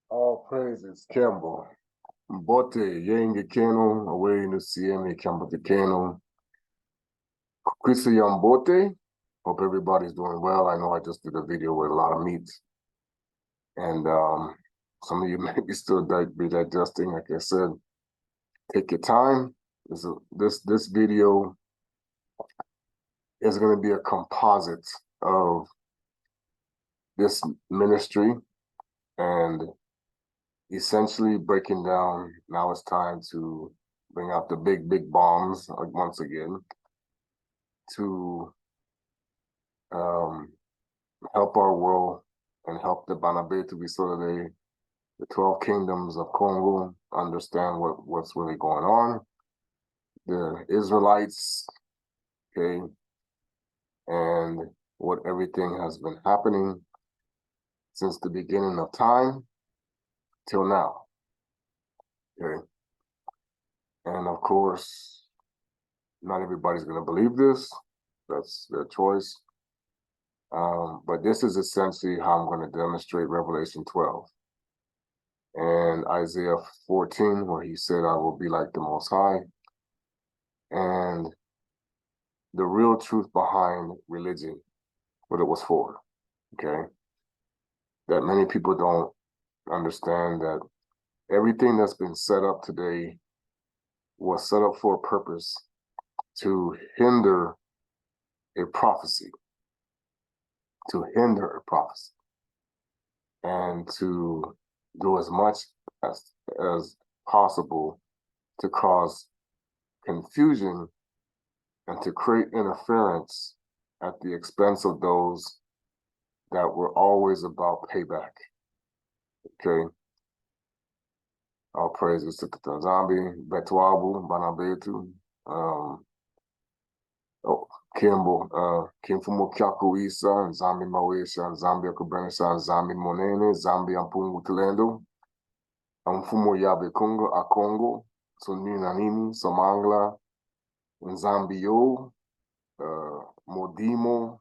All praises, Campbell. Mbote, yenge kenu, away no CM, Campbell the Kenu. Kwisi Mbote. Hope everybody's doing well. I know I just did a video with a lot of meat. And some of you may be still be digesting. Like I said, take your time. This video is going to be a composite of this ministry and essentially breaking down. Now it's time to bring out the big bombs once again to help our world and help the Bana Betu, the 12 kingdoms of Congo, understand what's really going on. The Israelites, okay, and what everything has been happening since the beginning of time till now, okay? And of course, not everybody's going to believe this. That's their choice. But this is essentially how I'm going to demonstrate Revelation 12 and Isaiah 14, where he said, I will be like the Most High. And the real truth behind religion, what it was for, okay? That many people don't understand that everything that's been set up today was set up for a purpose to hinder a prophecy, and to do as much as possible to cause confusion and to create interference at the expense of those that were always about payback. Okay. All praises to the Zombie, Betuabu, Bana Betu, Kimfumo Kyaku Isa, Zambi Mawesha, Zambi Akubenisha, Zambi Monene, Zambi Ampungu Tulendo, Amfumo Yabe Kungo, Akongo, Sunina Nini, Somangla, Nzambio, Modimo,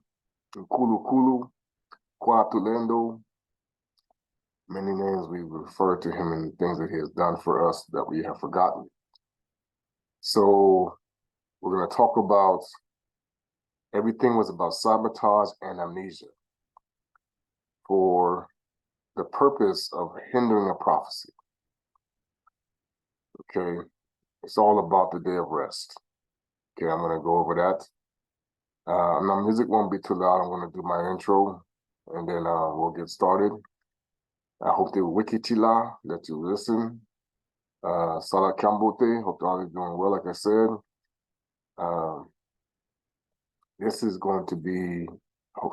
Kulu Kulu, Kwatulendo. Many names we refer to him and things that he has done for us that we have forgotten. So we're going to talk about everything was about sabotage and amnesia for the purpose of hindering a prophecy. Okay, it's all about the day of rest. Okay, I'm going to go over that. My music won't be too loud. I'm going to do my intro and then we'll get started. I hope the Wikitila that you listen. Sala Kambote, hope all is doing well, like I said. This is going to be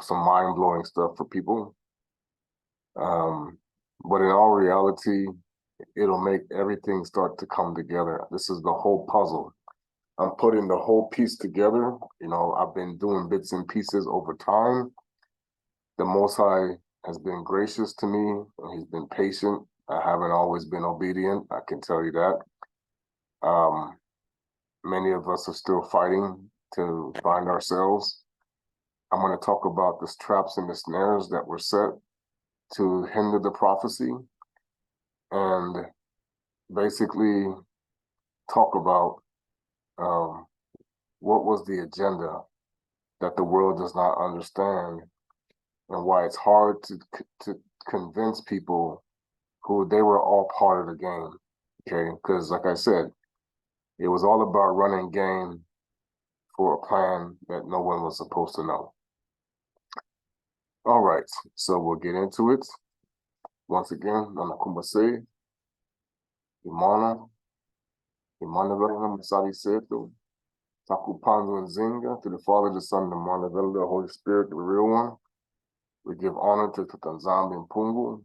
some mind-blowing stuff for people. But in all reality, it'll make everything start to come together. This is the whole puzzle. I'm putting the whole piece together. You know, I've been doing bits and pieces over time. The Most High has been gracious to me, and he's been patient. I haven't always been obedient, I can tell you that. Many of us are still fighting to find ourselves. I'm going to talk about the traps and the snares that were set to hinder the prophecy, and basically talk about what was the agenda that the world does not understand, and why it's hard to convince people who they were all part of the game, okay? Because like I said, it was all about running game for a plan that no one was supposed to know. All right, so we'll get into it. Once again, Nanakumbase, Imana, Imanavela Masadi Seto, Takupanzo and Zinga, to the Father, the Son, the Manavela, the Holy Spirit, the real one. We give honor to Tatanzambi and Pungu.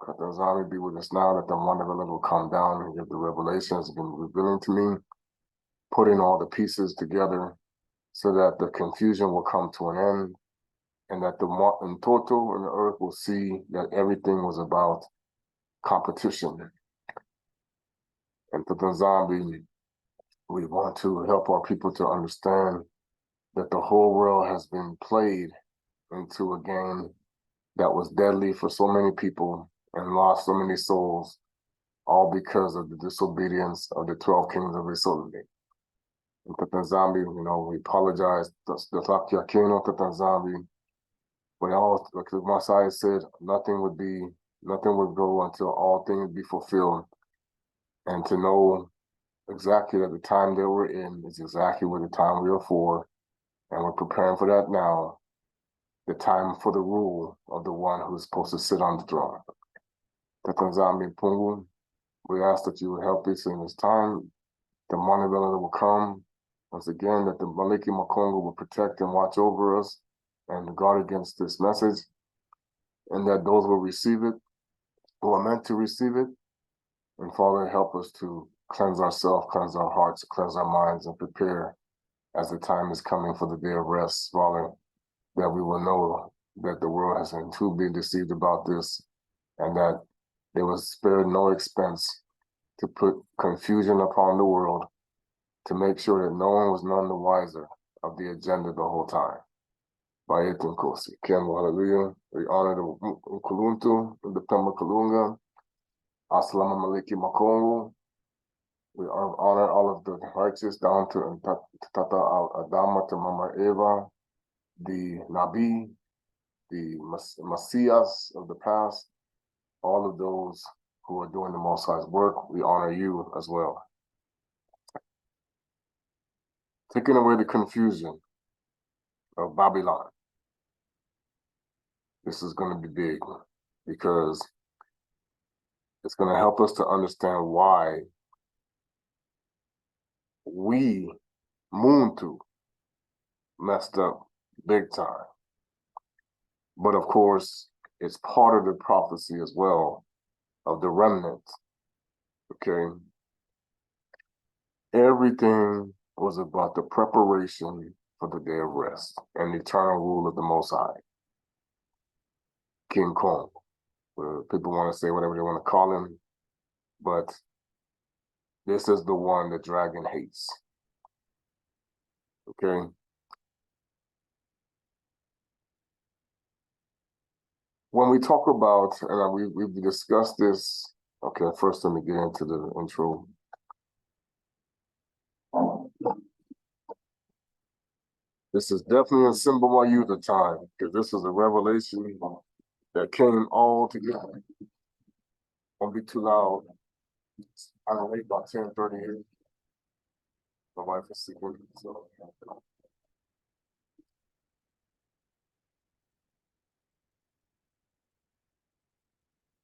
Katanzambi be with us now that the Manavela will come down and give the revelations been revealing to me, putting all the pieces together so that the confusion will come to an end, and that the Mtoto and the earth will see that everything was about competition. And Tatanzambi, we want to help our people to understand that the whole world has been played into a game that was deadly for so many people, and lost so many souls, all because of the disobedience of the 12 kings of nZolele. In Tatanzambi, we apologize. The Takiakino Tatanzambi. But all, like the Messiah said, nothing would go until all things be fulfilled. And to know exactly that the time that we're in is exactly what the time we are for. And we're preparing for that now. The time for the rule of the one who is supposed to sit on the throne. Tatanzambi Pungu, we ask that you would help us in this time. The Monavela will come. Once again, that the Maliki Makongo will protect and watch over us and guard against this message. And that those will receive it, who are meant to receive it. And Father, help us to cleanse ourselves, cleanse our hearts, cleanse our minds, and prepare as the time is coming for the day of rest, Father, that we will know that the world has been too been deceived about this, and that they will spare no expense to put confusion upon the world, to make sure that no one was none the wiser of the agenda the whole time. Bayetunkosi, Ken, hallelujah. We honor the Kuluntu, the Pema Kalunga, Assalamu alaikum Makongo. We honor all of the righteous down to Tata Adama to Mama Eva, the Nabi, the Messiahs of the past, all of those who are doing the Most High's work. We honor you as well. Taking away the confusion of Babylon. This is going to be big because it's going to help us to understand why we, Muntu, messed up big time. But of course, it's part of the prophecy as well of the remnant. Okay? Everything was about the preparation for the day of rest and the eternal rule of the Most High. King Kong. People want to say whatever they want to call him, but this is the one the dragon hates. Okay? When we talk about, and we've discussed this, okay, first let me get into the intro. This is definitely a symbol of youth time, because this is a revelation that came all together. Won't be too loud. I don't wait about 10:30 here. My wife is sick, so.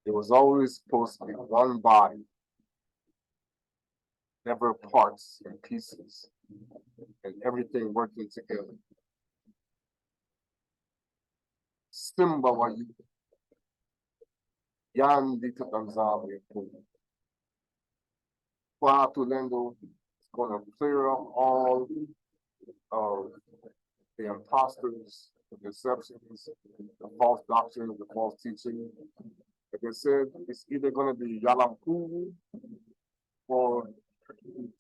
It was always supposed to be one body, never parts and pieces, and everything working together. Simba wa youth. Yandi Tatanzali. Lengo is going to clear up all of the imposters, the deceptions, the false doctrine, the false teaching. Like I said, it's either going to be Yalamkuru or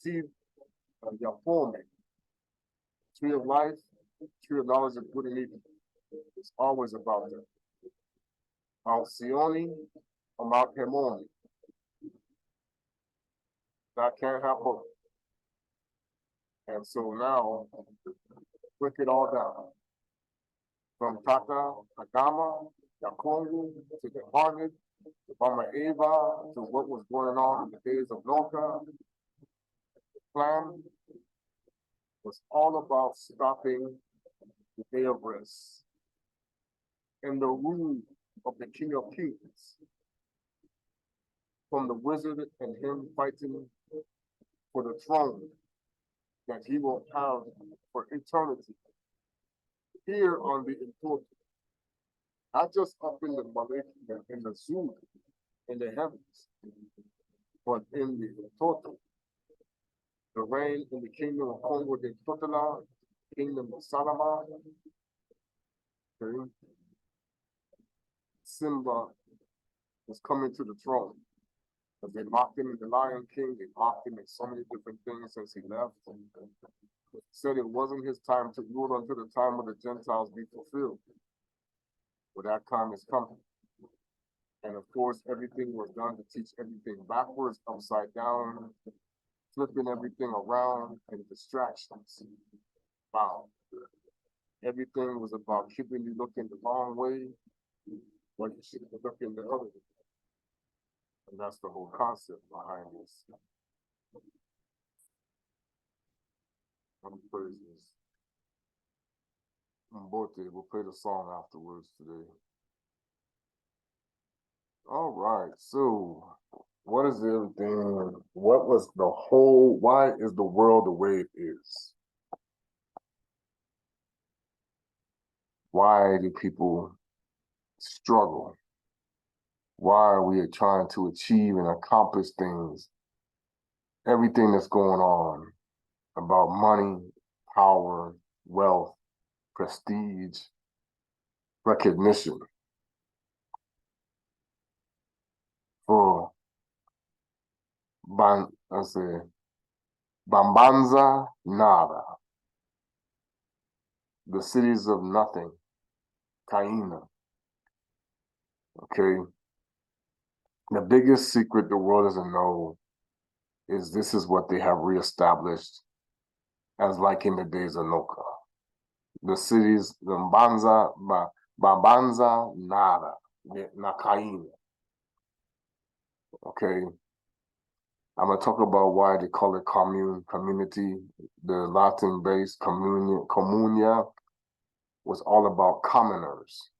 deceive Yapome. Tree of life, tree of knowledge of good and evil. It's always about that. Mount Sioni or Mount Hermon. That can't have both. And so now, break it all down. From Tata Kongo to the Bondage, to Bana Betu, to what was going on in the days of Noka. The plan was all about stopping the day of rest and the rule of the King of Kings, from the wizard and him fighting for the throne that he will have for eternity here on the important, not just up in the Malek, in the zoo, in the heavens, but in the total. The reign in the kingdom of Kongo de Totala, kingdom of Salama. Okay. Simba was coming to the throne. But they mocked him in the Lion King, they mocked him in so many different things since he left. And said it wasn't his time to rule until the time of the Gentiles be fulfilled. But that time is coming. And of course, everything was done to teach everything backwards, upside down, flipping everything around, and distractions. Wow. Everything was about keeping you looking the wrong way, but you should be looking the other way. And that's the whole concept behind this. Praises. We'll play the song afterwards today. All right, so what is everything? What was the whole? Why is the world the way it is? Why do people struggle? Why are we trying to achieve and accomplish things? Everything that's going on about money, power, wealth, prestige, recognition. For Bambanza Nada, the cities of nothing, Cain. Okay. The biggest secret the world doesn't know is this is what they have reestablished as like in the days of Noka. The cities, the Bambanza Nada, Nakain. Okay. I'm going to talk about why they call it community. The Latin base communia was all about commoners.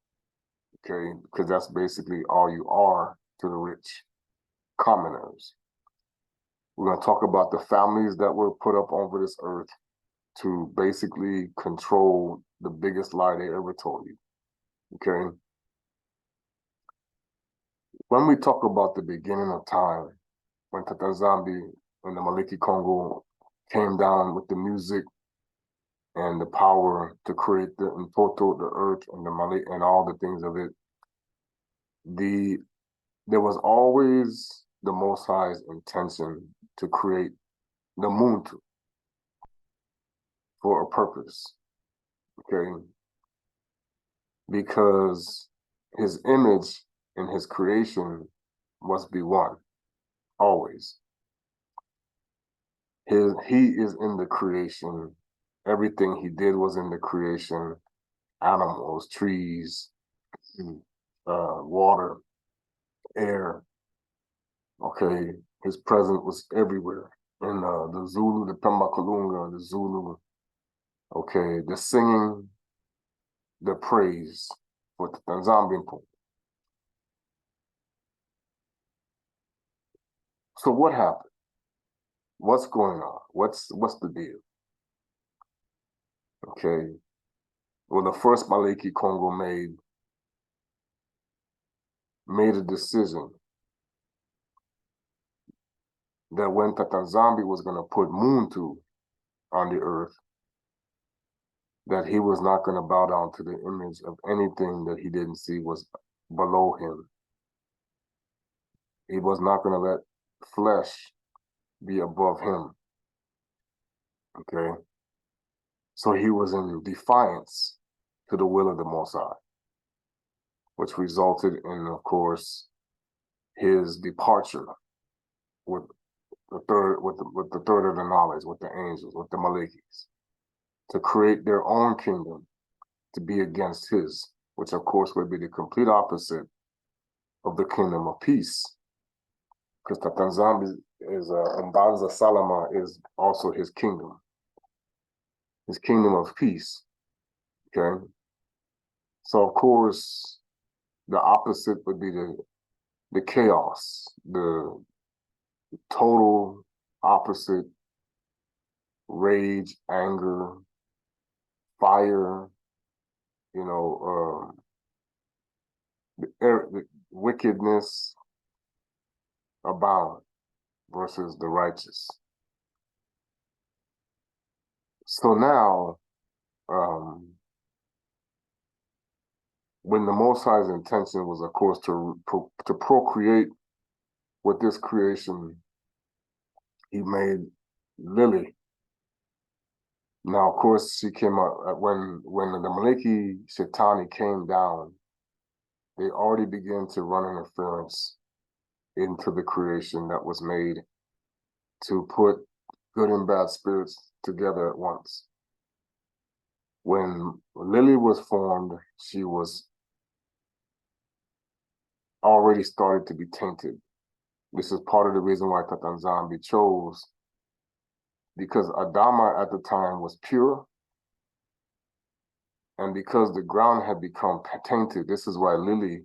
Okay, because that's basically all you are to the rich, commoners. We're going to talk about the families that were put up over this earth to basically control the biggest lie they ever told you. Okay. When we talk about the beginning of time, when Tata Zambi and the Maliki Kongo came down with the music and the power to create the Mpoto, the earth, and the Mali and all the things of it, there was always the Most High's intention to create the Muntu for a purpose. Okay. Because his image in his creation must be one, always. He is in the creation. Everything he did was in the creation. Animals, trees, water, air. Okay, his presence was everywhere. In the Zulu, the Pembakalunga, the Zulu. Okay, the singing, the praise for the Tanzambian people. So what happened? What's going on? What's the deal? Okay. Well, the first Maliki Kongo made a decision that when Tatanzambi was going to put Muntu on the earth, that he was not going to bow down to the image of anything that he didn't see was below him. He was not going to let flesh be above him. Okay. So he was in defiance to the will of the Most High, which resulted in, of course, his departure with the third of the knowledge, with the angels, with the Malikis, to create their own kingdom to be against his, which of course would be the complete opposite of the kingdom of peace. Because Tatanzambi is Mbanza Salama is also his kingdom of peace. Okay. So of course the opposite would be the chaos, the total opposite, rage, anger, fire, the wickedness abound versus the righteous. So now, when the Most High's intention was, of course, to procreate with this creation, he made Lily. Now, of course, she came up when the Maliki Shetani came down they already began to run interference into the creation that was made to put good and bad spirits together at once. When Lily was formed, she was already started to be tainted. This is part of the reason why Tata Nzambi chose, because Adama at the time was pure, and because the ground had become tainted. This is why Lily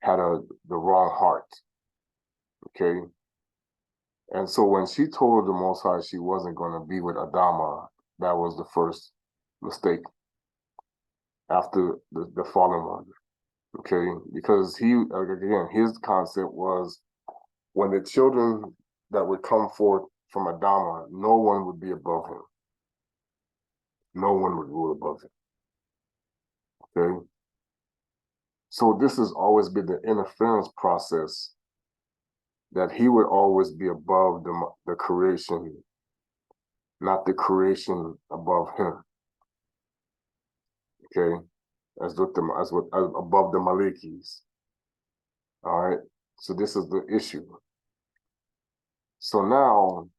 had the wrong heart. Okay. And so when she told the Most High she wasn't going to be with Adama, that was the first mistake after the fallen one. Okay. Because again, his concept was when the children that would come forth from Adama, no one would be above him. No one would rule above him. Okay. So this has always been the interference process, that he would always be above the creation, not the creation above him. Okay, as above the Malikis. All right. So this is the issue. So now,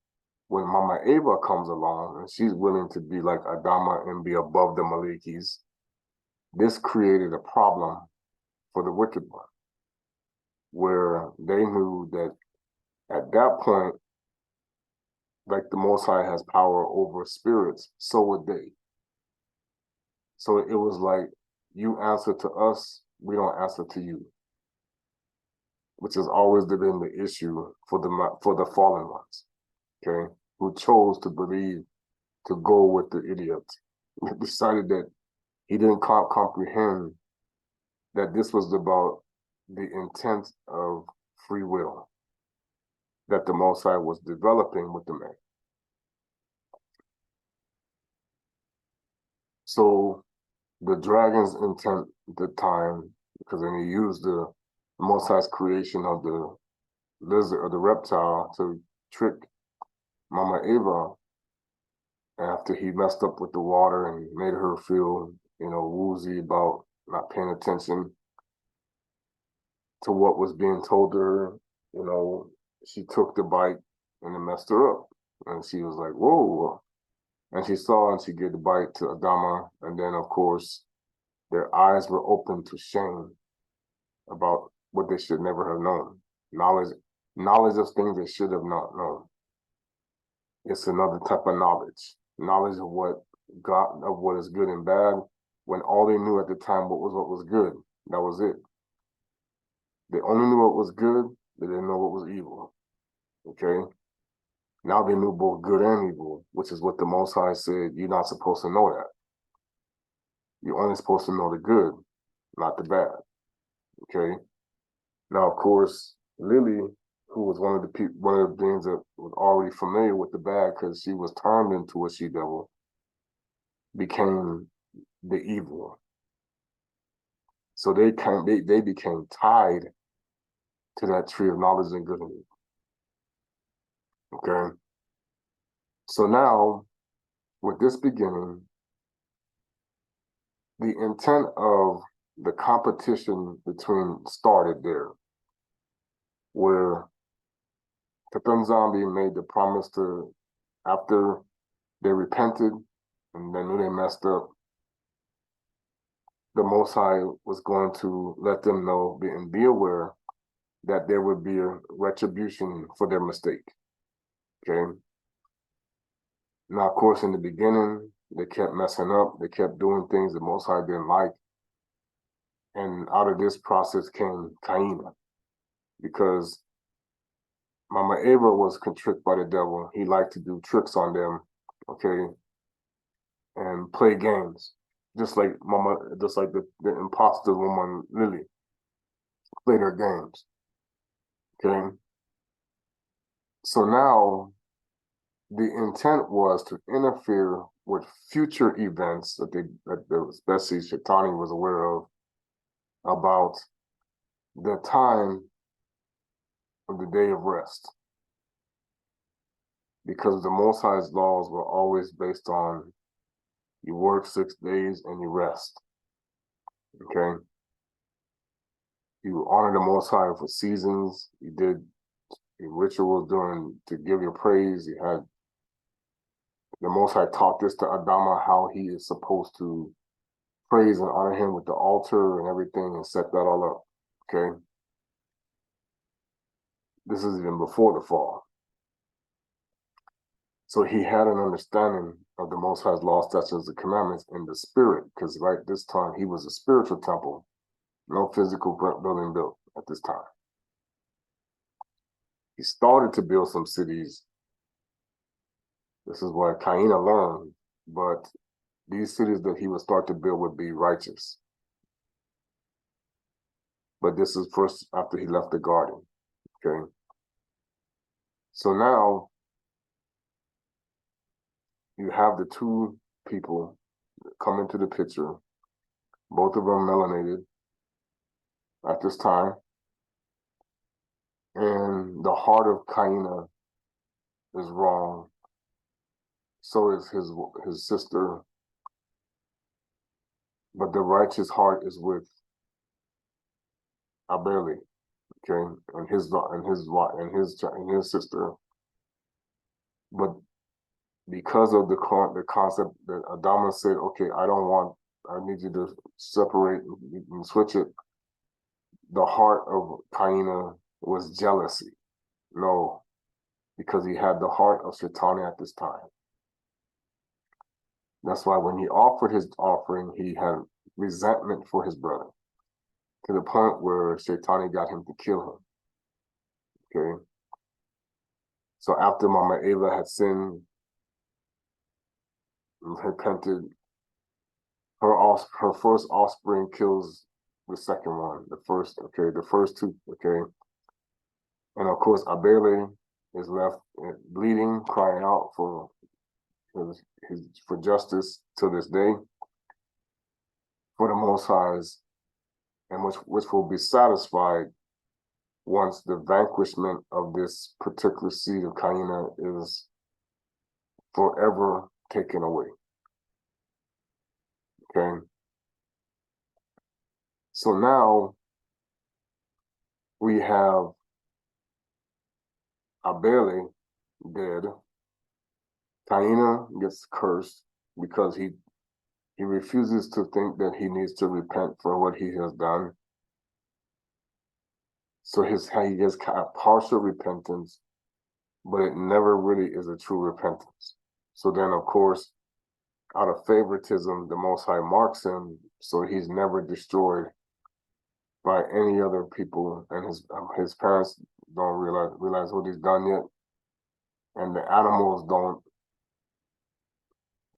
when Mama Eva comes along and she's willing to be like Adama and be above the Malikis, this created a problem for the wicked one, where they knew that at that point, like the Most High has power over spirits, so would they. So it was like, you answer to us, we don't answer to you, which has always been the issue for the fallen ones, okay, who chose to believe, to go with the idiot, decided that he didn't comprehend that this was about the intent of free will that the Most High was developing with the man. So the dragon's intent at the time, because then he used the Most High's creation of the lizard or the reptile to trick Mama Eva, after he messed up with the water and made her feel, woozy about not paying attention to what was being told to her. She took the bite and it messed her up. And she was like, whoa. And she saw and she gave the bite to Adama. And then, of course, their eyes were open to shame about what they should never have known. Knowledge of things they should have not known. It's another type of knowledge. Knowledge of what is good and bad, when all they knew at the time what was good. That was it. They only knew what was good, they didn't know what was evil. Okay? Now they knew both good and evil, which is what the Most High said, you're not supposed to know that. You're only supposed to know the good, not the bad. Okay? Now, of course, Lily, who was one of the beings that was already familiar with the bad because she was turned into a she-devil, became the evil. So they became tied to that tree of knowledge and good and evil. Okay? So now, with this beginning, the intent of the competition started there, where Tata Nzambi made the promise to, after they repented and they knew they messed up, the Most High was going to let them know and be aware that there would be a retribution for their mistake. Okay? Now, of course, in the beginning, they kept messing up. They kept doing things the Most High didn't like. And out of this process came Cain, because Mama Eva was tricked by the devil. He liked to do tricks on them, okay, and play games, just like the imposter woman Lily played her games. Okay, so now the intent was to interfere with future events that especially Shaitani was aware of, about the time of the day of rest, because the Most High's laws were always based on you work 6 days and you rest. Okay. You honor the Most High for seasons. You did rituals during to give your praise. You had the Most High taught this to Adama how he is supposed to praise and honor him with the altar and everything and set that all up. Okay. This is even before the fall. So he had an understanding of the Most High's law, statutes, and commandments in the spirit, because right this time he was a spiritual temple, no physical building built at this time. He started to build some cities. This is what Cain learned, but these cities that he would start to build would be righteous. But this is first after he left the garden, okay? So now you have the two people come into the picture, both of them melanated at this time. And the heart of Cain is wrong. So is his sister. But the righteous heart is with Abel, okay, and his sister. But because of the concept that Adama said, okay, I need you to separate and switch it. The heart of Cain was jealousy. No, because he had the heart of Shaitani at this time. That's why when he offered his offering, he had resentment for his brother, to the point where Shaitani got him to kill him. Okay. So after Mama Eva had sinned, repented, her first offspring kills the second one, the first two, okay. And of course, Abele is left bleeding, crying out for justice to this day, for the Most High's, and which will be satisfied once the vanquishment of this particular seed of Cain is forever taken away. Okay. So now we have Abele dead. Cain gets cursed because he refuses to think that he needs to repent for what he has done. So he gets partial repentance, but it never really is a true repentance. So then, of course, out of favoritism, the Most High marks him, so he's never destroyed by any other people, and his parents don't realize what he's done yet, and the animals don't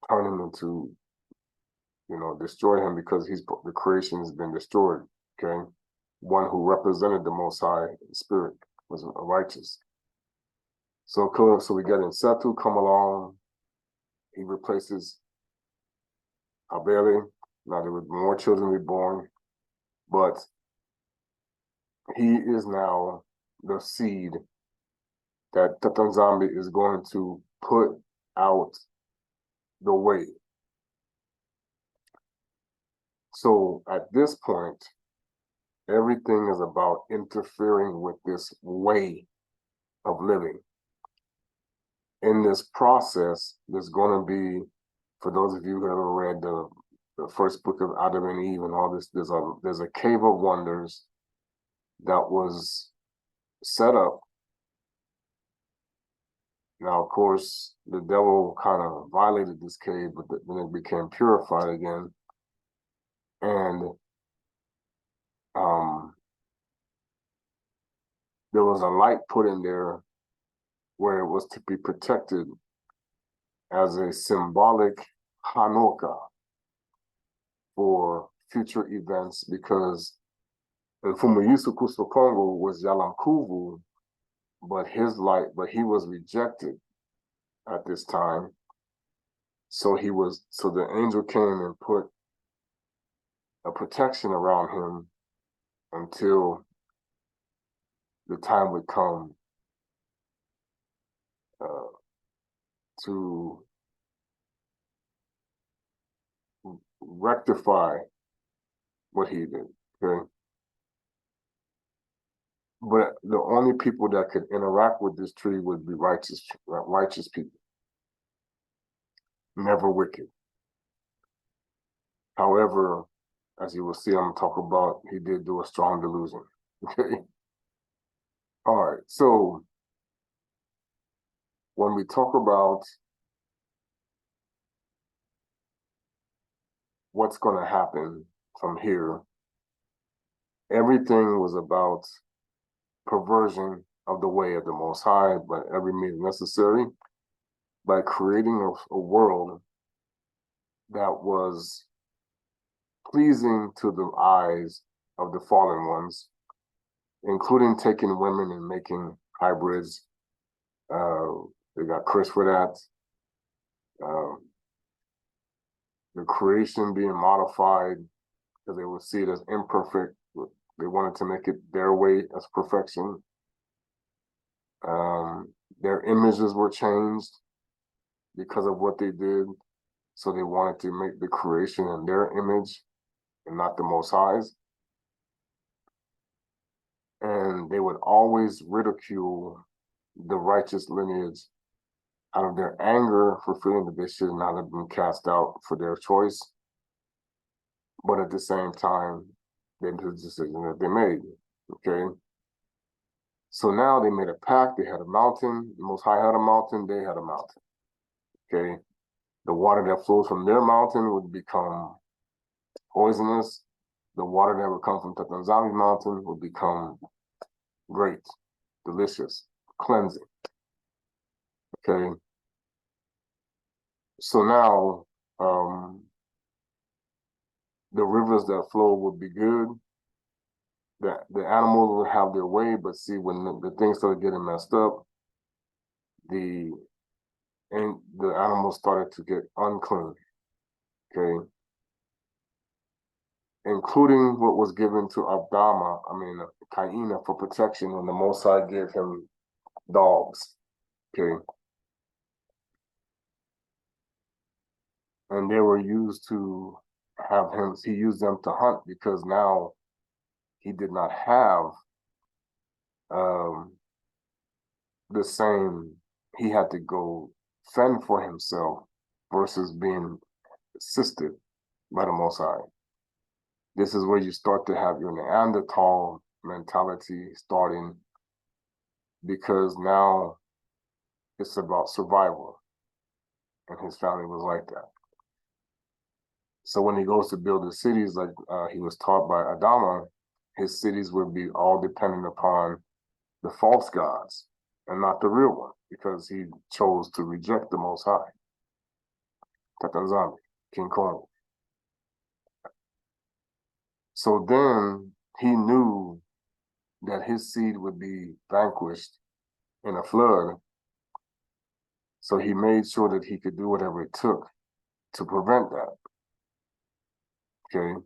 turn him into, destroy him, because the creation has been destroyed. Okay, one who represented the Most High Spirit was righteous. So we get in Setu come along. He replaces Abele. Now there were more children reborn, but he is now the seed that Tata Nzambi is going to put out the way. So at this point, everything is about interfering with this way of living. In this process, there's going to be, for those of you who ever read the first book of Adam and Eve and all this, there's a cave of wonders that was set up. Now, of course, the devil kind of violated this cave, but then it became purified again. And there was a light put in there where it was to be protected as a symbolic Hanukkah for future events, because Fumayusu Kusto Kongo was Yalankuvu, but he was rejected at this time. So the angel came and put a protection around him until the time would come to rectify what he did. Okay. But the only people that could interact with this tree would be righteous people, never wicked. However, as you will see, I'm gonna talk about, he did do a strong delusion. Okay. All right. So when we talk about what's going to happen from here, everything was about perversion of the way of the Most High, by every means necessary, by creating a world that was pleasing to the eyes of the fallen ones, including taking women and making hybrids. They got cursed for that. The creation being modified because they would see it as imperfect. They wanted to make it their way as perfection. Their images were changed because of what they did. So they wanted to make the creation in their image and not the Most High's. And they would always ridicule the righteous lineage out of their anger for feeling that they should not have been cast out for their choice. But at the same time, they did the decision that they made. Okay. So now they made a pact. They had a mountain. The Most High had a mountain. They had a mountain. Okay. The water that flows from their mountain would become poisonous. The water that would come from Tata Kongo's mountain would become great, delicious, cleansing. Okay. So now the rivers that flow would be good. The animals would have their way, but see, when the things started getting messed up, the animals started to get unclean. Okay. Including what was given to Cain for protection when the Most High gave him dogs. Okay. And they were used to have him, he used them to hunt because now he did not have the same, he had to go fend for himself versus being assisted by the Most High. This is where you start to have your Neanderthal mentality starting, because now it's about survival. And his family was like that. So when he goes to build his cities, like he was taught by Adama, his cities would be all dependent upon the false gods and not the real one, because he chose to reject the Most High. Tata Kongo, King Kongo. So then he knew that his seed would be vanquished in a flood. So he made sure that he could do whatever it took to prevent that. Okay.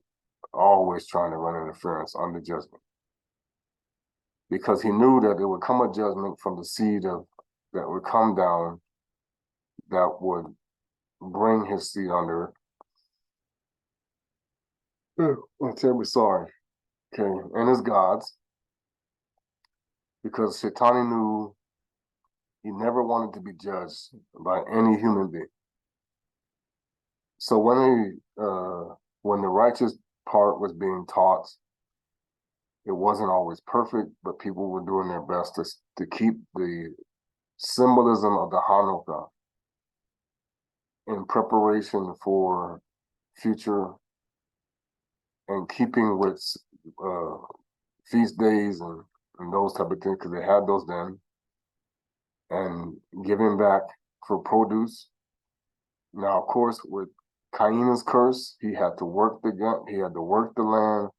Always trying to run interference under judgment. Because he knew that there would come a judgment from the seed that would come down that would bring his seed under it. I'm terribly sorry. Okay. And his gods. Because Shaitani knew he never wanted to be judged by any human being. So when the righteous part was being taught, it wasn't always perfect, but people were doing their best to keep the symbolism of the Hanukkah in preparation for future and keeping with feast days and those type of things, because they had those then, and giving back for produce. Now, of course, with Cain's curse, he had to work the land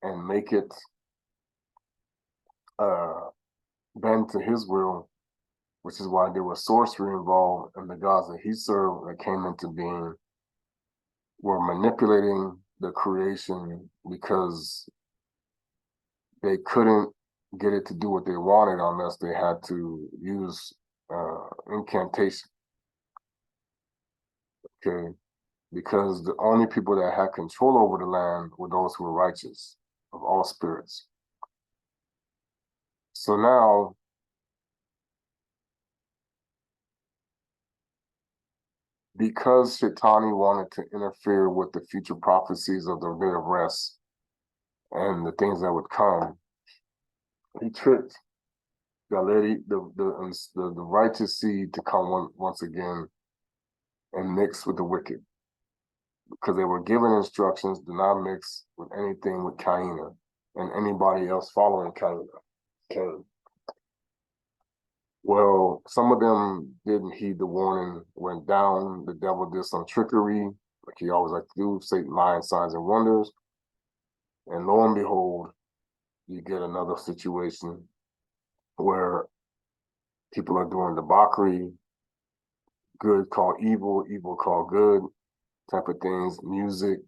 and make it bend to his will, which is why there was sorcery involved, and the gods that he served that came into being were manipulating the creation because they couldn't get it to do what they wanted unless they had to use incantation. Okay. Because the only people that had control over the land were those who were righteous, of all spirits. So now, because Shaitani wanted to interfere with the future prophecies of the day of rest and the things that would come, he tricked the lady, the righteous seed to come once again and mix with the wicked, because they were given instructions to not mix with anything with Cain and anybody else following Cain. Well, some of them didn't heed the warning, went down. The devil did some trickery, like he always liked to do, Satan lying signs and wonders. And lo and behold, you get another situation where people are doing debauchery, good called evil, evil called good, type of things, music,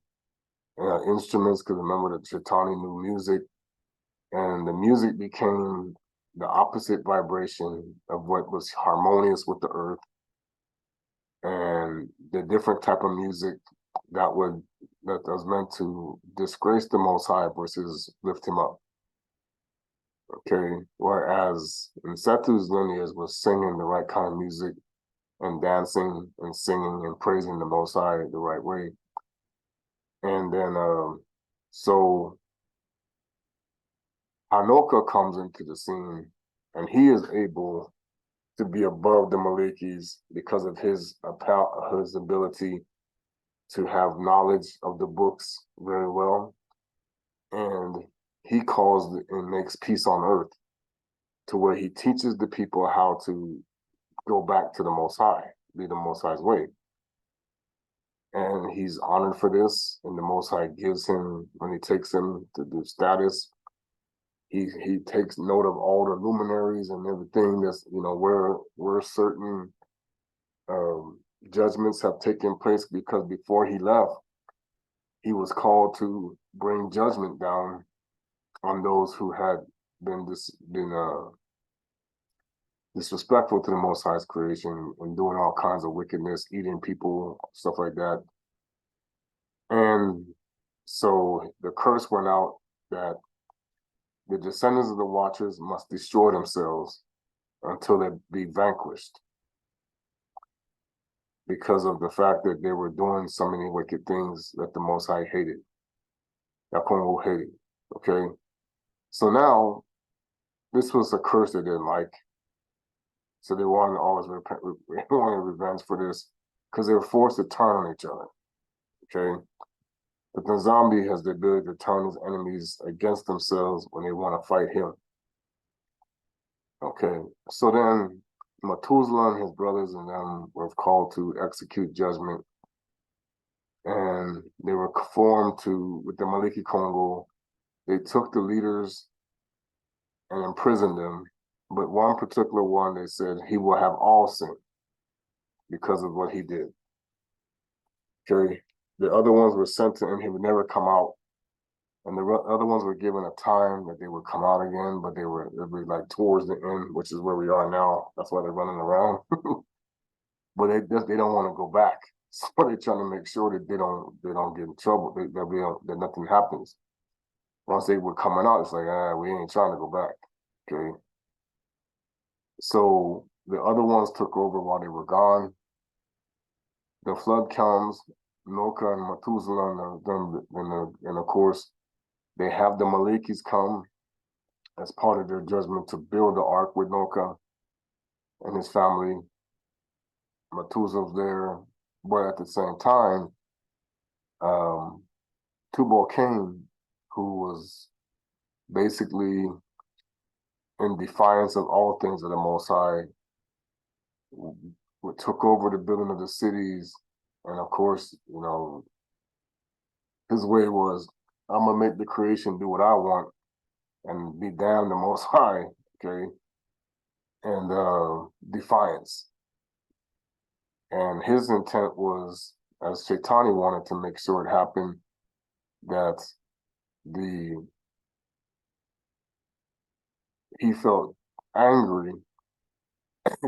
instruments, because remember that Shaitani knew music, and the music became the opposite vibration of what was harmonious with the earth, and the different type of music that was meant to disgrace the Most High versus lift him up. Okay, whereas in Setu's lineage was singing the right kind of music and dancing and singing and praising the Most High the right way. And then, so Hanoka comes into the scene, and he is able to be above the Malekis because of his ability to have knowledge of the books very well. And he calls and makes peace on earth, to where he teaches the people how to go back to the Most High, be the Most High's way. And he's honored for this, and the Most High gives him, when he takes him to do status, he takes note of all the luminaries and everything that's, where certain judgments have taken place, because before he left, he was called to bring judgment down on those who had been disrespectful to the Most High's creation and doing all kinds of wickedness, eating people, stuff like that. And so the curse went out that the descendants of the Watchers must destroy themselves until they be vanquished, because of the fact that they were doing so many wicked things that the Most High hated, that Kongo hated. Okay, so now this was a curse they didn't like, so they wanted to always wanted revenge for this, because they were forced to turn on each other. Okay, but the zombie has the ability to turn his enemies against themselves when they want to fight him. Okay, so then Methuselah and his brothers and them were called to execute judgment, and they were conformed to, with the Maliki Kongo, they took the leaders and imprisoned them, but one particular one, they said he will have all sin because of what he did. Okay, the other ones were sent to him, he would never come out, and the other ones were given a time that they would come out again, but it'd be like towards the end, which is where we are now. That's why they're running around. But they don't want to go back, so they're trying to make sure that they don't get in trouble, that nothing happens. Once they were coming out, it's like, we ain't trying to go back. Okay, so the other ones took over while they were gone. The flood comes, Noka and Methuselah, and of course, they have the Malekis come as part of their judgment to build the ark with Noka and his family. Methuselah's there, but at the same time, Tubal Cain, who was basically in defiance of all things of the Most High, took over the building of the cities, and of course, his way was, I'm gonna make the creation do what I want and be damned the Most High. Okay, and defiance. And his intent was, as Shaitani wanted to make sure it happened, that he felt angry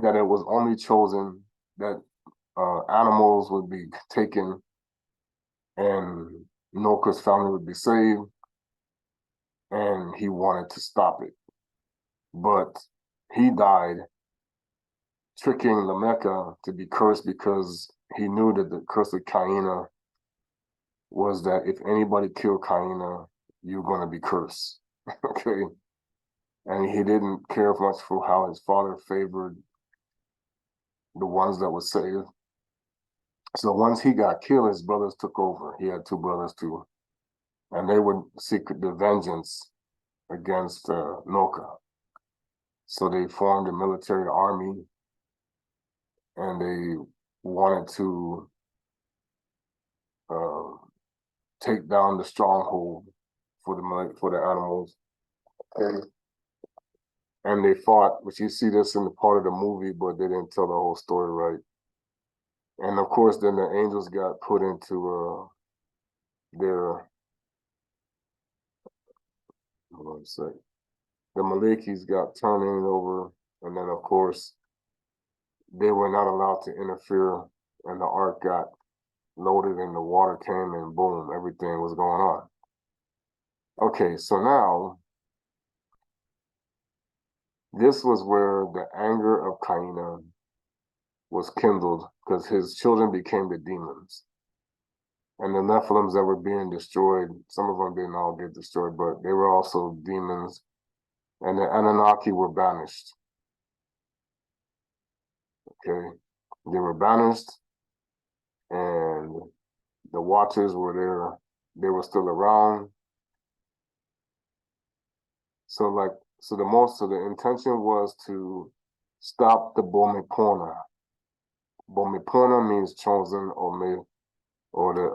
that it was only chosen that animals would be taken and Noka's family would be saved, and he wanted to stop it. but he died tricking Lameka to be cursed because he knew that the curse of Cain was that if anybody killed Cain, you're going to be cursed. Okay. And he didn't care much for how his father favored the ones that were saved. So once he got killed, his brothers took over. He had two brothers too. And they would seek the vengeance against Noka. So they formed a military army and they wanted to uh, take down the stronghold for the animals. And they fought, which you see this in the part of the movie, but they didn't tell the whole story right. And of course, then the angels got put into their, hold on a sec. The Malekis got turned over, and then of course, they were not allowed to interfere, and the ark got loaded, and the water came, and boom, everything was going on. Okay, so now, this was where the anger of Cain was kindled, because his children became the demons. And the Nephilims that were being destroyed, some of them didn't all get destroyed, but they were also demons. And the Anunnaki were banished. Okay, they were banished, and the Watchers were there. They were still around. So the intention was to stop the Bomipona. Bomipona means chosen, or the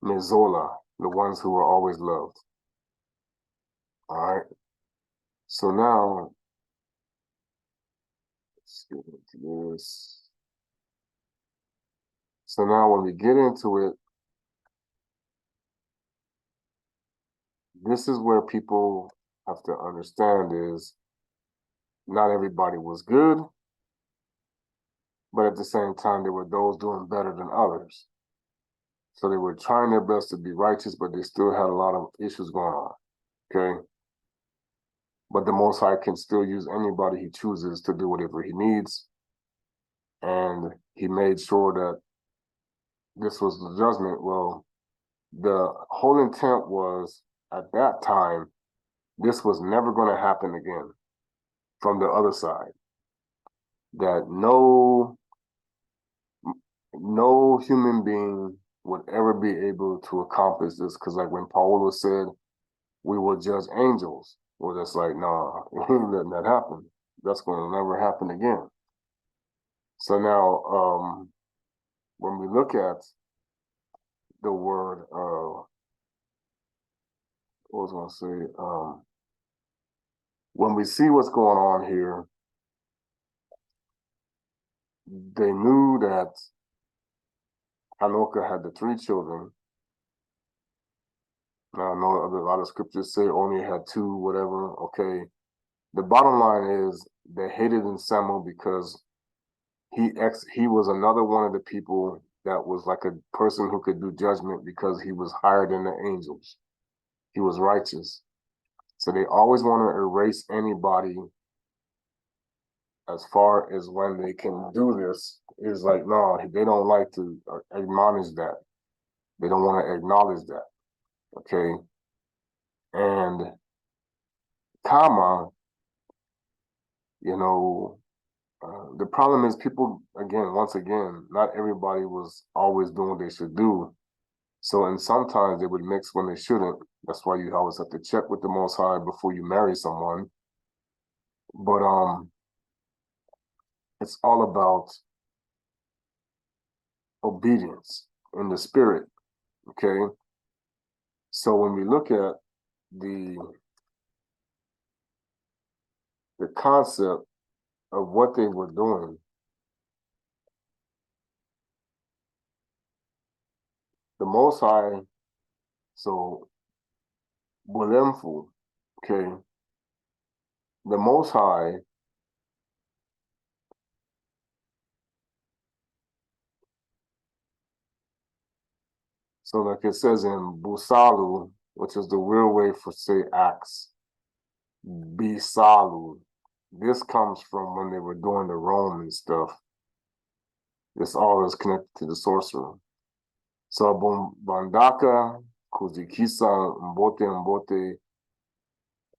nZolele, the ones who were always loved. All right. So now, let's get into this. So now when we get into it, this is where people have to understand is not everybody was good, but at the same time, there were those doing better than others. So they were trying their best to be righteous, but they still had a lot of issues going on, okay? But the Most High can still use anybody he chooses to do whatever he needs. And he made sure that this was the judgment. Well, the whole intent was, at that time, this was never going to happen again from the other side. That no human being would ever be able to accomplish this. Because like when Paolo said, we will judge angels. Well, that's like, nah, letting that happen. That's going to never happen again. So now, when we look at the word, what was I going to say? When we see what's going on here, they knew that Hanoka had the three children. Now, I know a lot of scriptures say only had two, whatever. Okay. The bottom line is they hated in Samuel because he was another one of the people that was like a person who could do judgment because he was higher than the angels. He was righteous. So they always want to erase anybody as far as when they can do this. Is like, no, they don't like to acknowledge that. They don't want to acknowledge that. Okay. And Kama, the problem is people, once again, not everybody was always doing what they should do. So, and sometimes they would mix when they shouldn't. That's why you always have to check with the Most High before you marry someone. But it's all about obedience in the spirit. Okay. So when we look at the concept of what they were doing, the Most High, so Bulemfu, okay, the Most High so like it says in Busalu, which is the real way for say acts, Bisalu. This comes from when they were doing the Roman stuff. This all is connected to the sorcerer. So Bandaka, Kuzikisa, Mbote,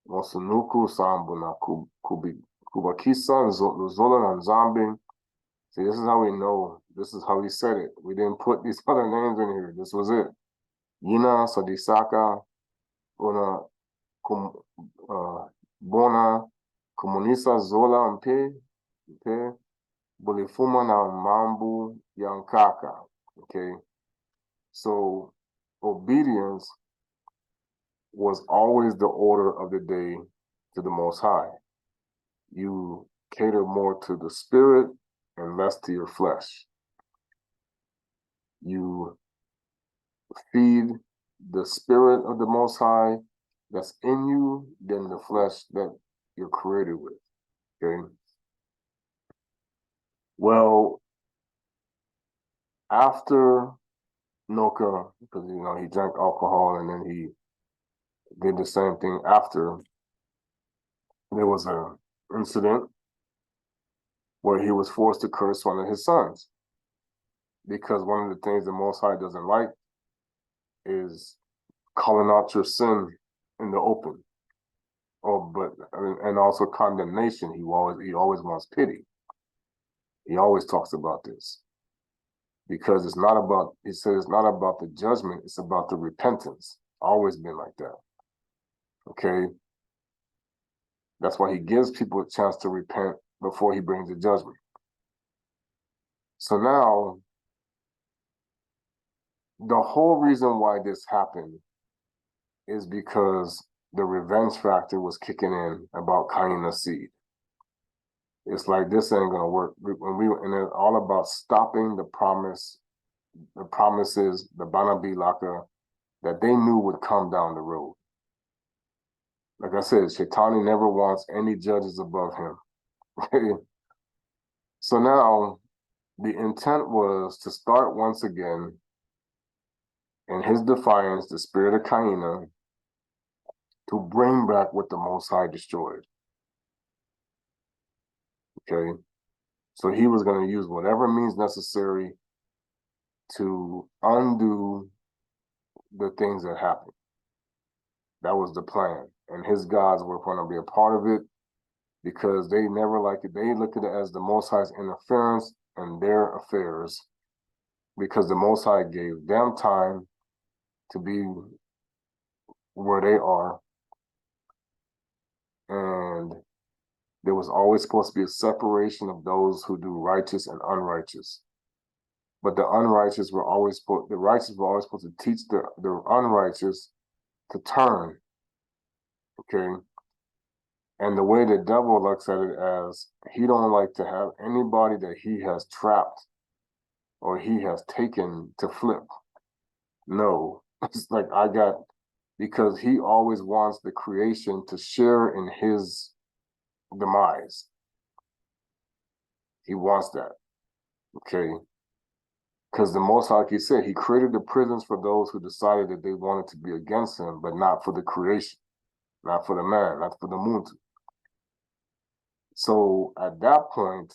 Mosunuku, Sambuna, Kubakisa, Zola, and Zambi. See, this is how we know. This is how he said it. We didn't put these other names in here. This was it. Yina, Sadisaka, Bona, Bona, Comunista, Zola, Mpe, Bulifuma na Mambu Yankaka. Okay. So obedience was always the order of the day to the Most High. You cater more to the spirit and less to your flesh. You feed the spirit of the Most High that's in you than the flesh that you're created with. Okay. Well, after Noka, because he drank alcohol and then he did the same thing after, there was an incident where he was forced to curse one of his sons. Because one of the things the Most High doesn't like is calling out your sin in the open. And also condemnation. He always wants pity. He always talks about this. Because it's not about, he says it's not about the judgment, it's about the repentance. Always been like that. Okay? That's why he gives people a chance to repent before he brings the judgment. So now, the whole reason why this happened is because the revenge factor was kicking in about Cain's seed. It's like, this ain't gonna work. And it's all about stopping the promises, the Bana Betu that they knew would come down the road. Like I said, Shaitani never wants any judges above him. So now the intent was to start once again in his defiance, the spirit of Cain, to bring back what the Most High destroyed. Okay? So he was going to use whatever means necessary to undo the things that happened. That was the plan. And his gods were going to be a part of it because they never liked it. They looked at it as the Most High's interference in their affairs because the Most High gave them time to be where they are. And there was always supposed to be a separation of those who do righteous and unrighteous. But the righteous were always supposed to teach the unrighteous to turn. Okay. And the way the devil looks at it as he don't like to have anybody that he has trapped or he has taken to flip. No, it's like because he always wants the creation to share in his demise. He wants that. Okay. Because the Most High, like he said, he created the prisons for those who decided that they wanted to be against him, but not for the creation, not for the man, not for the muntu. So at that point,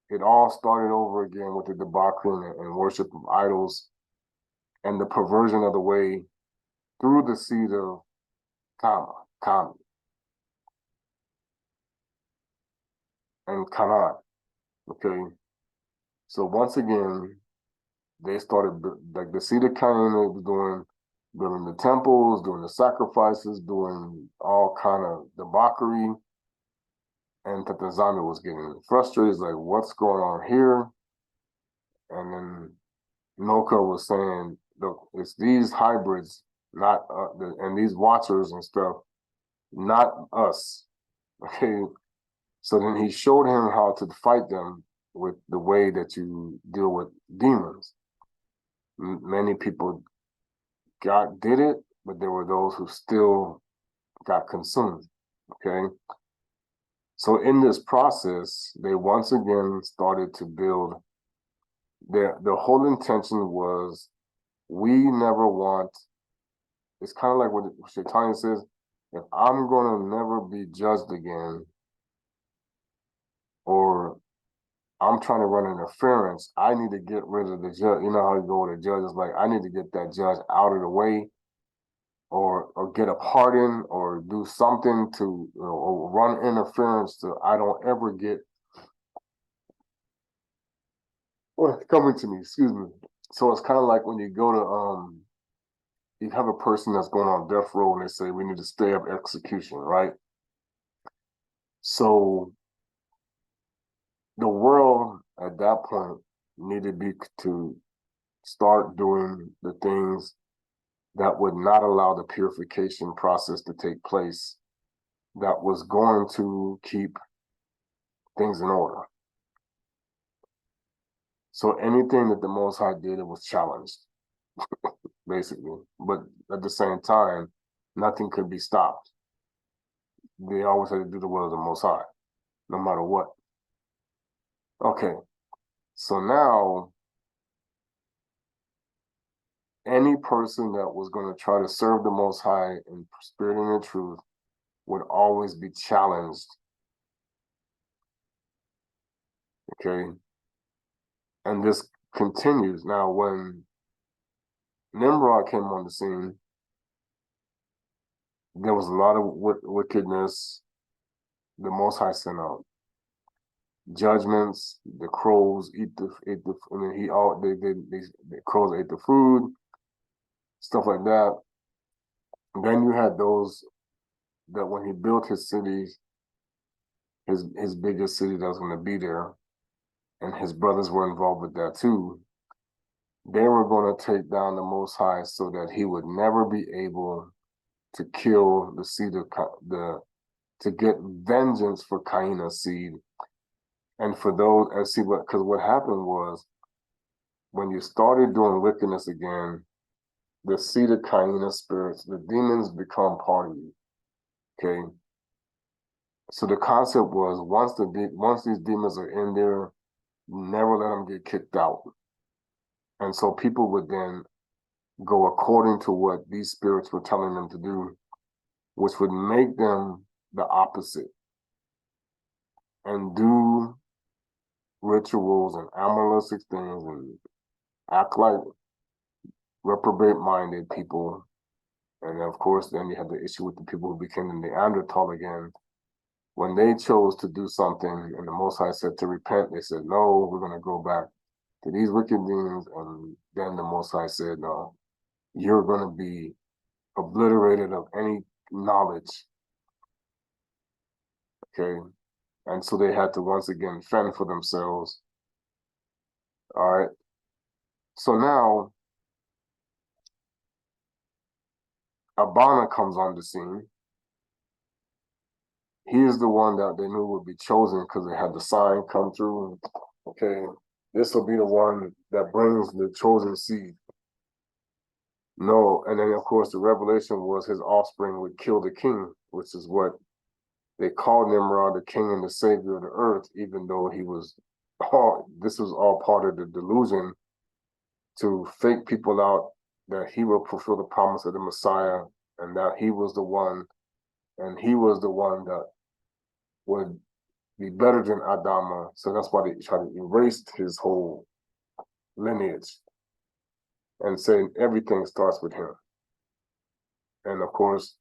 it all started over again with the debauchery and worship of idols and the perversion of the way through the seed of Kami, and Canaan. Okay. So once again, they started, like the seed of Cain was building the temples, doing the sacrifices, doing all kind of debauchery. And Tata was getting frustrated, like, what's going on here? And then Noka was saying, look, it's these hybrids, not and these watchers and stuff, not us. Okay. So then he showed him how to fight them with the way that you deal with demons. Many people did it, but there were those who still got consumed. Okay. So in this process, they once again started to build. The whole intention was, we never want. It's kind of like what Shaitani says. if I'm gonna never be judged again, or I'm trying to run interference, I need to get rid of the judge. You know how you go with a judge? It's like, I need to get that judge out of the way, or get a pardon, or do something to, or run interference so I don't ever get what's coming to me, excuse me. So it's kind of like when you go to, you have a person that's going on death row and they say, we need to stay up execution, right? So the world at that point needed to start doing the things that would not allow the purification process to take place, that was going to keep things in order. So anything that the Most High did, it was challenged, basically. But at the same time, nothing could be stopped. They always had to do the will of the Most High, no matter what. Okay, so now any person that was going to try to serve the Most High in spirit and in truth would always be challenged. Okay, and this continues. Now, when Nimrod came on the scene, there was a lot of wickedness. The Most High sent out judgments. The crows ate the, and then the crows ate the food, stuff like that. And then you had those that when he built his cities, his biggest city that was going to be there, and his brothers were involved with that too. They were going to take down the Most High so that he would never be able to kill the seed of to get vengeance for Cain's seed. And for those, and see what, because what happened was, when you started doing wickedness again, the seed of Cain's spirits, the demons become part of you. Okay. So the concept was, once these demons are in there, never let them get kicked out. And so people would then go according to what these spirits were telling them to do, which would make them the opposite and do rituals and animalistic things and act like reprobate-minded people. And of course, then you have the issue with the people who became the Neanderthal again. When they chose to do something and the Most High said to repent, they said, no, we're going to go back to these wicked demons. And then the Most High said, no, you're going to be obliterated of any knowledge. Okay. And so they had to once again fend for themselves. All right. So now Bana comes on the scene. He is the one that they knew would be chosen because they had the sign come through. Okay. This will be the one that brings the chosen seed. No, and then of course the revelation was his offspring would kill the king, which is what they called Nimrod the king and the savior of the earth, even though he was this was all part of the delusion to fake people out that he will fulfill the promise of the Messiah and that he was the one, and he was the one that would be better than Adama. So that's why they try to erase his whole lineage and saying everything starts with him. And of course,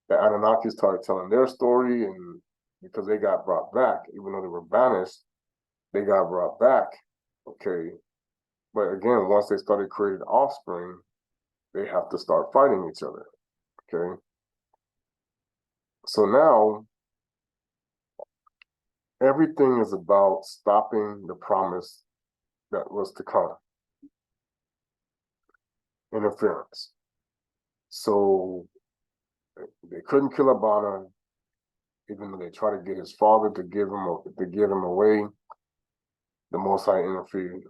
the Anunnaki started telling their story, and because they got brought back, even though they were banished, they got brought back. Okay. But again, once they started creating offspring, they have to start fighting each other. Okay. So now everything is about stopping the promise that was to come. Interference. So they couldn't kill Abana, even though they tried to get his father to give him away. The Most High interfered.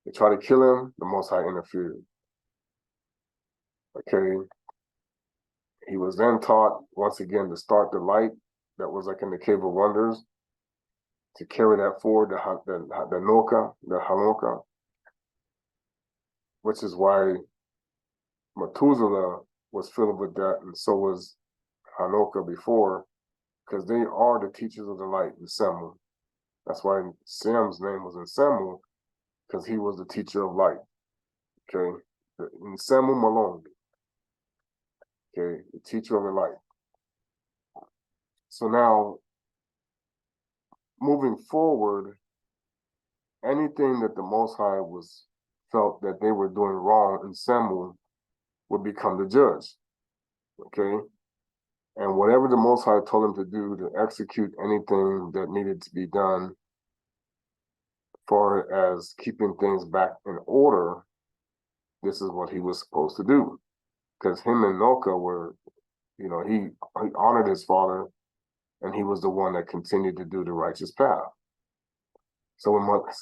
They tried to kill him. The Most High interfered. Okay. He was then taught once again to start the light that was like in the Cave of Wonders, to carry that forward, the Hanukkah, which is why Methuselah was filled with that, and so was Hanoka before, because they are the teachers of the light in Semu. That's why Sam's name was in Semu, because he was the teacher of light. Okay, in Semu Maloney. Okay, the teacher of the light. So now, moving forward, anything that the Most High was felt that they were doing wrong in Semu would become the judge. Okay, and whatever the Most High told him to do to execute anything that needed to be done, far as keeping things back in order, this is what he was supposed to do. Because him and Noka were, you know, he honored his father, and he was the one that continued to do the righteous path. So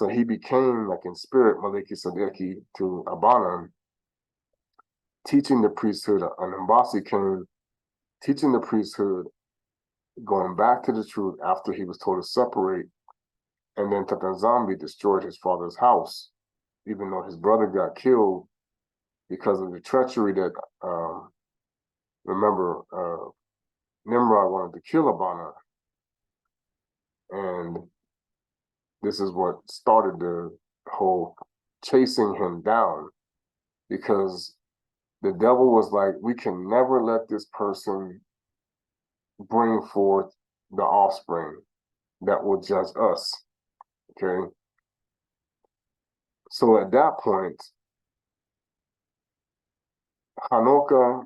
he became, like in spirit, Maliki Sadeki to Abana, teaching the priesthood, and Mbasi came teaching the priesthood, going back to the truth after he was told to separate, and then Tatanzambi destroyed his father's house, even though his brother got killed because of the treachery that, remember, Nimrod wanted to kill Abana, and this is what started the whole chasing him down, because the devil was like, we can never let this person bring forth the offspring that will judge us. Okay. So at that point, Hanoka,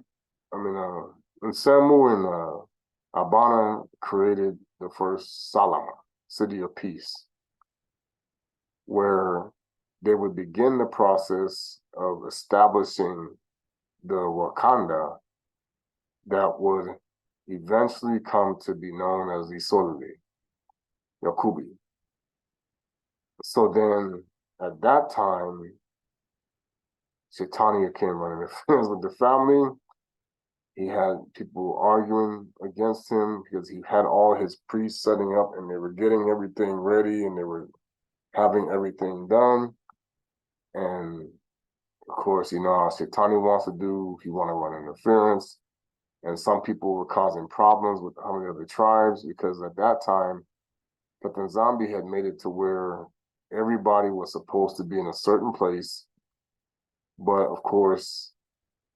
and Samu and Abana created the first Salama, city of peace, where they would begin the process of establishing the Wakanda that would eventually come to be known as nZolele, Yakubi. So then, at that time, Shaitania came running affairs with the family. He had people arguing against him because he had all his priests setting up, and they were getting everything ready, and they were having everything done. And of course, you know how Shaitani wants to do. He want to run interference. And some people were causing problems with how many other tribes, because at that time, the Tanzambi had made it to where everybody was supposed to be in a certain place. But of course,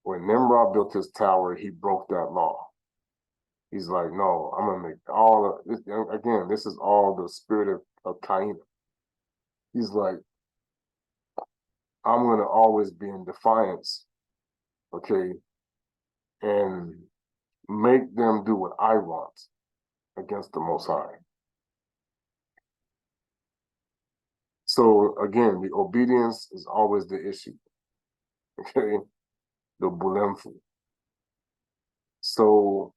when Nimrod built his tower, he broke that law. He's like, no, I'm gonna make all of this. Again, this is all the spirit of Cain. He's like, I'm gonna always be in defiance, okay, and make them do what I want against the Most High. So again, the obedience is always the issue, okay, the bulemfu. So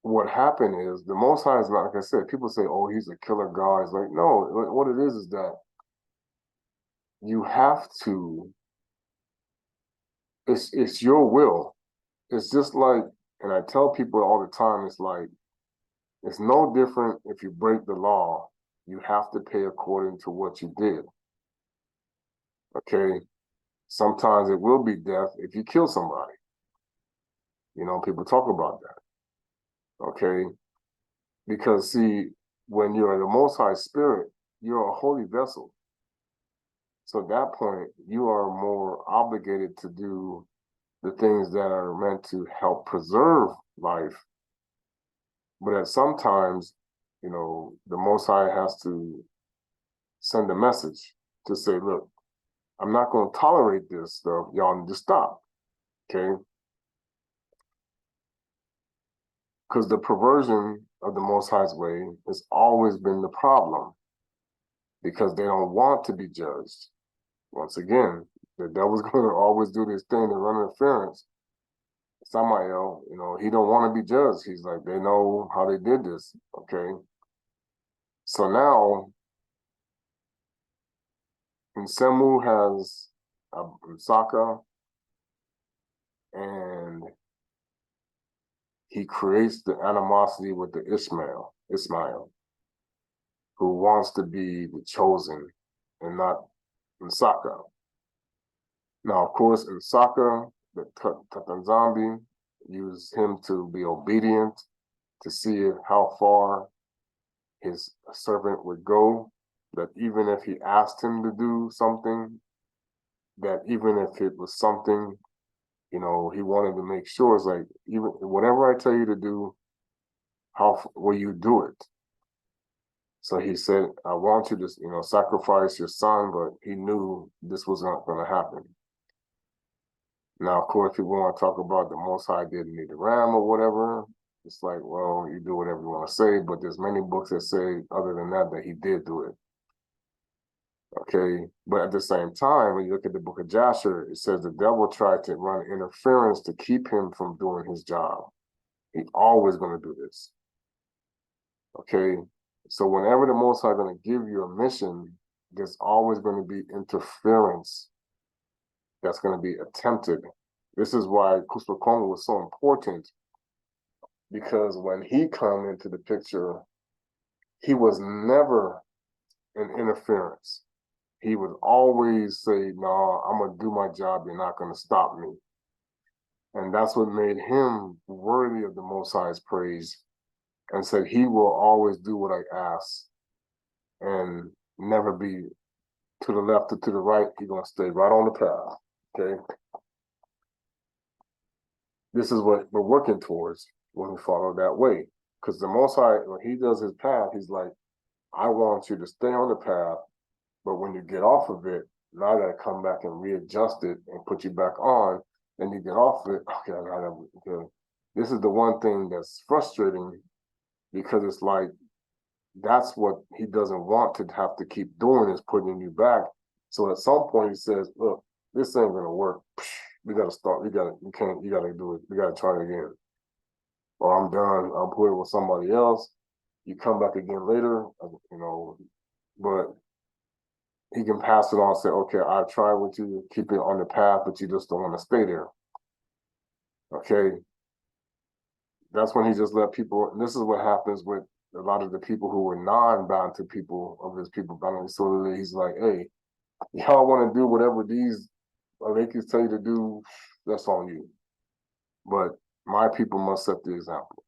what happened is, the Most High is not, like I said, people say, oh, he's a killer God. It's like, no, what it is that you have to, it's your will. It's just like, and I tell people all the time, it's like, it's no different if you break the law. You have to pay according to what you did. Okay? Sometimes it will be death if you kill somebody. You know, people talk about that. Okay? Because see, when you're the Most High Spirit, you're a holy vessel. So at that point, you are more obligated to do the things that are meant to help preserve life. But at sometimes, you know, the Most High has to send a message to say, look, I'm not going to tolerate this stuff. Y'all need to stop. Okay? Because the perversion of the Most High's way has always been the problem, because they don't want to be judged. Once again, the devil's going to always do this thing to run interference. Samael, you know, he don't want to be judged. He's like, they know how they did this, okay? So now, Nsemu has Msaka, and he creates the animosity with the Ismail, who wants to be the chosen and not Msaka. Now, of course, in soccer, the Tatanzambi used him to be obedient, to see how far his servant would go, that even if he asked him to do something, that even if it was something, he wanted to make sure it's like, even whatever I tell you to do, how will you do it? So he said, I want you to, sacrifice your son, but he knew this was not going to happen. Now, of course, people want to talk about the Most High didn't need a ram or whatever. It's like, well, you do whatever you want to say, but there's many books that say, other than that he did do it. Okay, but at the same time, when you look at the book of Jasher, it says the devil tried to run interference to keep him from doing his job. He's always going to do this. Okay, so whenever the Most High is going to give you a mission, there's always going to be interference that's going to be attempted. This is why Tata Kongo was so important, because when he come into the picture, he was never an interference. He would always say, no, I'm going to do my job. You're not going to stop me. And that's what made him worthy of the Most High's praise, and said he will always do what I ask and never be to the left or to the right. He's going to stay right on the path. Okay. This is what we're working towards when we follow that way. Because the Most High, when he does his path, he's like, I want you to stay on the path, but when you get off of it, now I got to come back and readjust it and put you back on. Then you get off of it. Okay, this is the one thing that's frustrating, because it's like, that's what he doesn't want to have to keep doing, is putting you back. So at some point he says, look, this ain't going to work. We got to start. You got to do it. We got to try it again. Or I'm done. I'll put it with somebody else. You come back again later, but he can pass it on and say, okay, I tried with you, keep it on the path, but you just don't want to stay there. Okay. That's when he just let people, and this is what happens with a lot of the people who were non-bound to people of his people. So he's like, hey, y'all want to do whatever these lineages tell you to do, that's on you. But my people must set the example.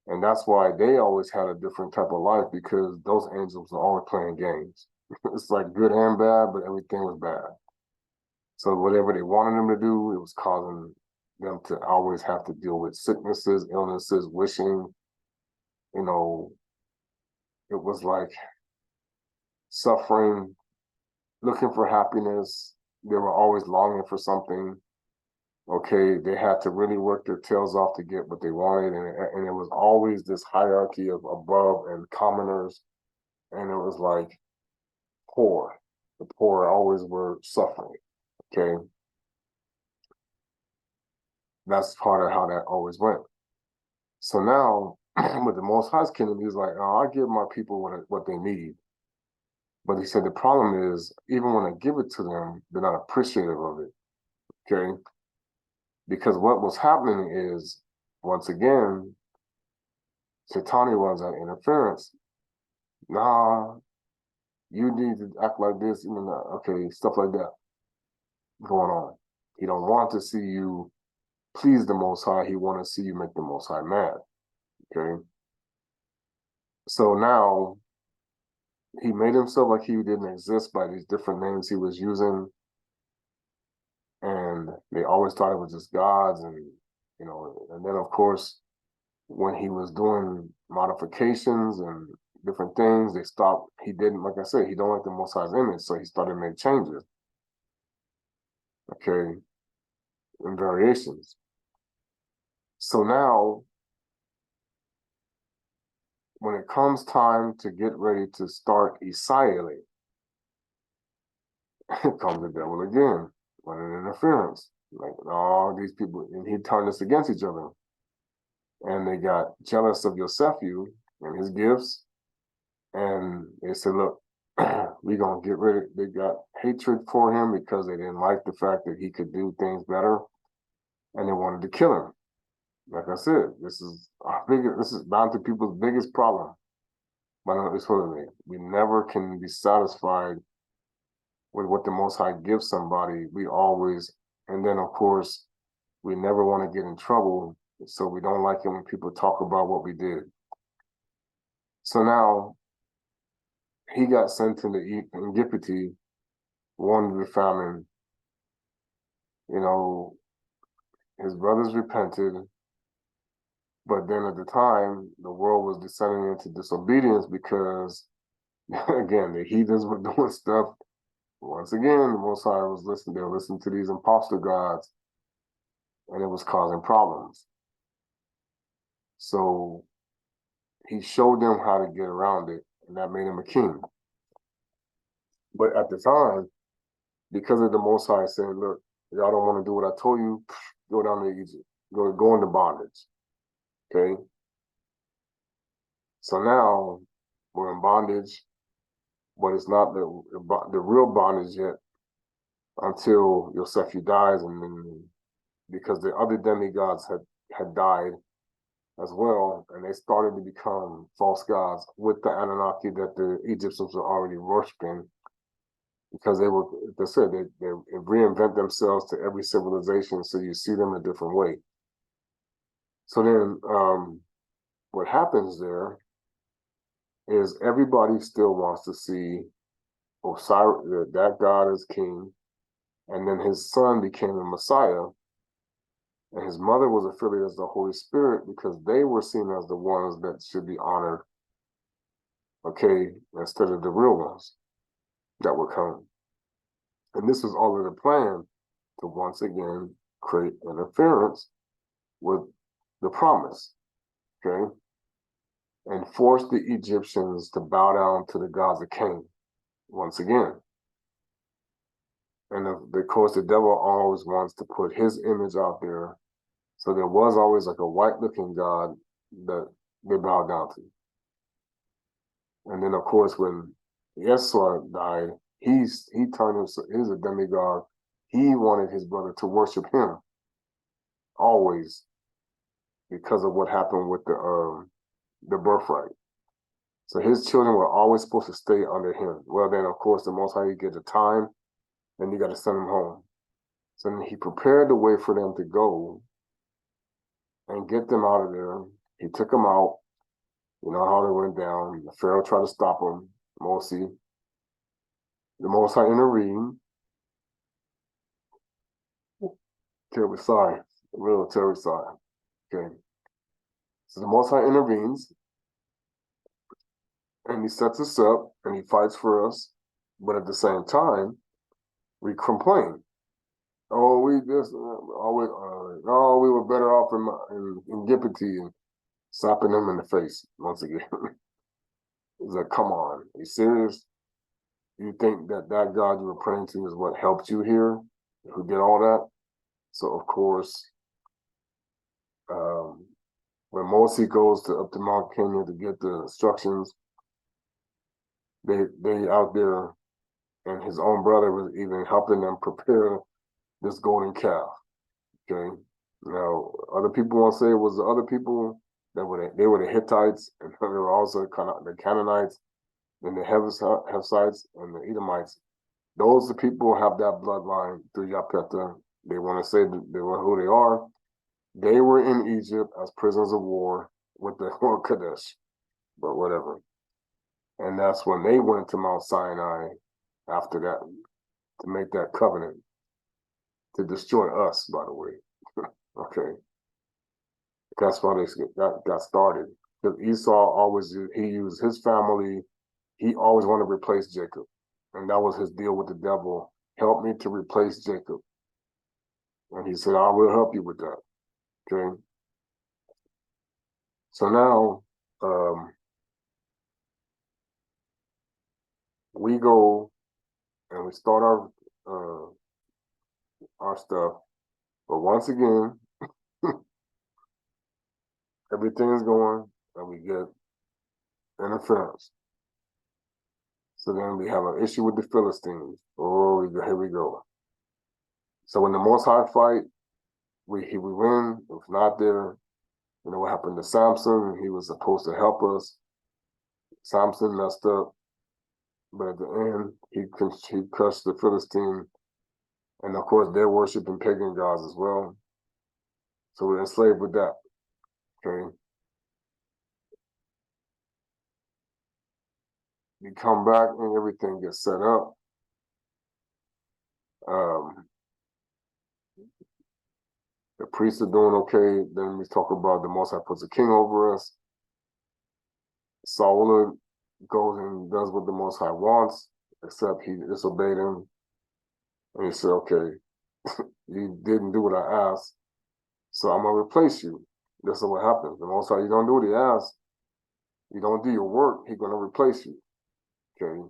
And that's why they always had a different type of life, because those angels are always playing games. It's like good and bad, but everything was bad. So whatever they wanted them to do, it was causing them to always have to deal with sicknesses, illnesses, wishing. It was like suffering, looking for happiness. They were always longing for something. Okay, they had to really work their tails off to get what they wanted, and it was always this hierarchy of above and commoners, and it was like poor. The poor always were suffering. Okay, that's part of how that always went. So now, with the Most High's kingdom, he's like, oh, I give my people what they need. But he said the problem is, even when I give it to them, they're not appreciative of it. Okay, because what was happening is, once again, Satani runs that interference. Nah, you need to act like this, okay, stuff like that going on. He don't want to see you please the Most High. He want to see you make the Most High mad. Okay, so now he made himself like he didn't exist by these different names he was using, and they always thought it was just gods, and and then of course, when he was doing modifications and different things, they stopped. He didn't, like I said, he don't like the Most High's image, so he started to make changes. Okay, and variations. So now, when it comes time to get ready to start Isaiah, comes the devil again, running interference. Like all these people, and he turned us against each other. And they got jealous of Yosephu and his gifts. And they said, look, we're going to get rid of it. They got hatred for him because they didn't like the fact that he could do things better. And they wanted to kill him. Like I said, this is bound to people's biggest problem. But we never can be satisfied with what the Most High gives somebody, we always, and then of course, we never want to get in trouble, so we don't like it when people talk about what we did. So now, he got sent into Egypt, wanted the famine. You know, his brothers repented, but then at the time, the world was descending into disobedience because, again, the heathens were doing stuff. Once again, the Most High was listening. They were listening to these imposter gods, and it was causing problems. So he showed them how to get around it, and that made him a king. But at the time, because of the Most High saying, look, y'all don't want to do what I told you, go down to Egypt, go into bondage. Okay? So now we're in bondage, but it's not the real bondage yet until Yosefu dies, and then because the other demigods had died as well, and they started to become false gods with the Anunnaki that the Egyptians were already worshiping, because they said, they reinvent themselves to every civilization, so you see them a different way. So then what happens there is everybody still wants to see Osiris, that god as king, and then his son became the Messiah, and his mother was affiliated as the Holy Spirit because they were seen as the ones that should be honored, okay, instead of the real ones that were coming. And this was all of the plan to once again create interference with the promise, okay, and force the Egyptians to bow down to the gods of Cain once again. And of course, the devil always wants to put his image out there. So there was always like a white-looking god that they bowed down to. And then, of course, when Yeshua died, he turned himself, he's a demigod. He wanted his brother to worship him always because of what happened with the birthright. So his children were always supposed to stay under him. Well, then, of course, the Most High, you get the time, then you got to send them home. So then he prepared the way for them to go and get them out of there. He took them out. You know how they went down. The Pharaoh tried to stop them. Mosey. The Most High intervened. Terrible sign. Real terrible sign. Okay. So the Most High intervenes. And he sets us up. And he fights for us. But at the same time, we complain. Oh, we were better off in Egypt, and slapping them in the face once again. It's like, come on, are you serious? You think that God you were praying to is what helped you here, who did all that? So of course, when Mosey goes up to Mount Kenya to get the instructions, they out there, and his own brother was even helping them prepare this golden calf. Okay. Now, other people want to say it was the other people they were the Hittites, and they were also the Canaanites, and the Hepsites, and the Edomites. Those the people have that bloodline through Yapeta. They want to say that they were who they are. They were in Egypt as prisoners of war with the Kadesh, but whatever. And that's when they went to Mount Sinai after that to make that covenant to destroy us, by the way. Okay. That's why they got started. Because Esau always, he used his family. He always wanted to replace Jacob. And that was his deal with the devil. Help me to replace Jacob. And he said, I will help you with that. Okay. So now, we go and we start our stuff. But once again, everything is going and we get interference. So then we have an issue with the Philistines. Oh, here we go. So when the Most High fight, we win. It was not there. You know what happened to Samson? He was supposed to help us. Samson messed up. But at the end, he crushed the Philistine, and of course they're worshiping pagan gods as well. So we're enslaved with that. Okay. You come back and everything gets set up. Um, the priests are doing okay. Then we talk about the Most High puts a king over us. Saul goes and does what the Most High wants, except he disobeyed him. And he said, okay, you didn't do what I asked, so I'm going to replace you. This is what happens. The Most High, you don't do what he asks, you don't do your work, he's going to replace you. Okay?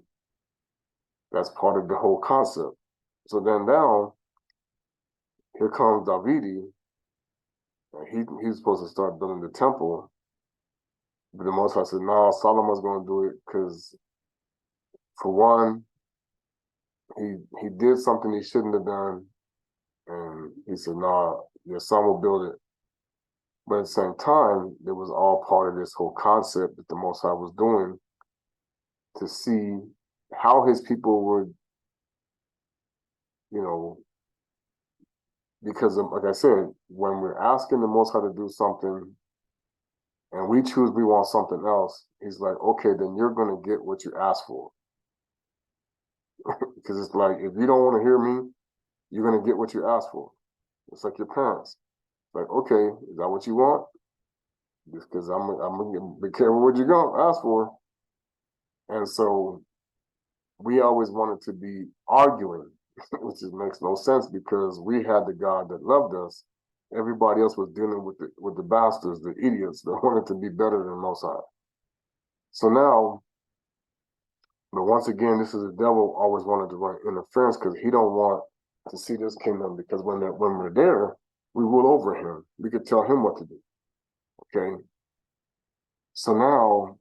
That's part of the whole concept. So then now, here comes Davidi, and he's supposed to start building the temple. But the Most High said, no, Solomon's going to do it because, for one, he did something he shouldn't have done. And he said, nah, your son will build it. But at the same time, it was all part of this whole concept that the Most High was doing to see how his people would, you know, because like I said, when we're asking the Most High to do something and we choose we want something else, he's like, okay, then you're going to get what you asked for. Because it's like, if you don't want to hear me, you're going to get what you asked for. It's like your parents. It's like, okay, is that what you want? Just because I'm going to be careful what you're going to ask for. And so we always wanted to be arguing, which makes no sense because we had the God that loved us. Everybody else was dealing with the bastards, the idiots that wanted to be better than Most High. So now, but once again, this is the devil always wanted to run interference because he don't want to see this kingdom, because when we're there, we rule over him. We could tell him what to do. Okay. So now,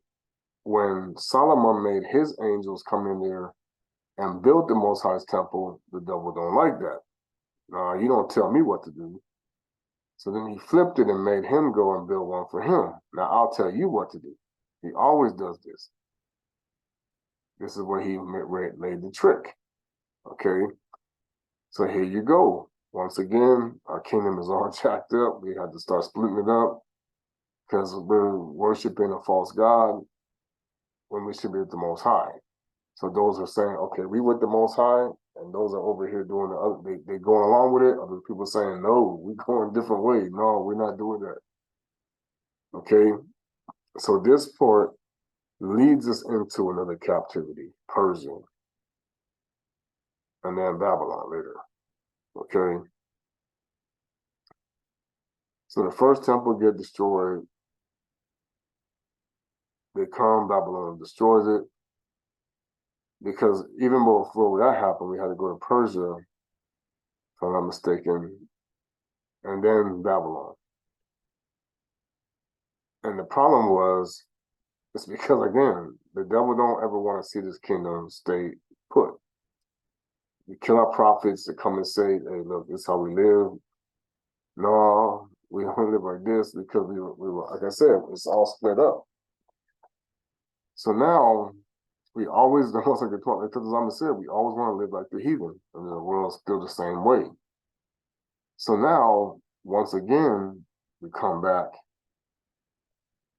when Solomon made his angels come in there and build the Most High's temple, the devil don't like that. You don't tell me what to do. So then he flipped it and made him go and build one for him. Now I'll tell you what to do. He always does this. This is where he laid the trick. Okay. So here you go. Once again, our kingdom is all jacked up. We had to start splitting it up because we're worshiping a false god when we should be at the Most High. So those are saying, okay, we with the Most High, and those are over here doing the other, they going along with it. Other people saying, no, we going a different way. No, we're not doing that. Okay, so this part leads us into another captivity, Persia, and then Babylon later. Okay, so the first temple get destroyed. They come, Babylon destroys it, because even before that happened, we had to go to Persia, if I'm not mistaken, and then Babylon. And the problem was, it's because, again, the devil don't ever want to see this kingdom stay put. We kill our prophets to come and say, hey, look, this is how we live. No, we don't live like this because we were, like I said, it's all split up. So now, we always, almost like the said, we always want to live like the heathen, and the world's still the same way. So now, once again, we come back,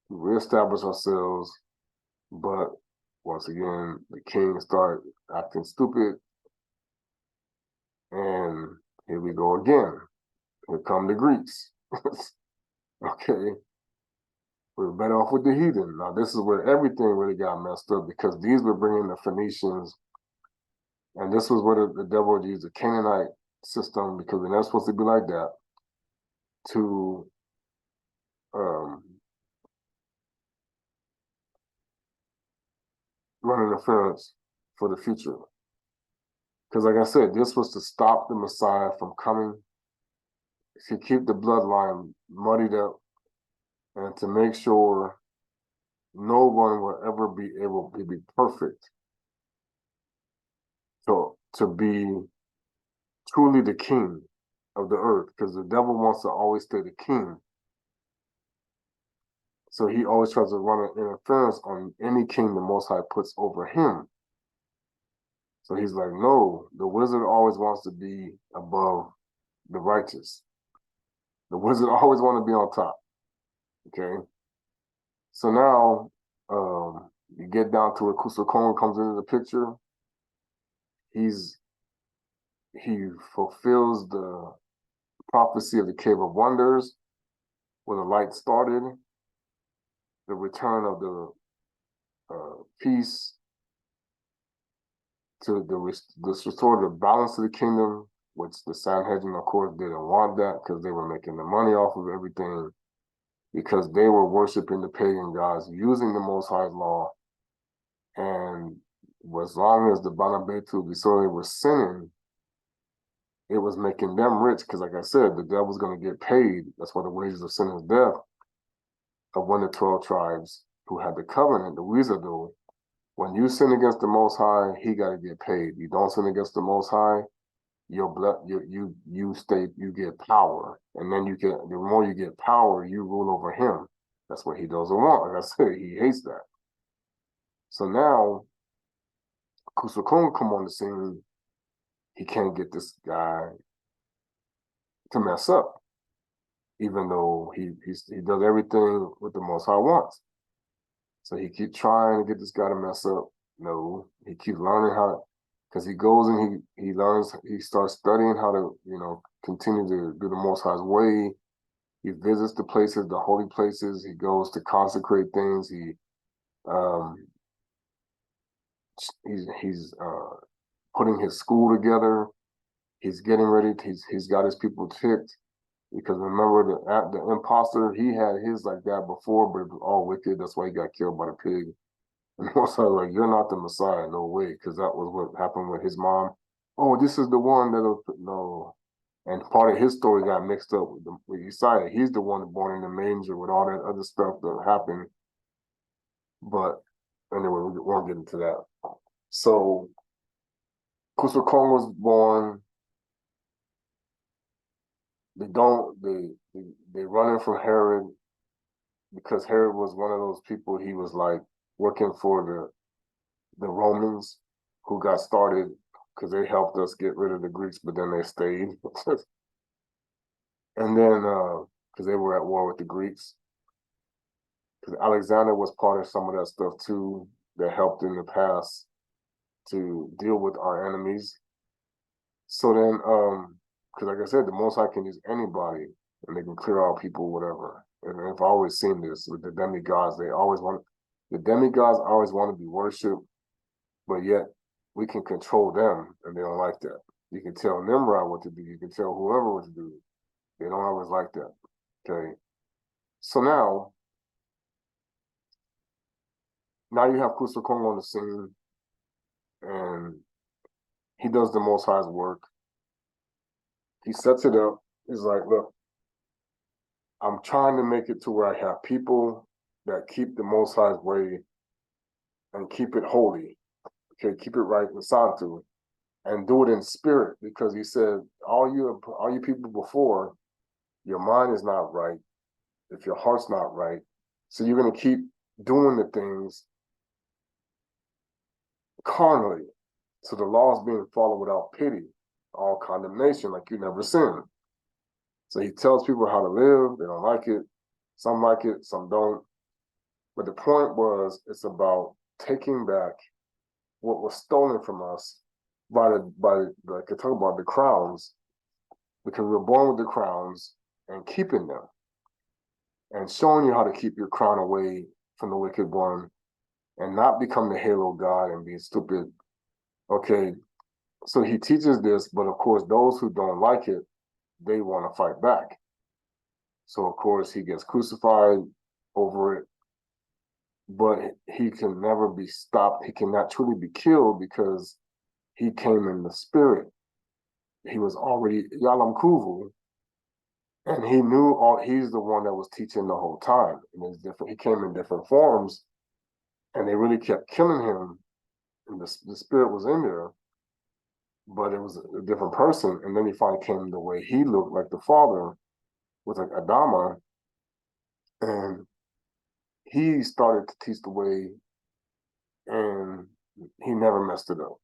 we reestablish ourselves, but once again, the king start acting stupid, and here we go again. Here come the Greeks. Okay, we're better off with the heathen. Now this is where everything really got messed up, because these were bringing the Phoenicians, and this was where the devil would use the Canaanite system, because they're not supposed to be like that, to run interference for the future. Because like I said, this was to stop the Messiah from coming, to keep the bloodline muddied up, and to make sure no one will ever be able to be perfect. So to be truly the king of the earth, because the devil wants to always stay the king. So he always tries to run an interference on any king the Most High puts over him. So he's like, no, the wizard always wants to be above the righteous. The wizard always want to be on top. Okay. So now you get down to where Tata Kongo comes into the picture. He fulfills the prophecy of the Cave of Wonders, where the light started, the return of the peace to the restore the balance of the kingdom, which the Sanhedrin, of course, didn't want that because they were making the money off of everything, because they were worshiping the pagan gods, using the Most High's law. And as long as the Bana Betu, the sorcerer, was sinning, it was making them rich, because like I said, the devil's going to get paid. That's why the wages of sin is death. Of one of the 12 tribes who had the covenant, the Wizardo, when you sin against the Most High, he got to get paid. You don't sin against the Most High, you get power, and then the more you get power, you rule over him. That's what he doesn't want. Like I said, he hates that. So now, Tata Kongo come on the scene. He can't get this guy to mess up, even though he does everything what the Most High wants. So he keeps trying to get this guy to mess up. No, he keeps learning how, because he goes and he learns, he starts studying how to, continue to do the Most High's way. He visits the places, the holy places. He goes to consecrate things. He's putting his school together. He's getting ready. He's got his people ticked, because remember the imposter, he had his like that before, but it was all wicked. That's why he got killed by the pig. And also like, you're not the Messiah, no way, because that was what happened with his mom. Oh, this is the one that'll no. And part of his story got mixed up with Isaiah. He's the one born in the manger with all that other stuff that happened. But anyway, we won't get into that. So Tata Kongo was born. They running from Herod, because Herod was one of those people. He was like working for the Romans, who got started because they helped us get rid of the Greeks, but then they stayed. And then because they were at war with the Greeks, because Alexander was part of some of that stuff too, that helped in the past to deal with our enemies. So then, because like I said, the Most High can use anybody, and they can clear out people, whatever. And I've always seen this with the demigods. The demigods always want to be worshipped, but yet we can control them, and they don't like that. You can tell Nimrod what to do. You can tell whoever what to do. They don't always like that. Okay. So now you have Tata Kongo on the scene, and he does the Most High's work. He sets it up. He's like, look, I'm trying to make it to where I have people that keep the Most High's way and keep it holy. Okay, keep it right and sound to it, and do it in spirit, because he said, all you people before, your mind is not right, if your heart's not right, so you're going to keep doing the things carnally. So the law is being followed without pity, all condemnation, like you never sinned. So he tells people how to live. They don't like it. Some like it, some don't. But the point was, it's about taking back what was stolen from us by like I talk about the crowns, because we were born with the crowns, and keeping them, and showing you how to keep your crown away from the wicked one, and not become the halo god and be stupid. Okay, so he teaches this, but of course, those who don't like it, they want to fight back. So of course, he gets crucified over it, but he can never be stopped. He cannot truly be killed, because he came in the spirit. He was already Yalam Kuvu, and he knew he's the one that was teaching the whole time. And he came in different forms, and they really kept killing him, and the spirit was in there, but it was a different person. And then he finally came the way he looked, like the father, was like Adama, and he started to teach the way, and he never messed it up.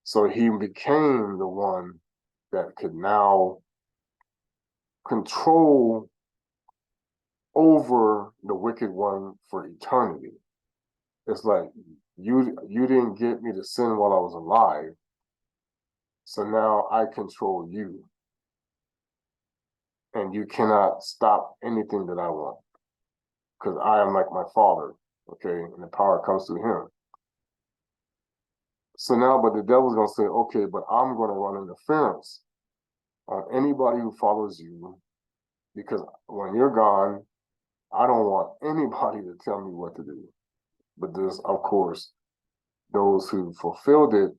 So he became the one that could now control over the wicked one for eternity. It's like you didn't get me to sin while I was alive, so now I control you, and you cannot stop anything that I want, because I am like my Father, okay, and the power comes through him. So now, but the devil's gonna say, okay, but I'm gonna run interference on anybody who follows you, because when you're gone, I don't want anybody to tell me what to do. But there's, of course, those who fulfilled it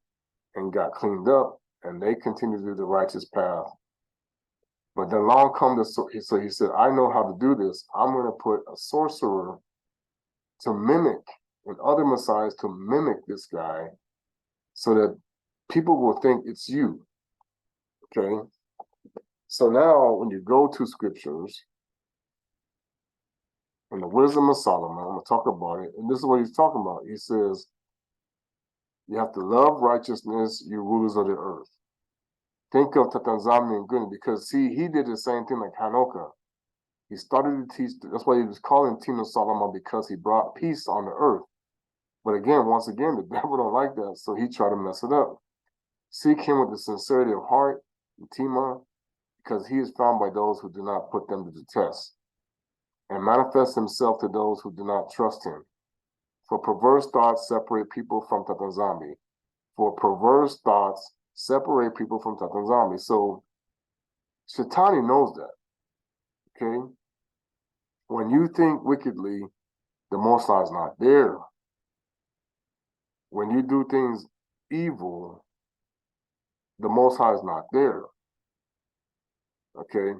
and got cleaned up, and they continue to do the righteous path. But then along come the, so he said, I know how to do this. I'm going to put a sorcerer to mimic, and other messiahs to mimic this guy, so that people will think it's you. Okay? So now when you go to scriptures, in the wisdom of Solomon, I'm going to talk about it, and this is what he's talking about. He says, you have to love righteousness, you rulers of the earth. Think of Tatanzami and goodness, because see, he did the same thing like Hanoka. He started to teach, that's why he was calling Tino Solomon, because he brought peace on the earth. But again, once again, the devil don't like that, so he tried to mess it up. Seek him with the sincerity of heart, Tima, because he is found by those who do not put them to the test, and manifest himself to those who do not trust him. For perverse thoughts separate people from Tatanzami. For perverse thoughts separate people from Tatanzami. So Shaitani knows that. Okay? When you think wickedly, the Most High is not there. When you do things evil, the Most High is not there. Okay?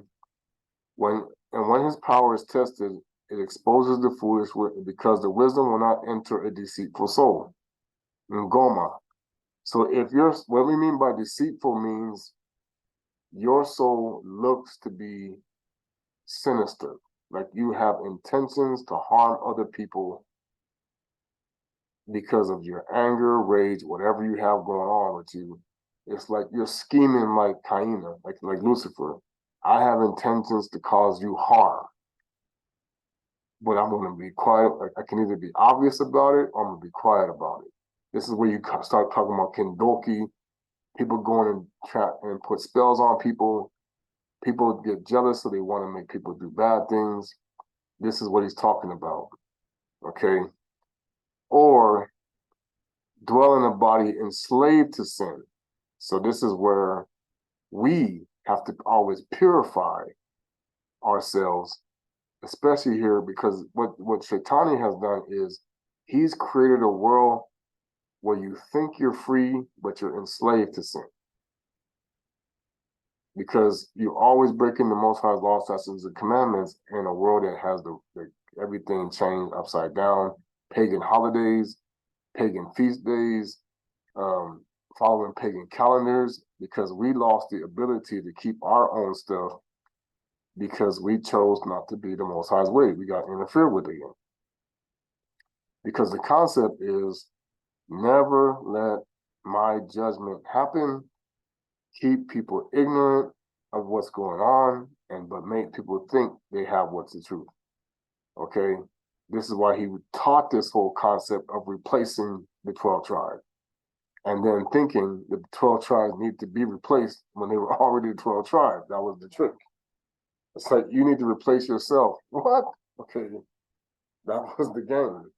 When his power is tested, it exposes the foolish, because the wisdom will not enter a deceitful soul. Ngoma. So what we mean by deceitful means your soul looks to be sinister, like you have intentions to harm other people because of your anger, rage, whatever you have going on with you. It's like you're scheming like Cain, like Lucifer. I have intentions to cause you harm, but I'm going to be quiet. I can either be obvious about it or I'm going to be quiet about it. This is where you start talking about Kendoki, people going and trap and put spells on people. People get jealous, so they want to make people do bad things. This is what he's talking about, okay? Or dwell in a body enslaved to sin. So this is where we have to always purify ourselves, especially here, because what Shaitani has done is he's created a world where you think you're free, but you're enslaved to sin. Because you're always breaking the Most High's law, statutes, and commandments in a world that has everything changed upside down, pagan holidays, pagan feast days, following pagan calendars, because we lost the ability to keep our own stuff because we chose not to be the Most High's way. We got interfered with again. Because the concept is never let my judgment happen. Keep people ignorant of what's going on, but make people think they have what's the truth. Okay? This is why he taught this whole concept of replacing the 12 tribes. And then thinking that the 12 tribes need to be replaced when they were already the 12 tribes. That was the trick. It's like, you need to replace yourself. What? Okay. That was the game.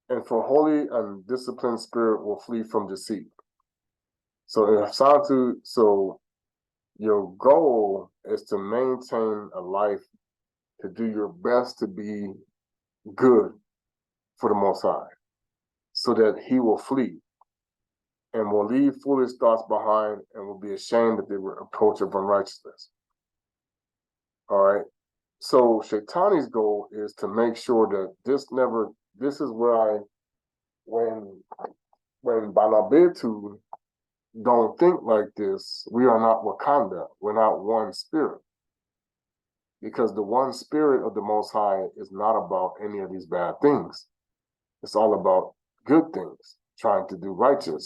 And for holy and disciplined spirit will flee from deceit. So your goal is to maintain a life, to do your best to be good for the Most High, so that he will flee and will leave foolish thoughts behind and will be ashamed that they were approach of unrighteousness. All right. So Shaitani's goal is to make sure that this is where when Bana Betu don't think like this, we are not Wakanda. We're not one spirit. Because the one spirit of the Most High is not about any of these bad things. It's all about good things. trying to do righteous.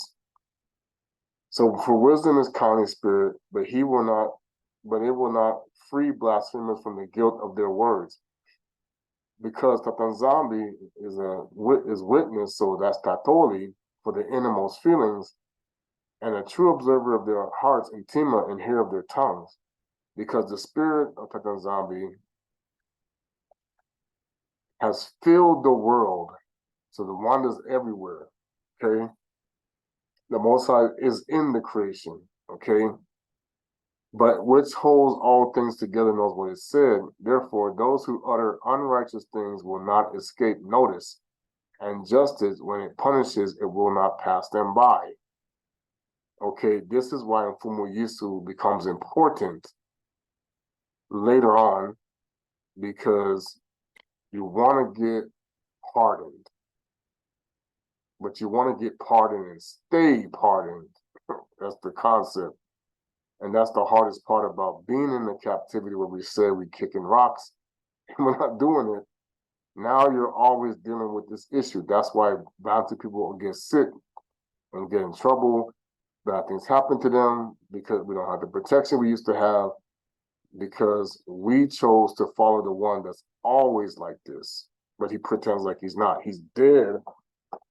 So for wisdom is kind spirit, but it will not free blasphemers from the guilt of their words. Because Tatanzambi is witness, so that's Tatoli for the innermost feelings, and a true observer of their hearts, intima, and hear of their tongues. Because the spirit of Tatanzambi has filled the world, so the wonders everywhere, okay? The Most High is in the creation, okay? But which holds all things together knows what is said. Therefore, those who utter unrighteous things will not escape notice, and justice, when it punishes, it will not pass them by. Okay, this is why Mfumu Yisu becomes important later on, because you want to get pardoned, but you want to get pardoned and stay pardoned. That's the concept. And that's the hardest part about being in the captivity where we say we kicking rocks and we're not doing it. Now you're always dealing with this issue. That's why Bantu people get sick and get in trouble. Bad things happen to them because we don't have the protection we used to have, because we chose to follow the one that's always like this, but he pretends like he's not. He's dead,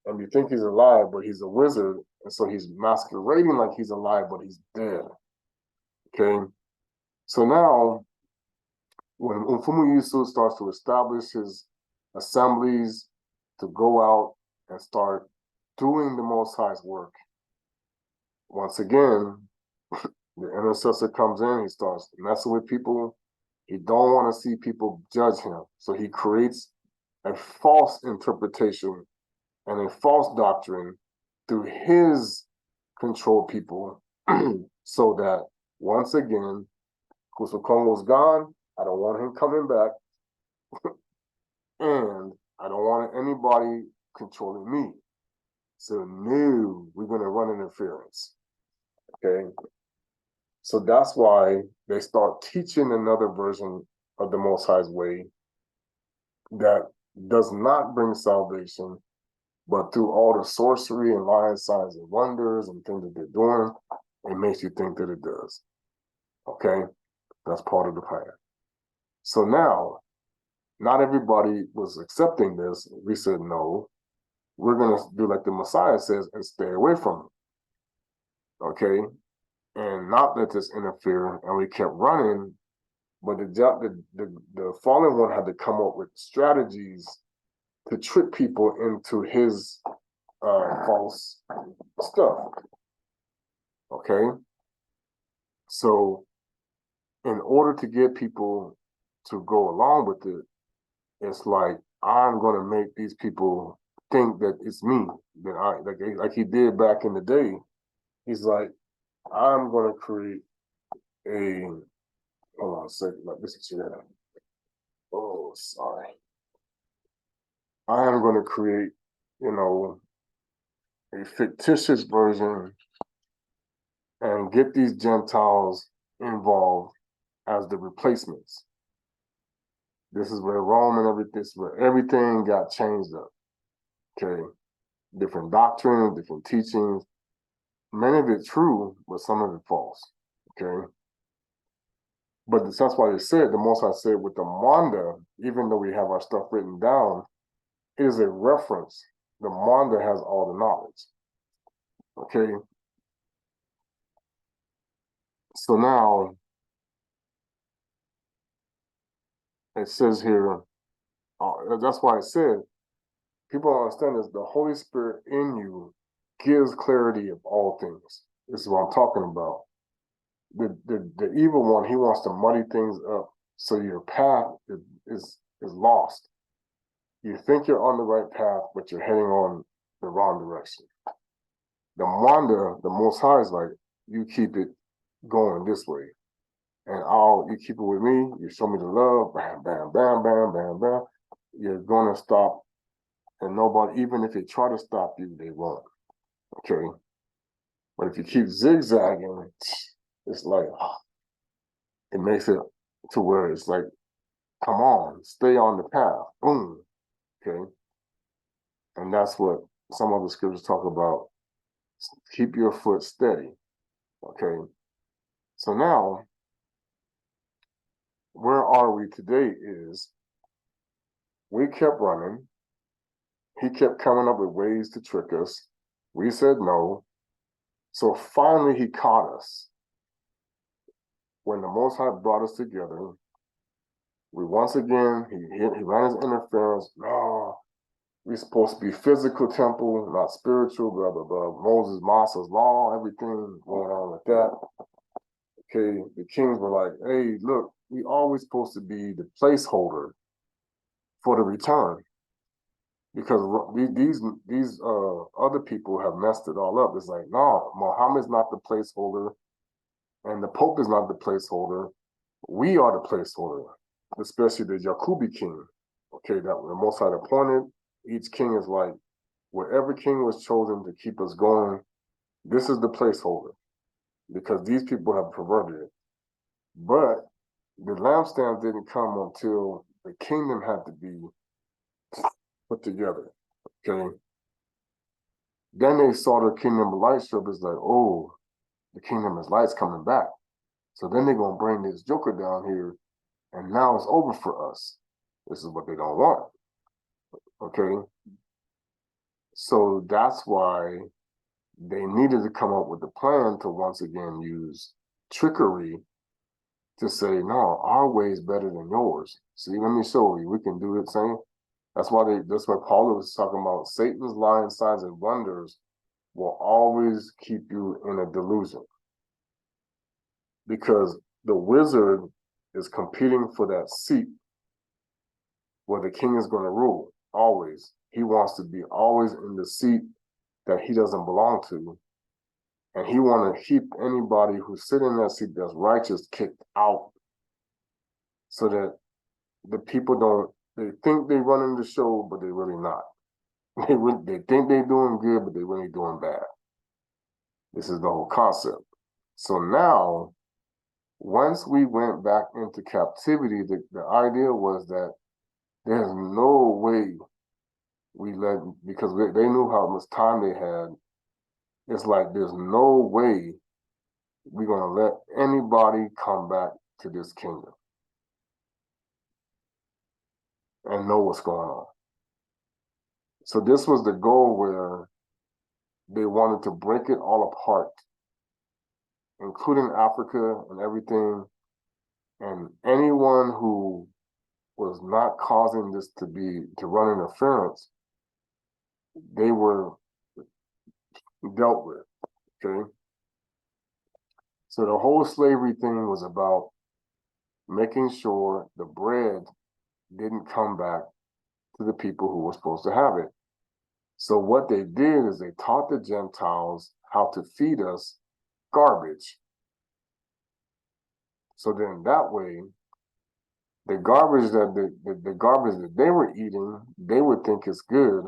and you think he's alive, but he's a wizard, and so he's masquerading like he's alive, but he's dead. Okay, so now when Mfumu Yusu starts to establish his assemblies to go out and start doing the Most High's work, once again, the intercessor comes in, he starts messing with people. He don't want to see people judge him. So he creates a false interpretation and a false doctrine through his controlled people so that once again, Kusa Kongo's gone. I don't want him coming back. And I don't want anybody controlling me. So no, we're going to run interference. Okay. So that's why they start teaching another version of the Most High's way that does not bring salvation, but through all the sorcery and lying signs and wonders and things that they're doing, it makes you think that it does. Okay? That's part of the plan. So now, not everybody was accepting this. We said, no, we're going to do like the Messiah says and stay away from it. Okay? And not let this interfere. And we kept running. But the fallen one had to come up with strategies to trick people into his false stuff. Okay? So in order to get people to go along with it, it's like, I'm going to make these people think that it's me, that I like he did back in the day. He's like, I'm going to create a, hold on a second, let me see that. Oh, sorry. I am going to create, a fictitious version and get these Gentiles involved as the replacements. This is where Rome and everything got changed up. Okay. Different doctrines, different teachings. Many of it true, but some of it false. Okay. But that's why they said, the Most High said with the Manda, even though we have our stuff written down, it is a reference. The Manda has all the knowledge. Okay. So now it says here, that's why I said, people don't understand this, the Holy Spirit in you gives clarity of all things. This is what I'm talking about. The evil one, he wants to muddy things up so your path is lost. You think you're on the right path, but you're heading on the wrong direction. The Wanda, the Most High, is like, you keep it going this way. And you keep it with me, you show me the love, bam, bam, bam, bam, bam, bam. You're going to stop. And nobody, even if they try to stop you, they won't. Okay? But if you keep zigzagging, it's like, it makes it to where it's like, come on, stay on the path. Boom. Okay? And that's what some other scriptures talk about keep your foot steady. Okay. So now, where are we today is we kept running. He kept coming up with ways to trick us. We said no. So finally he caught us. When the Most High brought us together, we once again, he ran his interference. No, we're supposed to be physical temple, not spiritual, blah, blah, blah. Moses, Masa's law, everything going on with that. Okay, the kings were like, hey, look, we always supposed to be the placeholder for the return. Because these other people have messed it all up. It's like, no, Muhammad's not the placeholder, and the Pope is not the placeholder. We are the placeholder, especially the Yaqubi king. Okay, that the Most High appointed. Each king is like, wherever king was chosen to keep us going, this is the placeholder, because these people have perverted it. But the lampstands didn't come until the kingdom had to be put together. Okay. Then they saw the kingdom of light show up. It's like, oh, the kingdom of light's coming back. So then they're gonna bring this joker down here, and now it's over for us. This is what they don't want. Okay. So that's why they needed to come up with a plan to once again use trickery to say, no, our way is better than yours. See, let me show you. We can do it same. That's why Paul was talking about Satan's lying signs and wonders will always keep you in a delusion. Because the wizard is competing for that seat where the king is going to rule, always. He wants to be always in the seat that he doesn't belong to. And he want to keep anybody who's sitting in that seat that's righteous kicked out, so that the people they think they running the show, but they really not. They think they're doing good, but they really doing bad. This is the whole concept. So now, once we went back into captivity, the idea was that there's no way because they knew how much time they had. It's like there's no way we're going to let anybody come back to this kingdom and know what's going on. So this was the goal, where they wanted to break it all apart, including Africa and everything. And anyone who was not causing this to run interference, they were dealt with. Okay. So the whole slavery thing was about making sure the bread didn't come back to the people who were supposed to have it. So what they did is they taught the Gentiles how to feed us garbage. So then that way, the garbage that they were eating, they would think it's good.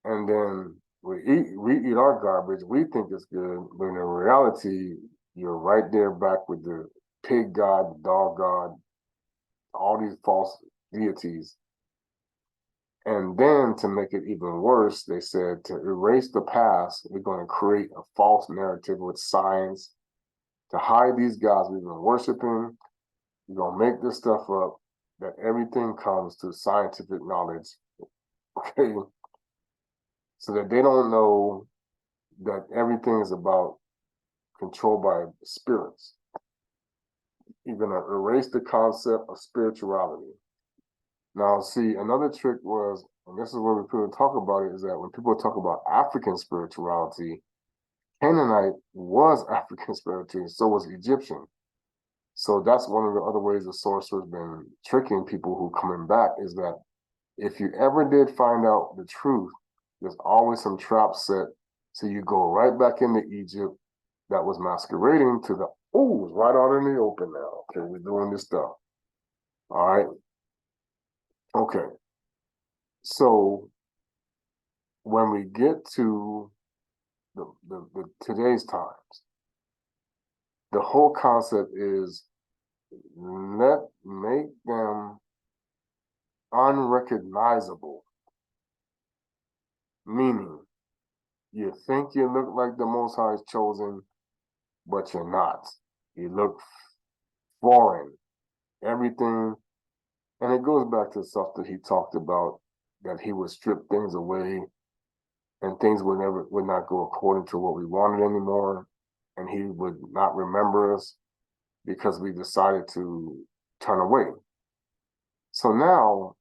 And then we eat our garbage, we think it's good, but in reality, you're right there back with the pig god, the dog god, all these false deities. And then to make it even worse, they said to erase the past, we're going to create a false narrative with science to hide these gods we've been worshiping. We're going to make this stuff up, that everything comes to scientific knowledge. Okay. So that they don't know that everything is about controlled by spirits. You're going to erase the concept of spirituality. Now, see, another trick was, and this is where we people talk about it, is that when people talk about African spirituality, Canaanite was African spirituality, so was Egyptian. So that's one of the other ways the sorcerer's been tricking people who coming back, is that if you ever did find out the truth, there's always some trap set. So you go right back into Egypt that was masquerading to it's right out in the open now. Okay, we're doing this stuff. All right. Okay. So when we get to the today's times, the whole concept is make them unrecognizable Meaning, you think you look like the Most High's chosen, but you're not. You look foreign. Everything, and it goes back to stuff that he talked about, that he would strip things away and things would not go according to what we wanted anymore, and he would not remember us because we decided to turn away. So now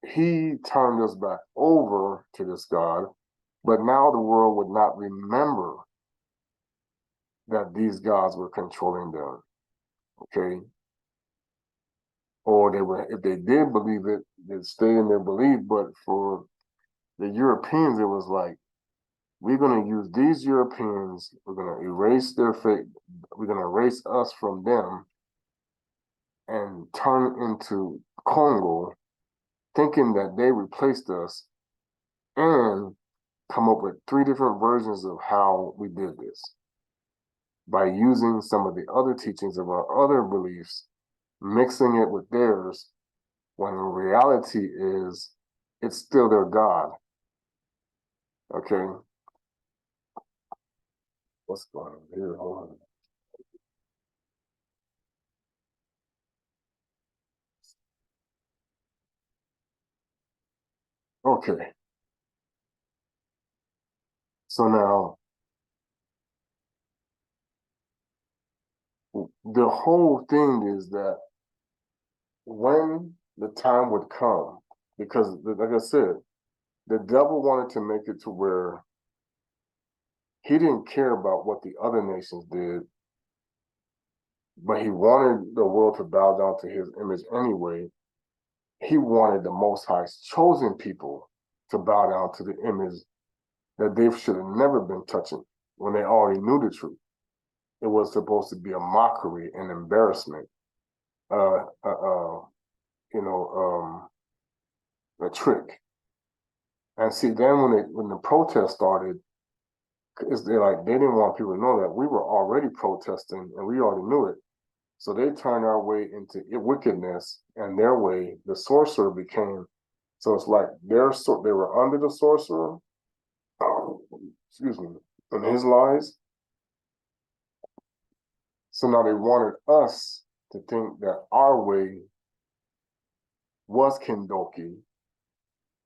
he turned us back over to this God, but now the world would not remember that these gods were controlling them. Okay? Or they were, if they did believe it, they'd stay in their belief. But for the Europeans, it was like, we're going to use these Europeans, we're going to erase their fate, we're going to erase us from them and turn into Congo, thinking that they replaced us, and come up with 3 different versions of how we did this by using some of the other teachings of our other beliefs, mixing it with theirs, when the reality is it's still their God. Okay? What's going on here? Hold on. Okay. So now, the whole thing is that when the time would come, because like I said, the devil wanted to make it to where he didn't care about what the other nations did, but he wanted the world to bow down to his image anyway. He wanted the Most High's chosen people to bow down to the image that they should have never been touching when they already knew the truth. It was supposed to be a mockery and embarrassment, uh, uh, uh, you know, a trick. And see, then when the protest started, they didn't want people to know that we were already protesting and we already knew it. So they turned our way into wickedness, and their way, the sorcerer became. So it's like they were under the sorcerer, excuse me, and his lies. So now they wanted us to think that our way was Kindoki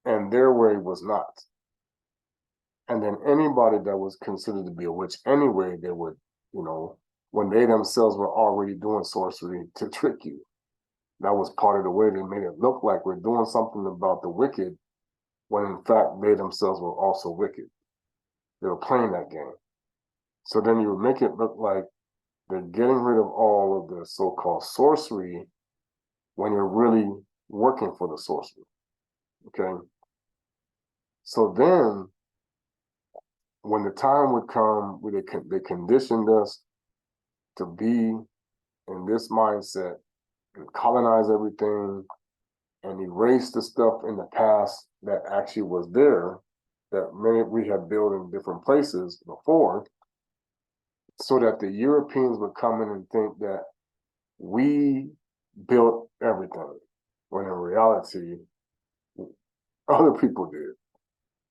and their way was not. And then anybody that was considered to be a witch anyway, they would, when they themselves were already doing sorcery to trick you. That was part of the way they made it look like we're doing something about the wicked, when in fact they themselves were also wicked. They were playing that game. So then you would make it look like they're getting rid of all of the so-called sorcery when you're really working for the sorcery. Okay? So then, when the time would come, they conditioned us to be in this mindset and colonize everything and erase the stuff in the past that actually was there, that many we had built in different places before, so that the Europeans would come in and think that we built everything, when in reality, other people did.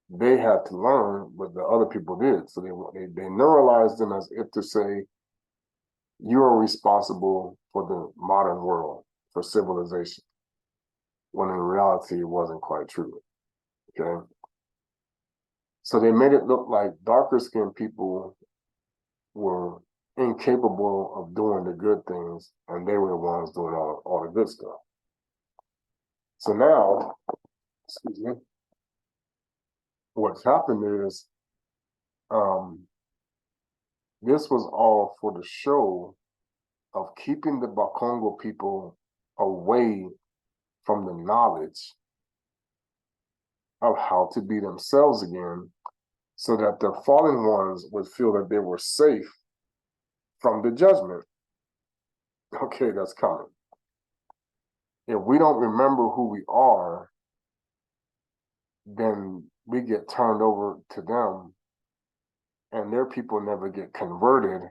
They had to learn what the other people did. So they neuralized them as if to say, you are responsible for the modern world, for civilization, when in reality it wasn't quite true. Okay? So they made it look like darker skinned people were incapable of doing the good things, and they were the ones doing all the good stuff. So now, excuse me, what's happened is this was all for the show of keeping the Bakongo people away from the knowledge of how to be themselves again, so that the fallen ones would feel that they were safe from the judgment. Okay, that's coming. If we don't remember who we are, then we get turned over to them, and their people never get converted,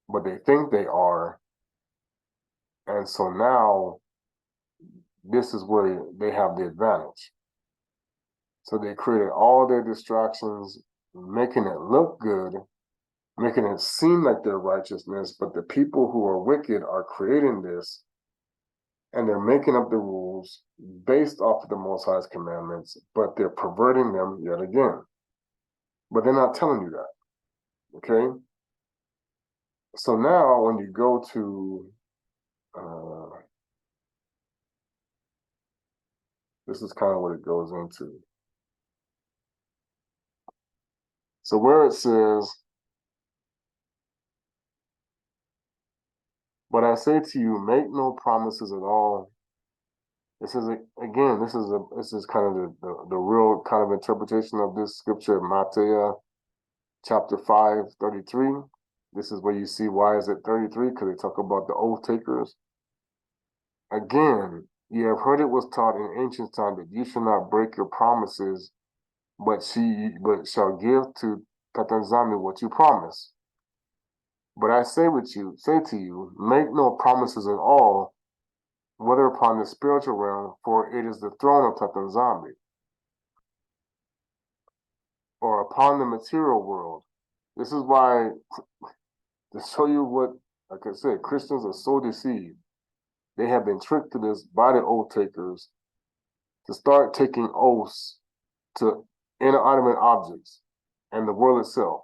but they think they are. And so now this is where they have the advantage. So they created all their distractions, making it look good, making it seem like their righteousness, but the people who are wicked are creating this, and they're making up the rules based off of the Most High's commandments, but they're perverting them yet again. But they're not telling you that, okay? So now when you go to, this is kind of what it goes into. So where it says, but I say to you, make no promises at all. This is again, this is kind of the real kind of interpretation of this scripture, Matthew chapter 5:33. This is where you see why is it 33, because they talk about the oath takers. Again, you have heard it was taught in ancient time that you shall not break your promises, but shall give to Katanzami what you promise. But I say to you, make no promises at all, whether upon the spiritual realm, for it is the throne of Tatanzami, or upon the material world. This is why, to show you what, like I said, Christians are so deceived. They have been tricked to this by the oath takers to start taking oaths to inanimate objects and the world itself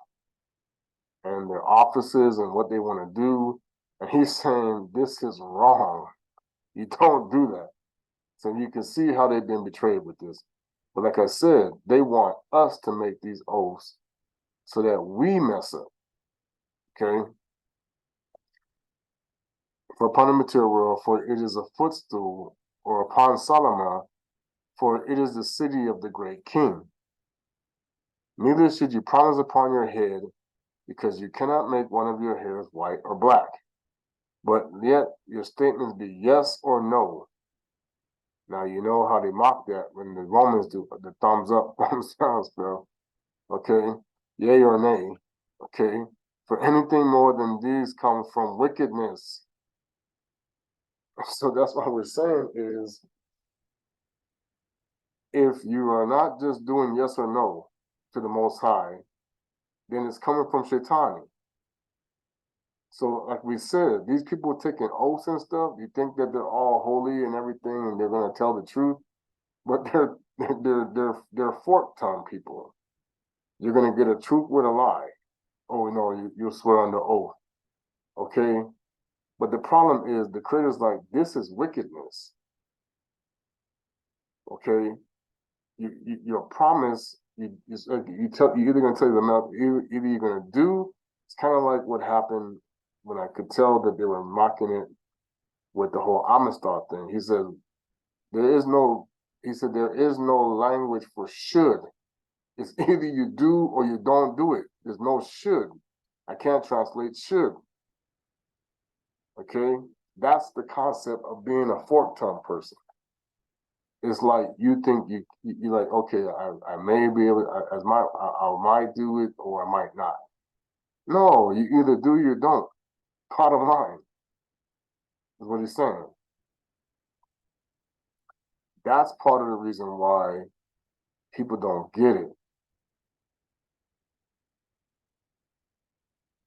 and their offices and what they want to do. And he's saying this is wrong. You don't do that. So you can see how they've been betrayed with this. But like I said, they want us to make these oaths so that we mess up. Okay? For upon the material world, for it is a footstool, or upon Solomon, for it is the city of the great king. Neither should you promise upon your head, because you cannot make one of your hairs white or black. But yet your statements be yes or no. Now you know how they mock that when the Romans do the thumbs up, thumbs down spell. Okay? Yea or nay. Okay? For anything more than these comes from wickedness. So that's what we're saying is, if you are not just doing yes or no to the Most High, then it's coming from Shaitani. So like we said, these people taking oaths and stuff, you think that they're all holy and everything and they're going to tell the truth, but they're fork-tongued people. You're going to get a truth with a lie. Oh, no, you'll swear under oath. Okay? But the problem is the creator's like, this is wickedness. Okay? Your promise, you're either going to tell you the mouth, either you're going to do. It's kind of like what happened when I could tell that they were mocking it with the whole Amistad thing. He said, there is no language for should. It's either you do or you don't do it. There's no should. I can't translate should. Okay? That's the concept of being a fork-tongued person. It's like you think you're like, okay, I may be able, I might do it or I might not. No, you either do or you don't. Bottom line is what he's saying. That's part of the reason why people don't get it.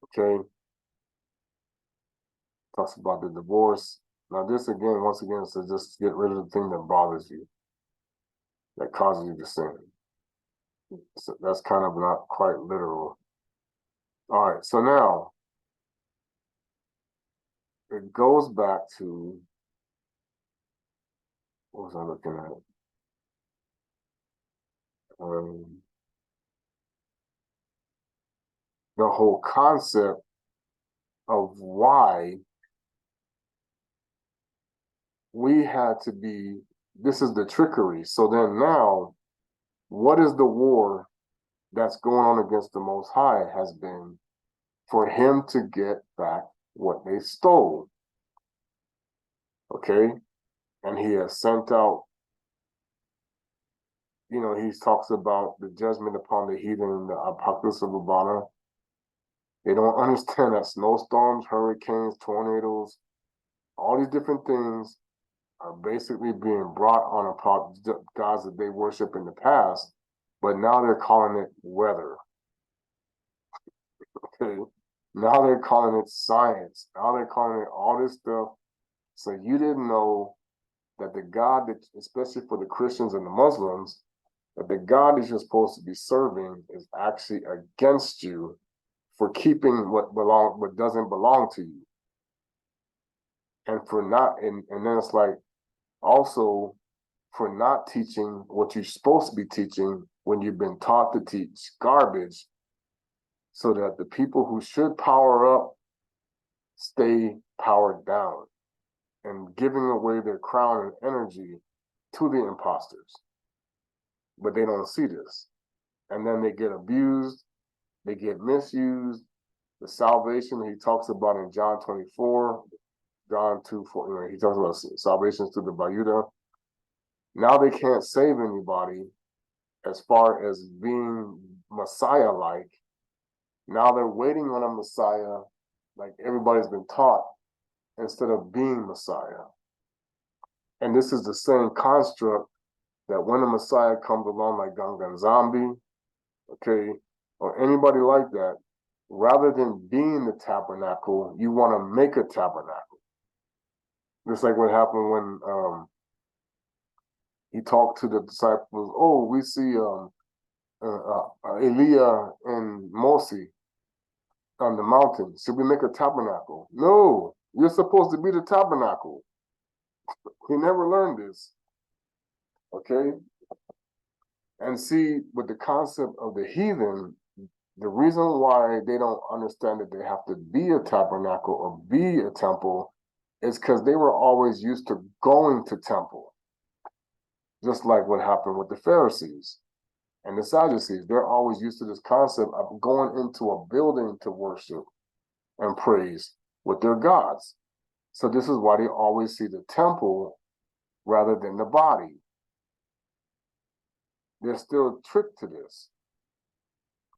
Okay? Talks about the divorce. Now this again, once again, says just get rid of the thing that bothers you, that causes you to sin. So that's kind of not quite literal. All right, so now it goes back to, what was I looking at? The whole concept of why we had to be, this is the trickery. So then now, what is the war that's going on against the Most High has been for him to get back what they stole. Okay? And he has sent out, he talks about the judgment upon the heathen in the apocalypse of Bana. They don't understand that snowstorms, hurricanes, tornadoes, all these different things are basically being brought on upon gods that they worship in the past, but now they're calling it weather. Okay, now they're calling it science. Now they're calling it all this stuff. So you didn't know that the God that, especially for the Christians and the Muslims, that the God that you're supposed to be serving is actually against you for keeping what doesn't belong to you. And for not, and then it's like also for not teaching what you're supposed to be teaching when you've been taught to teach garbage, so that the people who should power up stay powered down and giving away their crown and energy to the imposters. But they don't see this. And then they get abused, they get misused. The salvation he talks about in John 24, John 2:4, he talks about salvation through the Bayuda. Now they can't save anybody as far as being Messiah-like. Now they're waiting on a Messiah like everybody's been taught instead of being Messiah. And this is the same construct that when a Messiah comes along like Gangan Zombie, okay, or anybody like that, rather than being the tabernacle, you want to make a tabernacle. Just like what happened when he talked to the disciples. Oh, we see Elijah and Moses on the mountain. Should we make a tabernacle? No, you're supposed to be the tabernacle. He never learned this. Okay? And see, with the concept of the heathen, the reason why they don't understand that they have to be a tabernacle or be a temple is because they were always used to going to temple. Just like what happened with the Pharisees and the Sadducees. They're always used to this concept of going into a building to worship and praise with their gods. So this is why they always see the temple rather than the body. They're still tricked to this.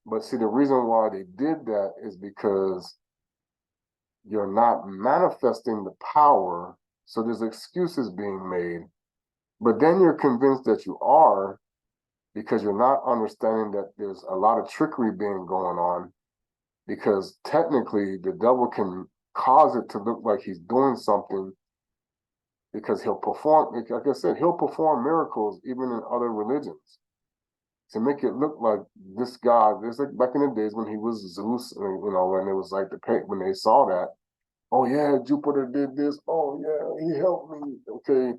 But see, the reason why they did that is because you're not manifesting the power, so there's excuses being made. But then you're convinced that you are, because you're not understanding that there's a lot of trickery being going on, because technically the devil can cause it to look like he's doing something, because he'll perform, like I said, he'll perform miracles even in other religions to make it look like this God. It's like back in the days when he was Zeus, you know, when it was like when they saw that, oh yeah, Jupiter did this, oh yeah, he helped me, okay,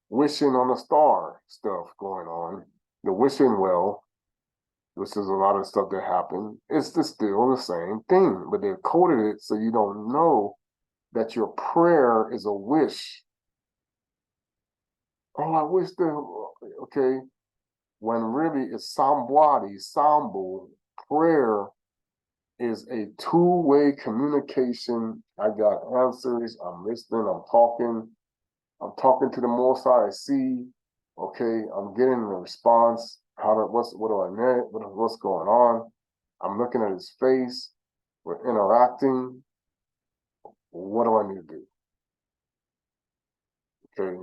wishing on a star stuff going on, the wishing well, which is a lot of stuff that happened. It's still the same thing, but they've coded it so you don't know that your prayer is a wish. Oh, I wish okay, when really it's Sambwadi, Sambu, prayer is a two-way communication. I got answers, I'm listening, I'm talking to the Most High, I see, okay, I'm getting a response. What do I need? What's going on? I'm looking at his face, we're interacting. What do I need to do? Okay.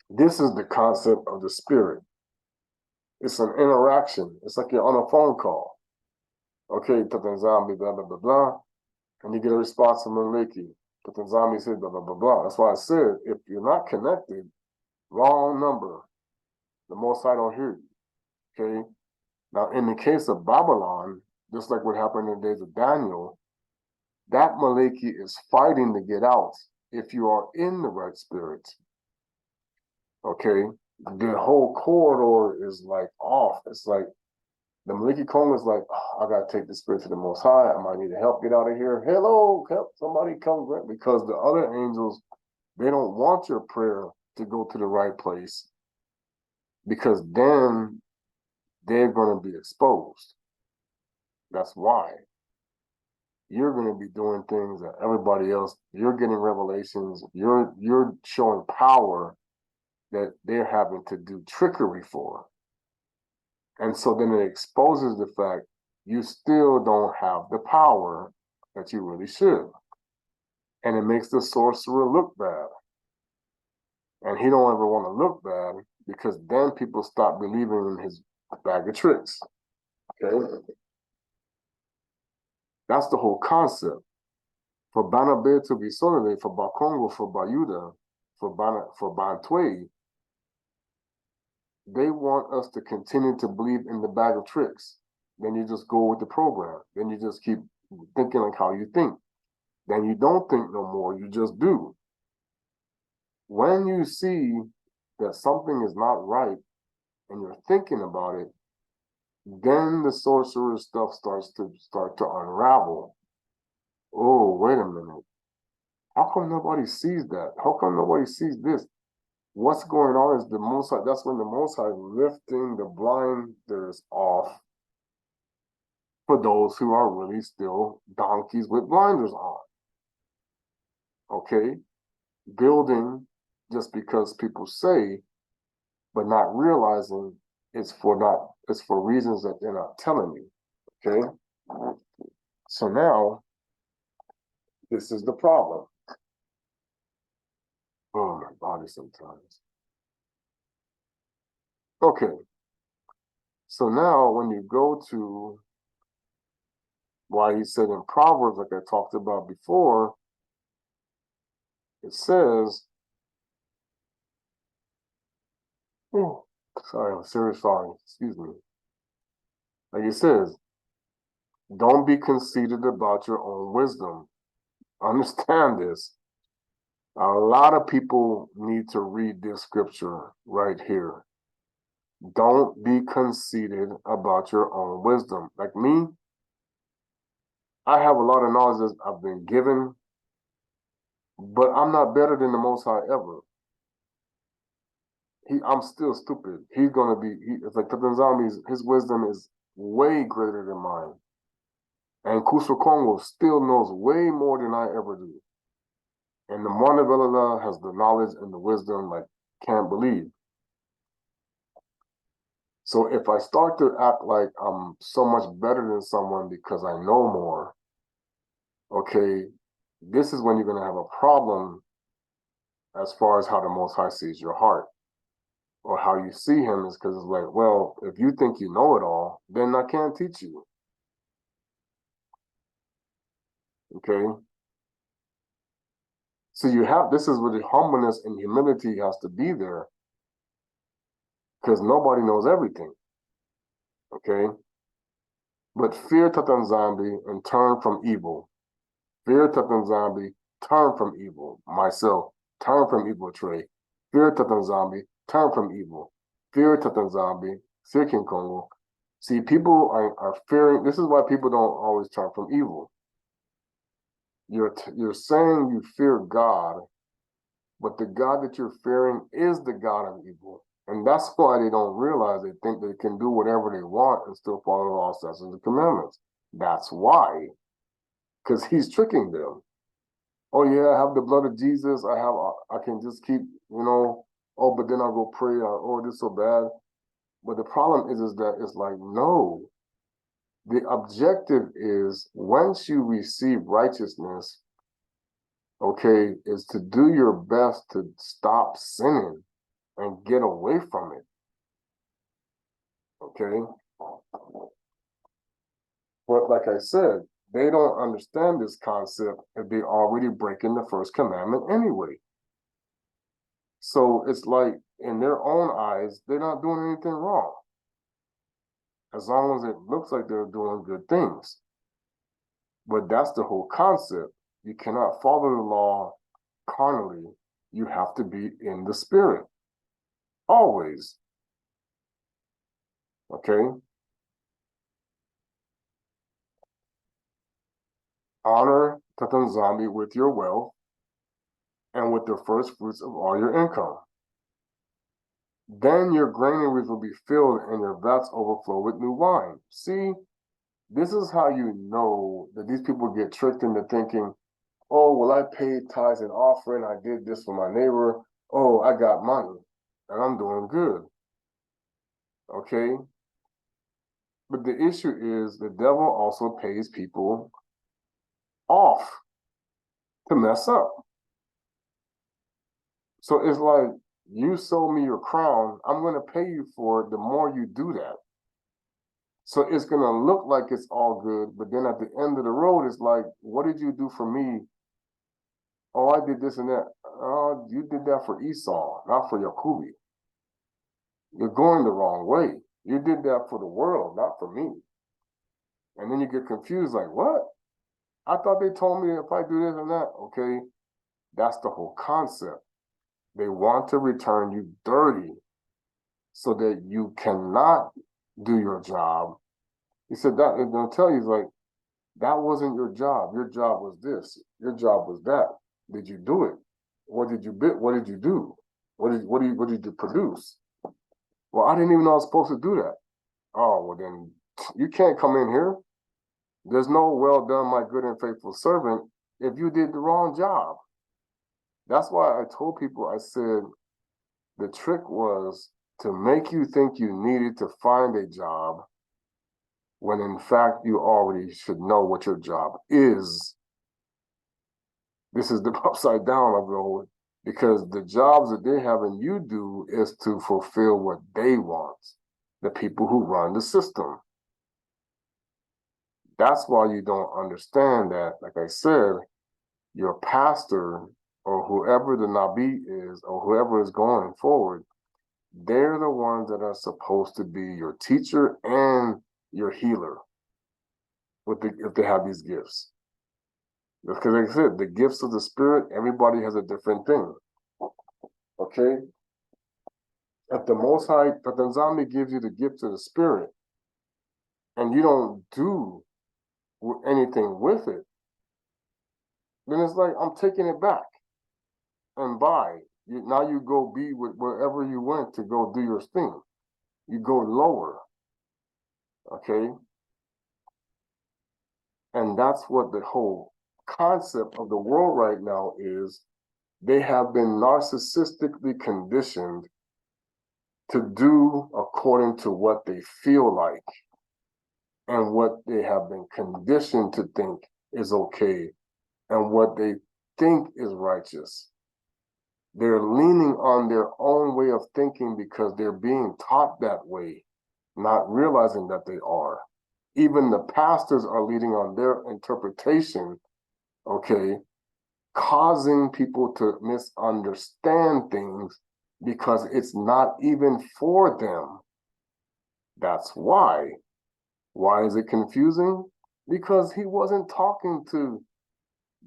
This is the concept of the spirit. It's an interaction. It's like you're on a phone call. Okay, Tatanzambi, blah, blah, blah, blah. And you get a response from Maliki. Tatanzambi said, blah, blah, blah, blah. That's why I said, if you're not connected, wrong number. The Most High don't hear you. Okay? Now, in the case of Babylon, just like what happened in the days of Daniel, that Maliki is fighting to get out if you are in the right spirit. Okay? The whole corridor is like off. It's like the Maliki Kongo is like, oh, I gotta take the spirit to the Most High. I might need help get out of here. Hello, help somebody come, because the other angels, they don't want your prayer to go to the right place, because then they're going to be exposed. That's why you're going to be doing things that everybody else, you're getting revelations, you're showing power that they're having to do trickery for. And so then it exposes the fact you still don't have the power that you really should. And it makes the sorcerer look bad. And he don't ever want to look bad because then people stop believing in his bag of tricks. Okay? That's the whole concept. For Bana Betu be sorcerer, for Ba Kongo, for Bayuda, for Bantwe, they want us to continue to believe in the bag of tricks. Then you just go with the program. Then you just keep thinking like how you think. Then you don't think no more, you just do. When you see that something is not right and you're thinking about it, then the sorcerer stuff starts to unravel. Oh, wait a minute. How come nobody sees that? How come nobody sees this? What's going on is the Most High, that's when the Most High is lifting the blinders off for those who are really still donkeys with blinders on. Okay? Building just because people say, but not realizing it's for reasons that they're not telling you. Okay? So now, this is the problem. Oh, my body sometimes. Okay. So now when you go to why he said in Proverbs, like I talked about before, it says, oh, sorry, I'm serious sorry, excuse me. Like it says, don't be conceited about your own wisdom. Understand this. A lot of people need to read this scripture right here. Don't be conceited about your own wisdom. Like me, I have a lot of knowledge that I've been given, but I'm not better than the Most High ever. I'm still stupid. He's gonna be. It's like Tata Kongo's. His wisdom is way greater than mine, and Tata Kongo still knows way more than I ever do. And the Montevelala has the knowledge and the wisdom like can't believe. So if I start to act like I'm so much better than someone because I know more, okay, this is when you're gonna have a problem as far as how the Most High sees your heart. Or how you see him is because it's like, well, if you think you know it all, then I can't teach you. Okay? So this is where the humbleness and humility has to be there because nobody knows everything. Okay? But fear Tata Nzambi and turn from evil. Fear Tata Nzambi, turn from evil. Myself, turn from evil Trey. Fear Tata Nzambi, turn from evil. Fear Tata Nzambi, fear King Kongo. See, people are fearing, this is why people don't always turn from evil. You're saying you fear God, but the God that you're fearing is the God of evil. And that's why they don't realize they think they can do whatever they want and still follow the law, statutes, and commandments. That's why. Because he's tricking them. Oh yeah, I have the blood of Jesus. I can just keep, oh, but then I'll go pray, oh, this is so bad. But the problem is that it's like, no. The objective is once you receive righteousness, okay, is to do your best to stop sinning and get away from it. Okay? But like I said, they don't understand this concept if they're already breaking the first commandment anyway. So it's like in their own eyes, they're not doing anything wrong. As long as it looks like they're doing good things. But that's the whole concept. You cannot follow the law carnally. You have to be in the spirit. Always. Okay? Honor Tata Nzambi with your wealth and with the first fruits of all your income. Then your granaries will be filled and your vats overflow with new wine. See, this is how you know that these people get tricked into thinking, oh, well, I paid tithes and offering. I did this for my neighbor. Oh, I got money and I'm doing good. Okay? But the issue is the devil also pays people off to mess up. So it's like you sold me your crown, I'm going to pay you for it the more you do that. So it's going to look like it's all good, but then at the end of the road, it's like, what did you do for me? Oh, I did this and that. Oh, you did that for Esau, not for Yakubi. You're going the wrong way. You did that for the world, not for me. And then you get confused, like, what? I thought they told me if I do this and that. Okay, that's the whole concept. They want to return you dirty so that you cannot do your job. He said that, and they'll tell you, like, that wasn't your job. Your job was this. Your job was that. Did you do it? What did you bid? What did you do? What did you produce? Well, I didn't even know I was supposed to do that. Oh, well then you can't come in here. There's no well done, my good and faithful servant, if you did the wrong job. That's why I told people, I said, the trick was to make you think you needed to find a job when in fact you already should know what your job is. This is the upside down of the whole, because the jobs that they have and you do is to fulfill what they want, the people who run the system. That's why you don't understand that, like I said, your pastor or whoever the Nabi is or whoever is going forward, they're the ones that are supposed to be your teacher and your healer if they have these gifts. Because like I said, the gifts of the Spirit, everybody has a different thing. Okay? If the Most High, if the Nzami gives you the gift of the Spirit, and you don't do anything with it, then it's like, I'm taking it back. And now you go be with wherever you went to go do your thing. You go lower. Okay? And that's what the whole concept of the world right now is. They have been narcissistically conditioned to do according to what they feel like and what they have been conditioned to think is okay and what they think is righteous. They're leaning on their own way of thinking because they're being taught that way, not realizing that they are. Even the pastors are leading on their interpretation, okay, causing people to misunderstand things because it's not even for them. That's why. Why is it confusing? Because he wasn't talking to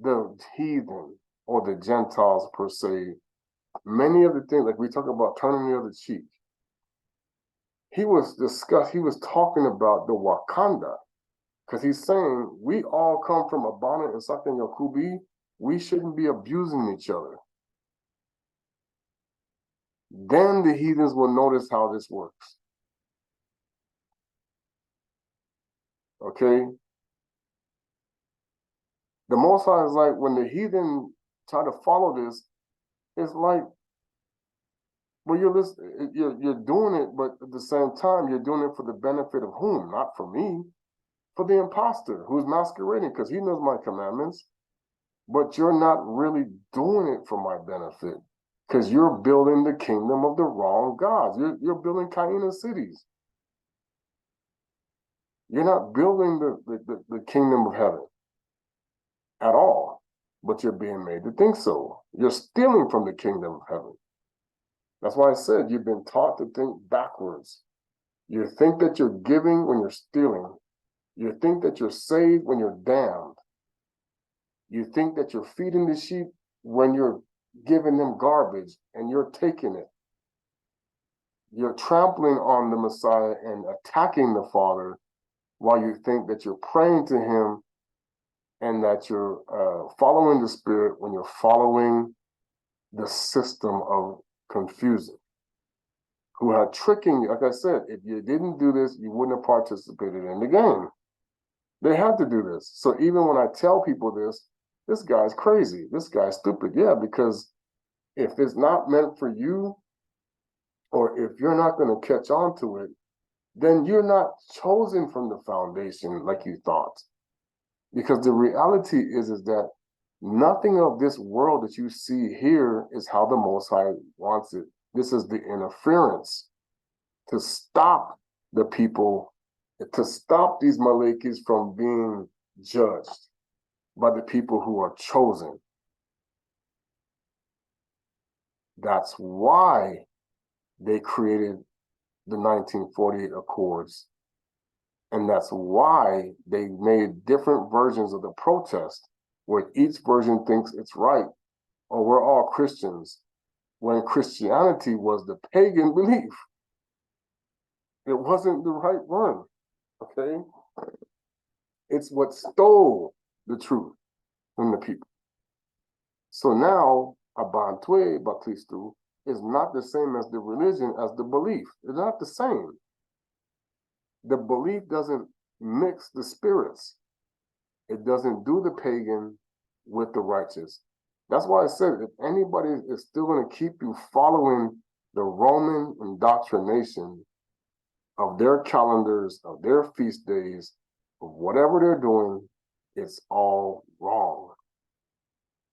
the heathen or the Gentiles per se. Many of the things, like we talk about turning the other cheek, he was talking about the Wakanda, because he's saying we all come from Abana and Sakin Yakubi. We shouldn't be abusing each other. Then the heathens will notice how this works. Okay? The Most High is like, when the heathen try to follow this, it's like, well, you're doing it, but at the same time, you're doing it for the benefit of whom? Not for me, for the imposter who's masquerading, because he knows my commandments, but you're not really doing it for my benefit, because you're building the kingdom of the wrong gods. You're building Cain cities. You're not building the kingdom of heaven at all, but you're being made to think so. You're stealing from the kingdom of heaven. That's why I said you've been taught to think backwards. You think that you're giving when you're stealing. You think that you're saved when you're damned. You think that you're feeding the sheep when you're giving them garbage and you're taking it. You're trampling on the Messiah and attacking the Father while you think that you're praying to him and that you're following the Spirit when you're following the system of confusing, who are tricking you. Like I said, if you didn't do this, you wouldn't have participated in the game. They had to do this. So even when I tell people this guy's crazy, this guy's stupid. Yeah, because if it's not meant for you, or if you're not going to catch on to it, then you're not chosen from the foundation like you thought. Because the reality is that nothing of this world that you see here is how the Most High wants it This is the interference to stop the people, to stop these Malekis from being judged by the people who are chosen. That's why they created the 1948 Accords. And that's why they made different versions of the protest, where each version thinks it's right, or we're all Christians, when Christianity was the pagan belief. It wasn't the right one, okay? It's what stole the truth from the people. So now, Abantwe Bakristu is not the same as the religion, as the belief. It's not the same. The belief doesn't mix the spirits. It doesn't do the pagan with the righteous. That's why I said, if anybody is still going to keep you following the Roman indoctrination of their calendars, of their feast days, of whatever they're doing, it's all wrong.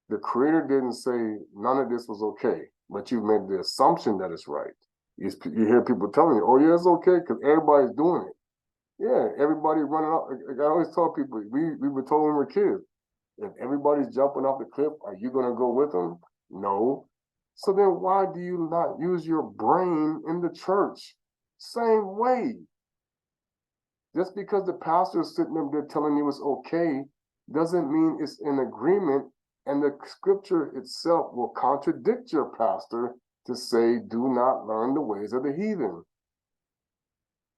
The Creator didn't say none of this was okay, but you made the assumption that it's right. You hear people telling you, oh yeah, it's okay because everybody's doing it. Yeah, everybody running off. I always tell people, we were told when we were kids, if everybody's jumping off the cliff, are you going to go with them? No. So then why do you not use your brain in the church? Same way. Just because the pastor is sitting up there telling you it's okay doesn't mean it's in agreement, and the scripture itself will contradict your pastor to say, do not learn the ways of the heathen.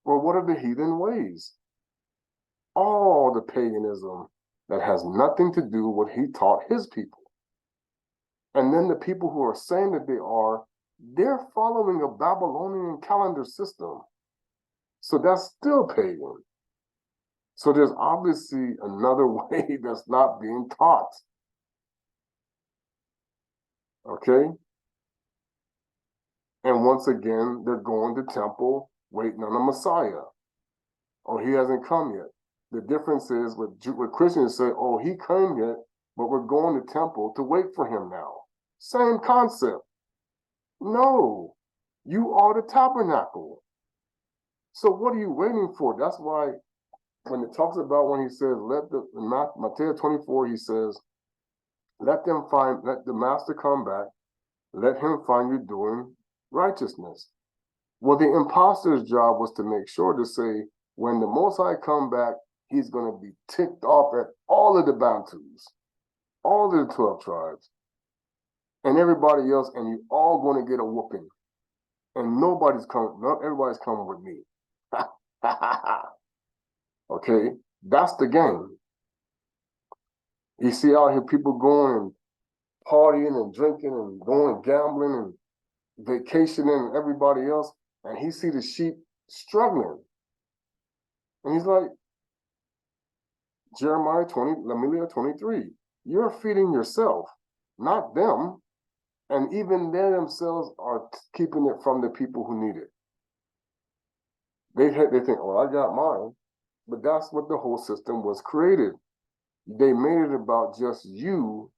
Well, what are the heathen ways? All the paganism that has nothing to do with what he taught his people. And then the people who are saying that they're following a Babylonian calendar system. So that's still pagan. So there's obviously another way that's not being taught. Okay? And once again, they're going to temple, waiting on a Messiah. Oh, he hasn't come yet. The difference is with Christians say, oh, he came yet, but we're going to temple to wait for him now. Same concept. No, you are the tabernacle. So what are you waiting for? That's why when it talks about when he says, in Matthew 24, he says, let the master come back, let him find you doing righteousness. Well, the imposter's job was to make sure to say, when the Most High come back, he's going to be ticked off at all of the Bantus, all of the 12 tribes, and everybody else, and you all going to get a whooping. And everybody's coming with me. Okay, that's the game. You see out here people going and partying and drinking and going and gambling and vacationing and everybody else, and he see the sheep struggling. And he's like, Jeremiah 23, you're feeding yourself, not them. And even they themselves are keeping it from the people who need it. They think, oh, I got mine. But that's what the whole system was created. They made it about just you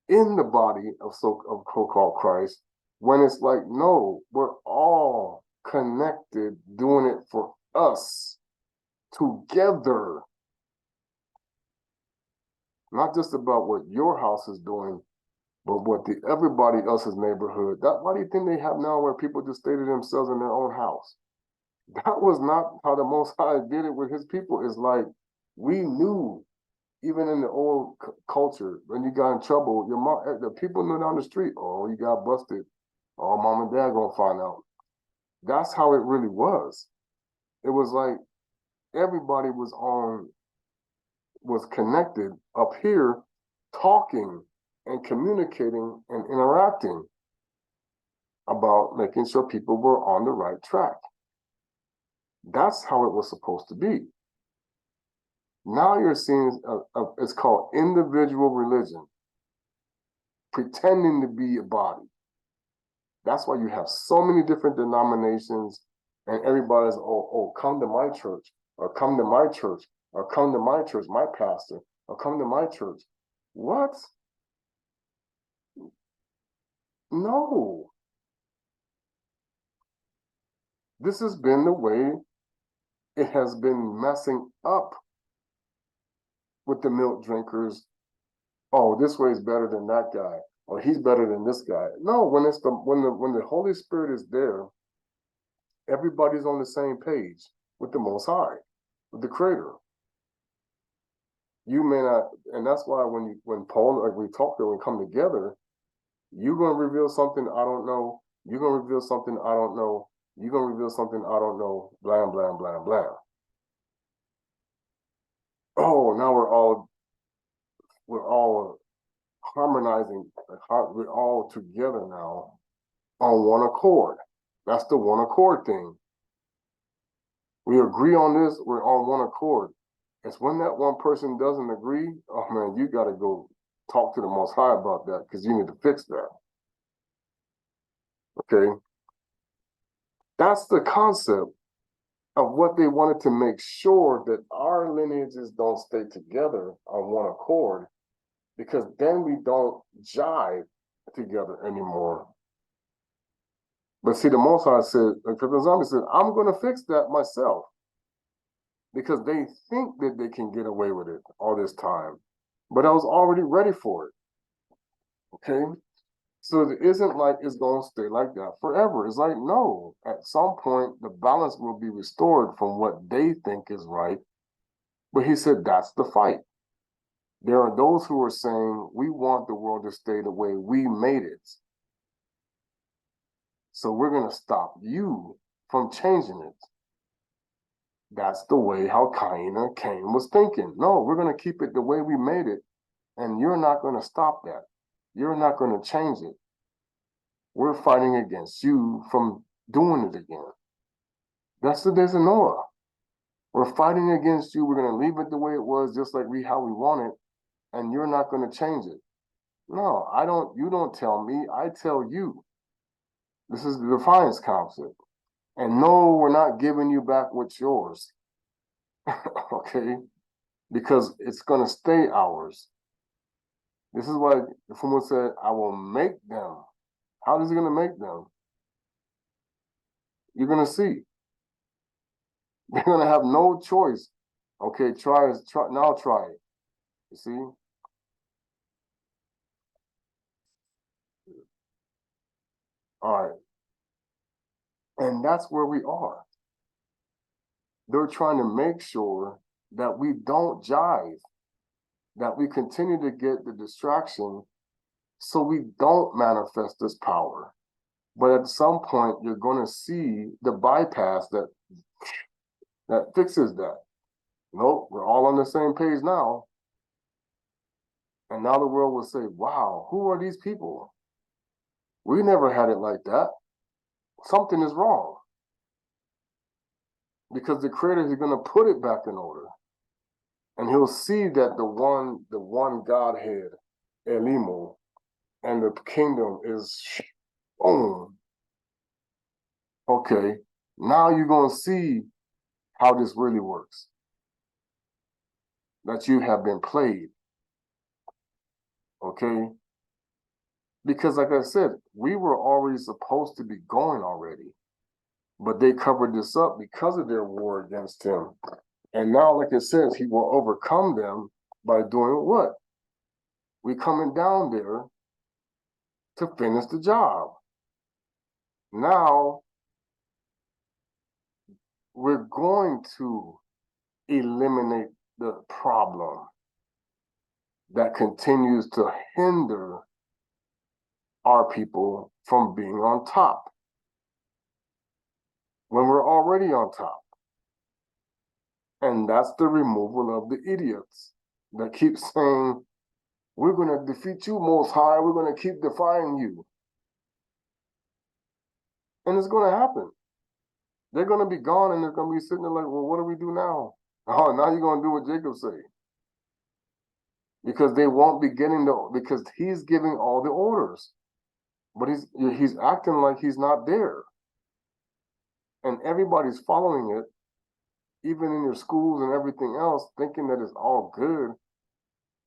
in the body of so-called Christ, when it's like, no, we're all connected, doing it for us together. Not just about what your house is doing, but what everybody else's neighborhood. Why do you think they have now where people just stay to themselves in their own house? That was not how the Most High did it with his people. It's like, we knew, even in the old culture, when you got in trouble, your mom, the people knew down the street, oh, you got busted. Oh, mom and dad gonna find out. That's how it really was. It was like everybody was connected up here, talking and communicating and interacting about making sure people were on the right track. That's how it was supposed to be. Now you're seeing, it's called individual religion, pretending to be a body. That's why you have so many different denominations, and everybody's, oh, come to my church, or come to my church, or come to my church, my pastor, or come to my church. What? No. This has been the way it has been messing up with the milk drinkers. Oh, this way is better than that guy, or he's better than this guy. No, when it's when the Holy Spirit is there, everybody's on the same page with the Most High, with the Creator. You may not, and that's why when Paul, like we talk, when we come together, you're gonna reveal something I don't know. You're gonna reveal something I don't know. You're gonna reveal something I don't know. Blah blah blah blah. Oh, now we're all harmonizing. We're all together now on one accord. That's the one accord thing. We agree on this. We're on one accord. It's when that one person doesn't agree. Oh man, you got to go talk to the Most High about that because you need to fix that. Okay, that's the concept of what they wanted to make sure that our lineages don't stay together on one accord, because then we don't jive together anymore. But see, the Most High said, because the zombie said, I'm going to fix that myself, because they think that they can get away with it all this time. But I was already ready for it. Okay? So it isn't like it's going to stay like that forever. It's like, no, at some point, the balance will be restored from what they think is right. But he said, that's the fight. There are those who are saying, we want the world to stay the way we made it. So we're going to stop you from changing it. That's the way how Cain was thinking. No, we're going to keep it the way we made it, and you're not going to stop that. You're not going to change it. We're fighting against you from doing it again. That's the days of Noah. We're fighting against you. We're going to leave it the way it was, just like how we want it, and you're not going to change it. No, I don't. You don't tell me. I tell you. This is the defiance concept. And no, we're not giving you back what's yours. Okay? Because it's going to stay ours. This is why the Fumu said, I will make them. How is he going to make them? You're going to see. They're going to have no choice. Okay, try it. Now try it. You see? All right. And that's where we are. They're trying to make sure that we don't jive, that we continue to get the distraction so we don't manifest this power. But at some point, you're going to see the bypass that fixes that. Nope, we're all on the same page now. And now the world will say, wow, who are these people? We never had it like that. Something is wrong. Because the Creator is going to put it back in order. And he'll see that the one Godhead, Elimo, and the kingdom is boom. Okay, now you're going to see how this really works. That you have been played. Okay? Because like I said, we were already supposed to be going already. But they covered this up because of their war against him. And now, like it says, he will overcome them by doing what? We coming down there to finish the job. Now, we're going to eliminate the problem that continues to hinder our people from being on top when we're already on top. And that's the removal of the idiots that keep saying, we're going to defeat you, Most High. We're going to keep defying you. And it's going to happen. They're going to be gone, and they're going to be sitting there like, well, what do we do now? Oh, now you're going to do what Jacob say. Because they won't be getting because he's giving all the orders. But he's acting like he's not there. And everybody's following it, even in your schools and everything else, thinking that it's all good,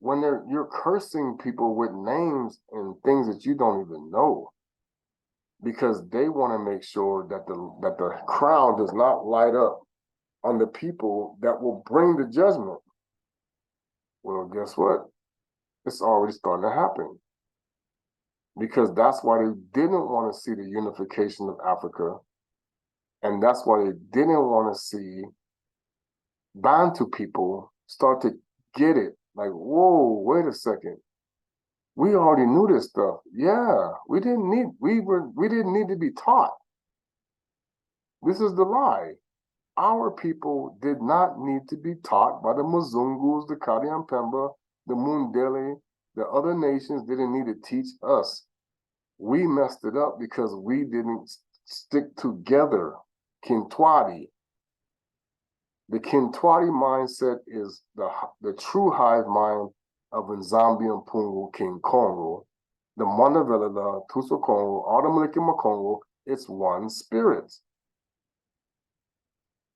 when you're cursing people with names and things that you don't even know. because they want to make sure that the crown does not light up on the people that will bring the judgment. Well, guess what? It's already starting to happen. Because that's why they didn't want to see the unification of Africa. And that's why they didn't want to see Bantu people start to get it. Like, whoa, wait a second. We already knew this stuff. Yeah, we didn't need to be taught. This is the lie. Our people did not need to be taught by the Mzungus, the Kadiampemba, the Mundele, the other nations didn't need to teach us. We messed it up because we didn't stick together. Kintwadi. The Kintwadi mindset is the true hive mind of Nzambi Mpungu, King Kongo, the Mondavelala, Tuso Kongo, Automaliki Makongo. It's one spirit.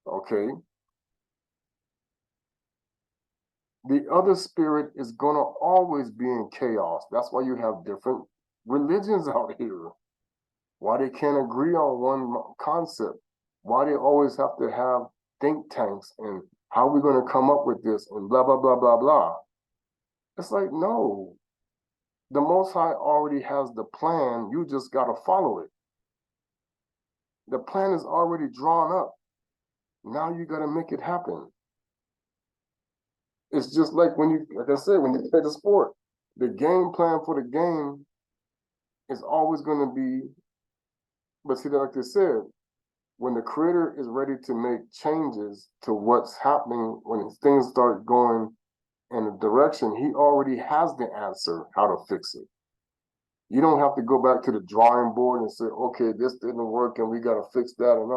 Okay? The other spirit is going to always be in chaos. That's why you have different religions out here. Why they can't agree on one concept. Why they always have to have think tanks and how we're going to come up with this and blah, blah, blah, blah, blah. It's like, no. The Most High already has the plan. You just got to follow it. The plan is already drawn up. Now you got to make it happen. It's just like when you, like I said, when you play the sport, the game plan for the game is always going to be, but see, like I said, when the creator is ready to make changes to what's happening, when things start going in a direction, he already has the answer how to fix it. You don't have to go back to the drawing board and say, okay, this didn't work and we got to fix that. And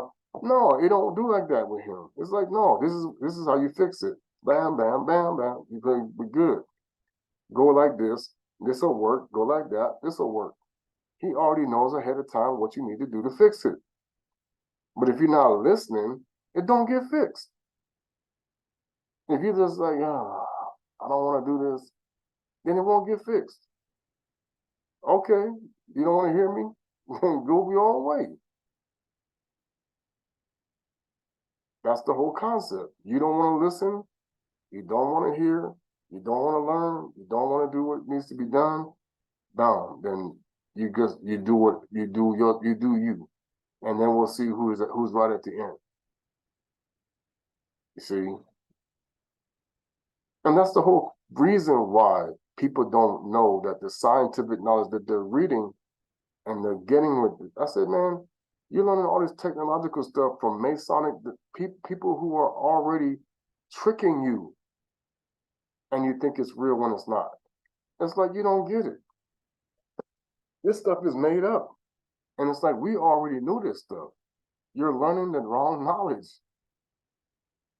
no, it don't do like that with him. It's like, no, this is how you fix it. Bam, bam, bam, bam. You're going to be good. Go like this. This will work. Go like that. This will work. He already knows ahead of time what you need to do to fix it. But if you're not listening, it don't get fixed. If you're just like, I don't want to do this, then it won't get fixed. Okay, you don't want to hear me? Then go your own way. That's the whole concept. You don't want to listen. You don't want to hear. You don't want to learn. You don't want to do what needs to be done. Down. Then you do what you do. You do you, and then we'll see who's right at the end. You see, and that's the whole reason why people don't know that the scientific knowledge that they're reading and they're getting with it. I said, man, you're learning all this technological stuff from Masonic people who are already tricking you, and you think it's real when it's not. It's like you don't get it. This stuff is made up. And it's like we already knew this stuff. You're learning the wrong knowledge.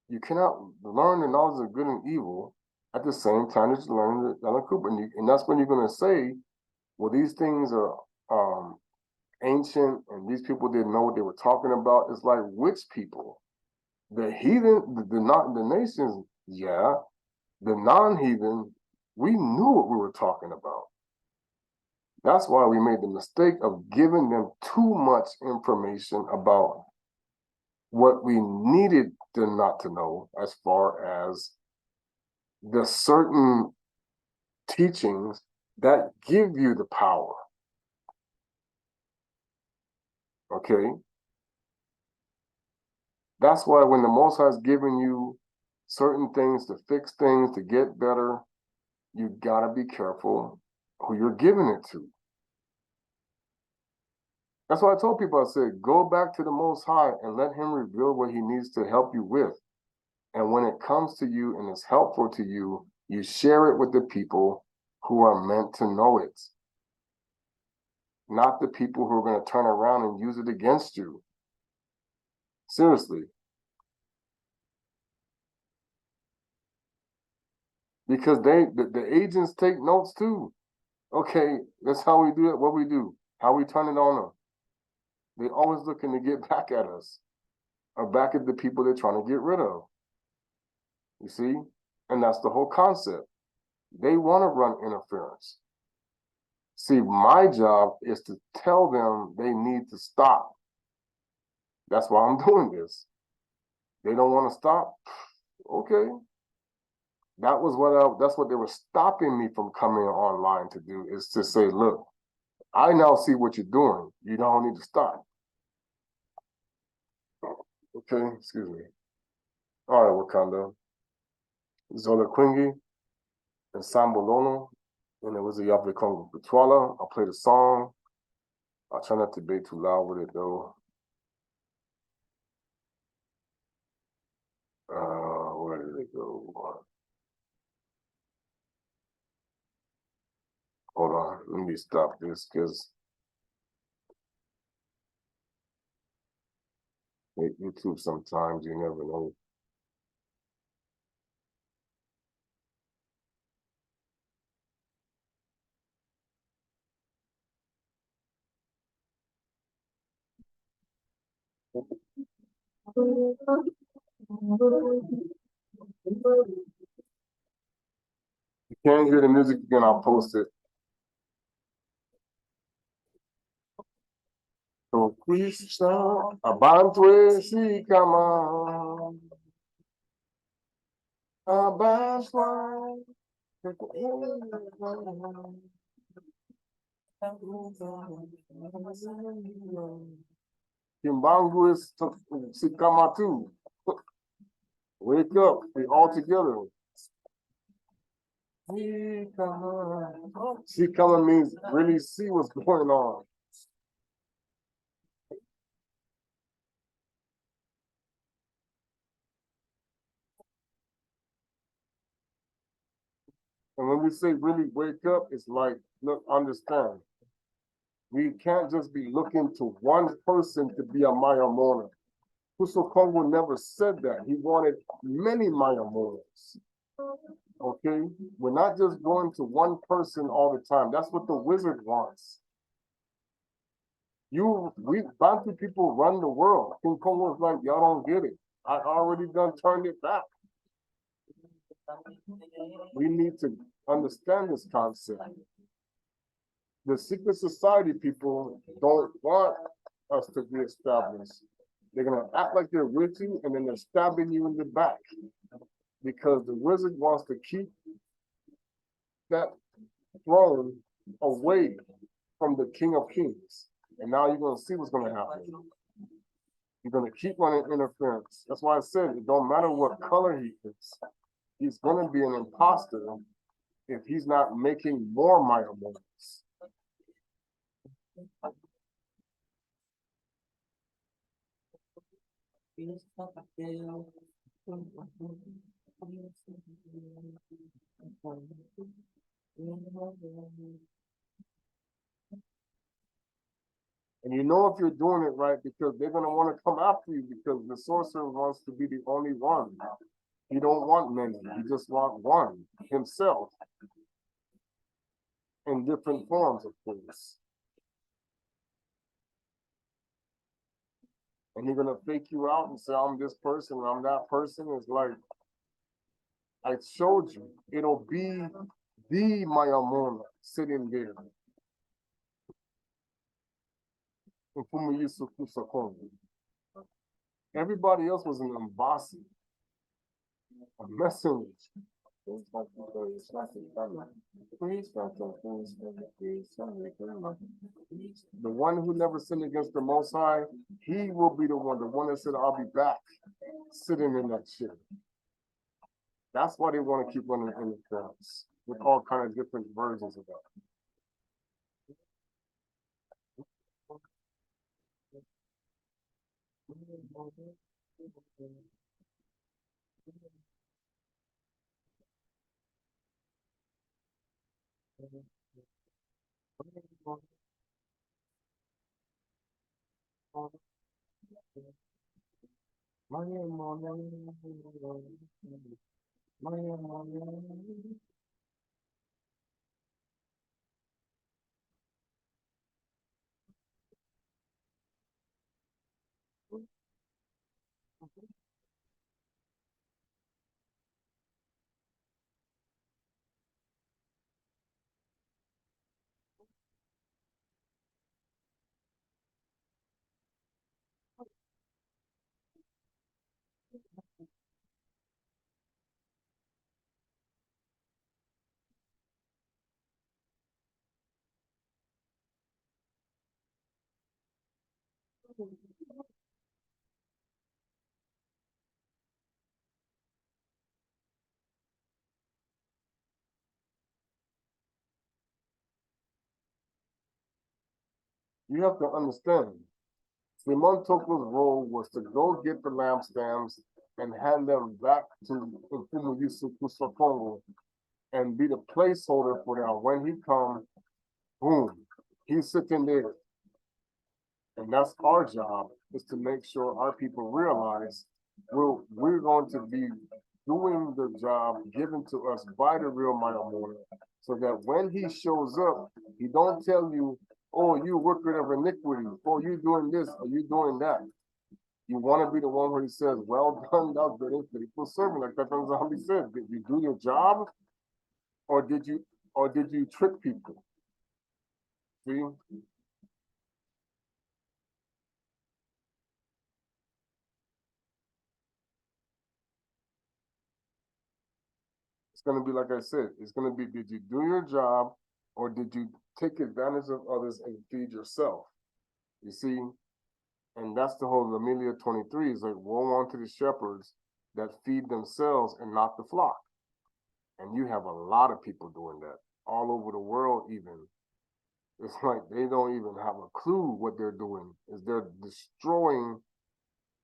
You cannot learn the knowledge of good and evil at the same time as you learn the Alan Cooper. And that's when you're going to say, well, these things are ancient and these people didn't know what they were talking about. It's like, which people? The heathen, the nations, yeah. The non-heathen, we knew what we were talking about. That's why we made the mistake of giving them too much information about what we needed them not to know as far as the certain teachings that give you the power. Okay? That's why when the Most High is giving you certain things to fix things, to get better, you gotta be careful who you're giving it to. That's why I told people, I said, go back to the Most High and let him reveal what he needs to help you with. And when it comes to you and it's helpful to you, you share it with the people who are meant to know it. Not the people who are going to turn around and use it against you. Seriously. Because the agents take notes too. Okay, that's how we do it, what we do, how we turn it on them. They're always looking to get back at us or back at the people they're trying to get rid of. You see? And that's the whole concept. They want to run interference. See, my job is to tell them they need to stop. That's why I'm doing this. They don't want to stop. Okay. That's what they were stopping me from coming online to do, is to say, look, I now see what you're doing. You don't need to stop. Okay, excuse me. All right, Wakanda. Zola Quingy and Sambolono. And it was a Yahweh Kongo Patwala. I'll play the song. I'll try not to be too loud with it though. Where did it go? Hold on, let me stop this because YouTube sometimes you never know. You can't hear the music again, I'll post it. So Krishna Abantwe Sikama Abaswa Kimbangu is Sikama too. Wake up, we all together. Sikama means really see what's going on. And when we say really wake up, it's like, look, understand. We can't just be looking to one person to be a Mayamona. Tata Kongo never said that. He wanted many Mayamonas. Okay? We're not just going to one person all the time. That's what the wizard wants. We Bantu people run the world. King Kongo's like, y'all don't get it. I already done turned it back. We need to understand this concept. The secret society people don't want us to be established. They're gonna act like they're with you, and then they're stabbing you in the back because the wizard wants to keep that throne away from the King of Kings. And now you're gonna see what's gonna happen. You're gonna keep running interference. That's why I said it don't matter what color he is. He's gonna be an imposter if he's not making more Mayamonas. And you know if you're doing it right because they're gonna want to come after you because the sorcerer wants to be the only one. He don't want many. He just wants one himself in different forms, of course. And he's gonna fake you out and say, I'm this person, I'm that person. It's like, I showed you. It'll be the Mayamona sitting there. Everybody else was an embossing, a messenger. The one who never sinned against the Most High, he will be the one that said, I'll be back, sitting in that chair. That's why they want to keep running interference with all kinds of different versions of that. You have to understand. Simon Toko's role was to go get the lampstands and hand them back to Mfumu Yusuf Kongo and be the placeholder for them. When he comes, boom, he's sitting there. And that's our job, is to make sure our people realize we're going to be doing the job given to us by the real Mayamona, so that when he shows up, he don't tell you, oh, you worker of iniquity, oh, you doing this, or you doing that. You want to be the one where he says, well done, thou good and faithful servant, like that zombie said. Did you do your job, or did you trick people? See? It's going to be like I said, it's going to be, did you do your job, or did you take advantage of others and feed yourself? You see? And that's the whole Amelia 23 is like, woe unto the shepherds that feed themselves and not the flock. And you have a lot of people doing that all over the world even. It's like they don't even have a clue what they're doing. Is they're destroying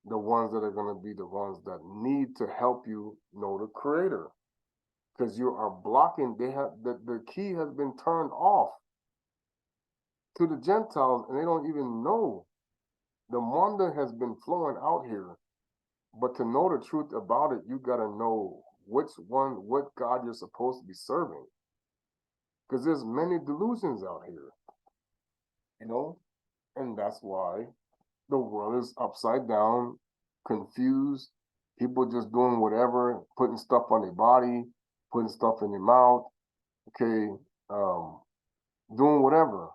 the ones that are going to be the ones that need to help you know the Creator. Because you are blocking, the key has been turned off to the Gentiles, and they don't even know. The wonder has been flowing out here, but to know the truth about it, you got to know what God you're supposed to be serving. Because there's many delusions out here, and that's why the world is upside down, confused, people just doing whatever, putting stuff on their body, putting stuff in their mouth, okay, doing whatever,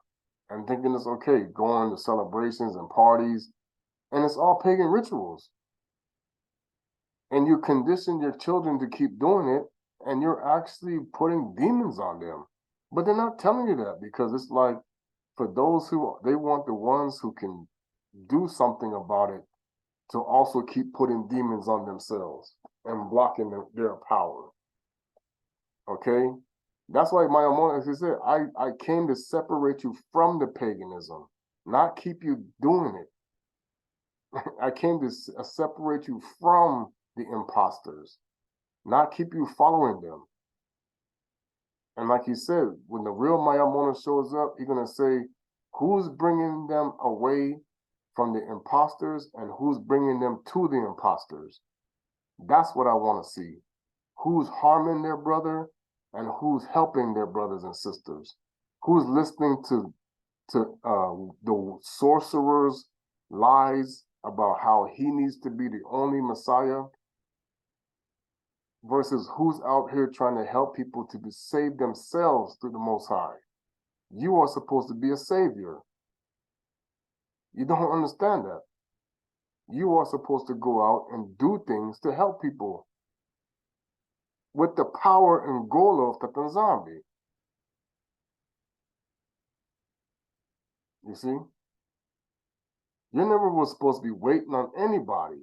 and thinking it's okay, going to celebrations and parties, and it's all pagan rituals. And you condition your children to keep doing it, and you're actually putting demons on them. But they're not telling you that, because it's like, for those who, they want the ones who can do something about it to also keep putting demons on themselves and blocking their power. Okay? That's why Mayamona, as I said, I came to separate you from the paganism, not keep you doing it. I came to separate you from the imposters, not keep you following them. And like he said, when the real Mayamona shows up, he's going to say, who's bringing them away from the imposters and who's bringing them to the imposters? That's what I want to see. Who's harming their brother and who's helping their brothers and sisters? Who's listening to the sorcerer's lies about how he needs to be the only Messiah, versus who's out here trying to help people to save themselves through the Most High? You are supposed to be a savior. You don't understand that. You are supposed to go out and do things to help people with the power and goal of Tata Kongo. You see? You never was supposed to be waiting on anybody.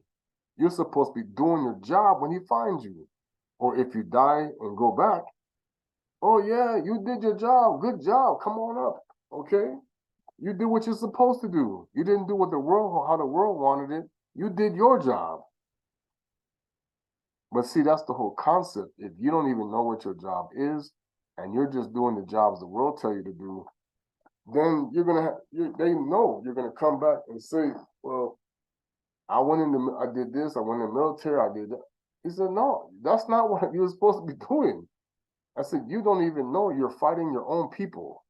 You're supposed to be doing your job when he finds you. Or if you die and go back, oh yeah, you did your job. Good job. Come on up. Okay? You did what you're supposed to do. You didn't do what how the world wanted it. You did your job. But see, that's the whole concept. If you don't even know what your job is, and you're just doing the jobs the world tell you to do, then they know you're gonna come back and say, well, I did this, I went in the military, I did that. He said, no, that's not what you're supposed to be doing. I said, you don't even know you're fighting your own people.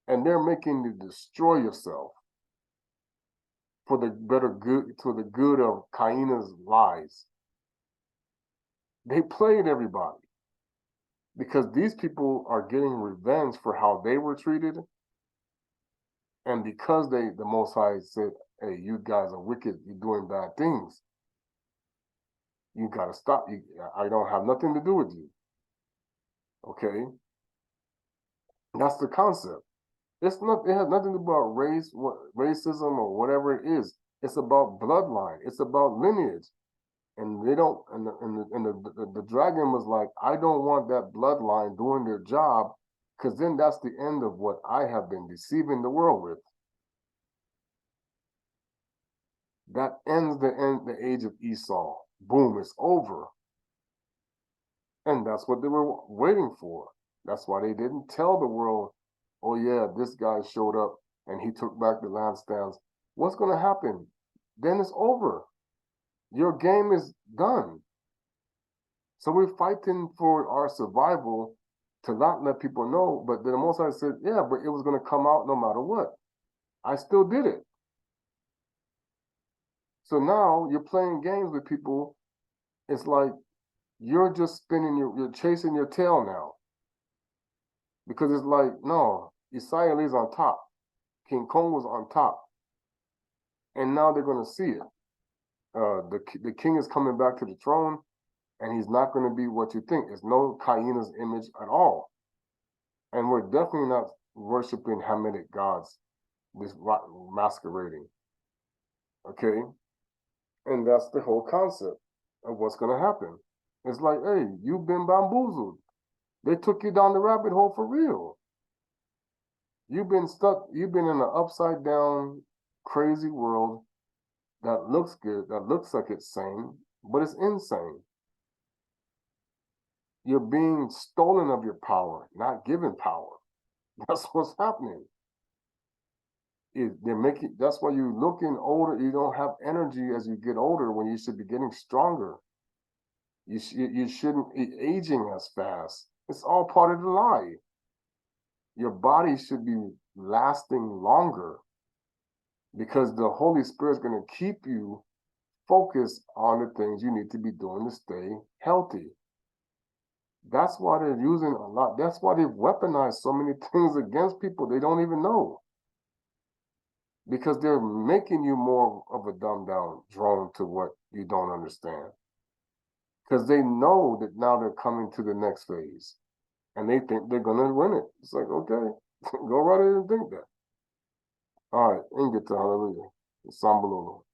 And they're making you destroy yourself for the good of Cain's lies. They played everybody because these people are getting revenge for how they were treated. And because the Most High said, hey, you guys are wicked, you're doing bad things, you got to stop. I don't have nothing to do with you. Okay? That's the concept. It's not. It has nothing to do about race, racism, or whatever it is. It's about bloodline. It's about lineage. And they don't. And the dragon was like, I don't want that bloodline doing their job, because then that's the end of what I have been deceiving the world with. That ends the age of Esau. Boom, it's over. And that's what they were waiting for. That's why they didn't tell the world, oh yeah, this guy showed up and he took back the lampstands. What's going to happen? Then it's over. Your game is done. So we're fighting for our survival to not let people know. But then the Most High said, yeah, but it was going to come out no matter what. I still did it. So now you're playing games with people. It's like you're just you're chasing your tail now. Because it's like, no, Israel is on top. King Kong was on top. And now they're going to see it. The king is coming back to the throne, and he's not going to be what you think. It's no Cain's image at all. And we're definitely not worshiping Hamitic gods, this masquerading. Okay? And that's the whole concept of what's going to happen. It's like, hey, you've been bamboozled. They took you down the rabbit hole for real. You've been stuck, you've been in an upside down, crazy world that looks good, that looks like it's sane, but it's insane. You're being stolen of your power, not given power. That's what's happening. They're making, that's why you're looking older. You don't have energy as you get older when you should be getting stronger. You shouldn't be aging as fast. It's all part of the lie. Your body should be lasting longer because the Holy Spirit is going to keep you focused on the things you need to be doing to stay healthy. That's why they're using a lot. That's why they've weaponized so many things against people they don't even know. Because they're making you more of a dumbed down drone to what you don't understand. Because they know that now they're coming to the next phase. And they think they're going to win it. It's like, okay, go right ahead and think that. All right, Ingita, hallelujah. Sambalolo.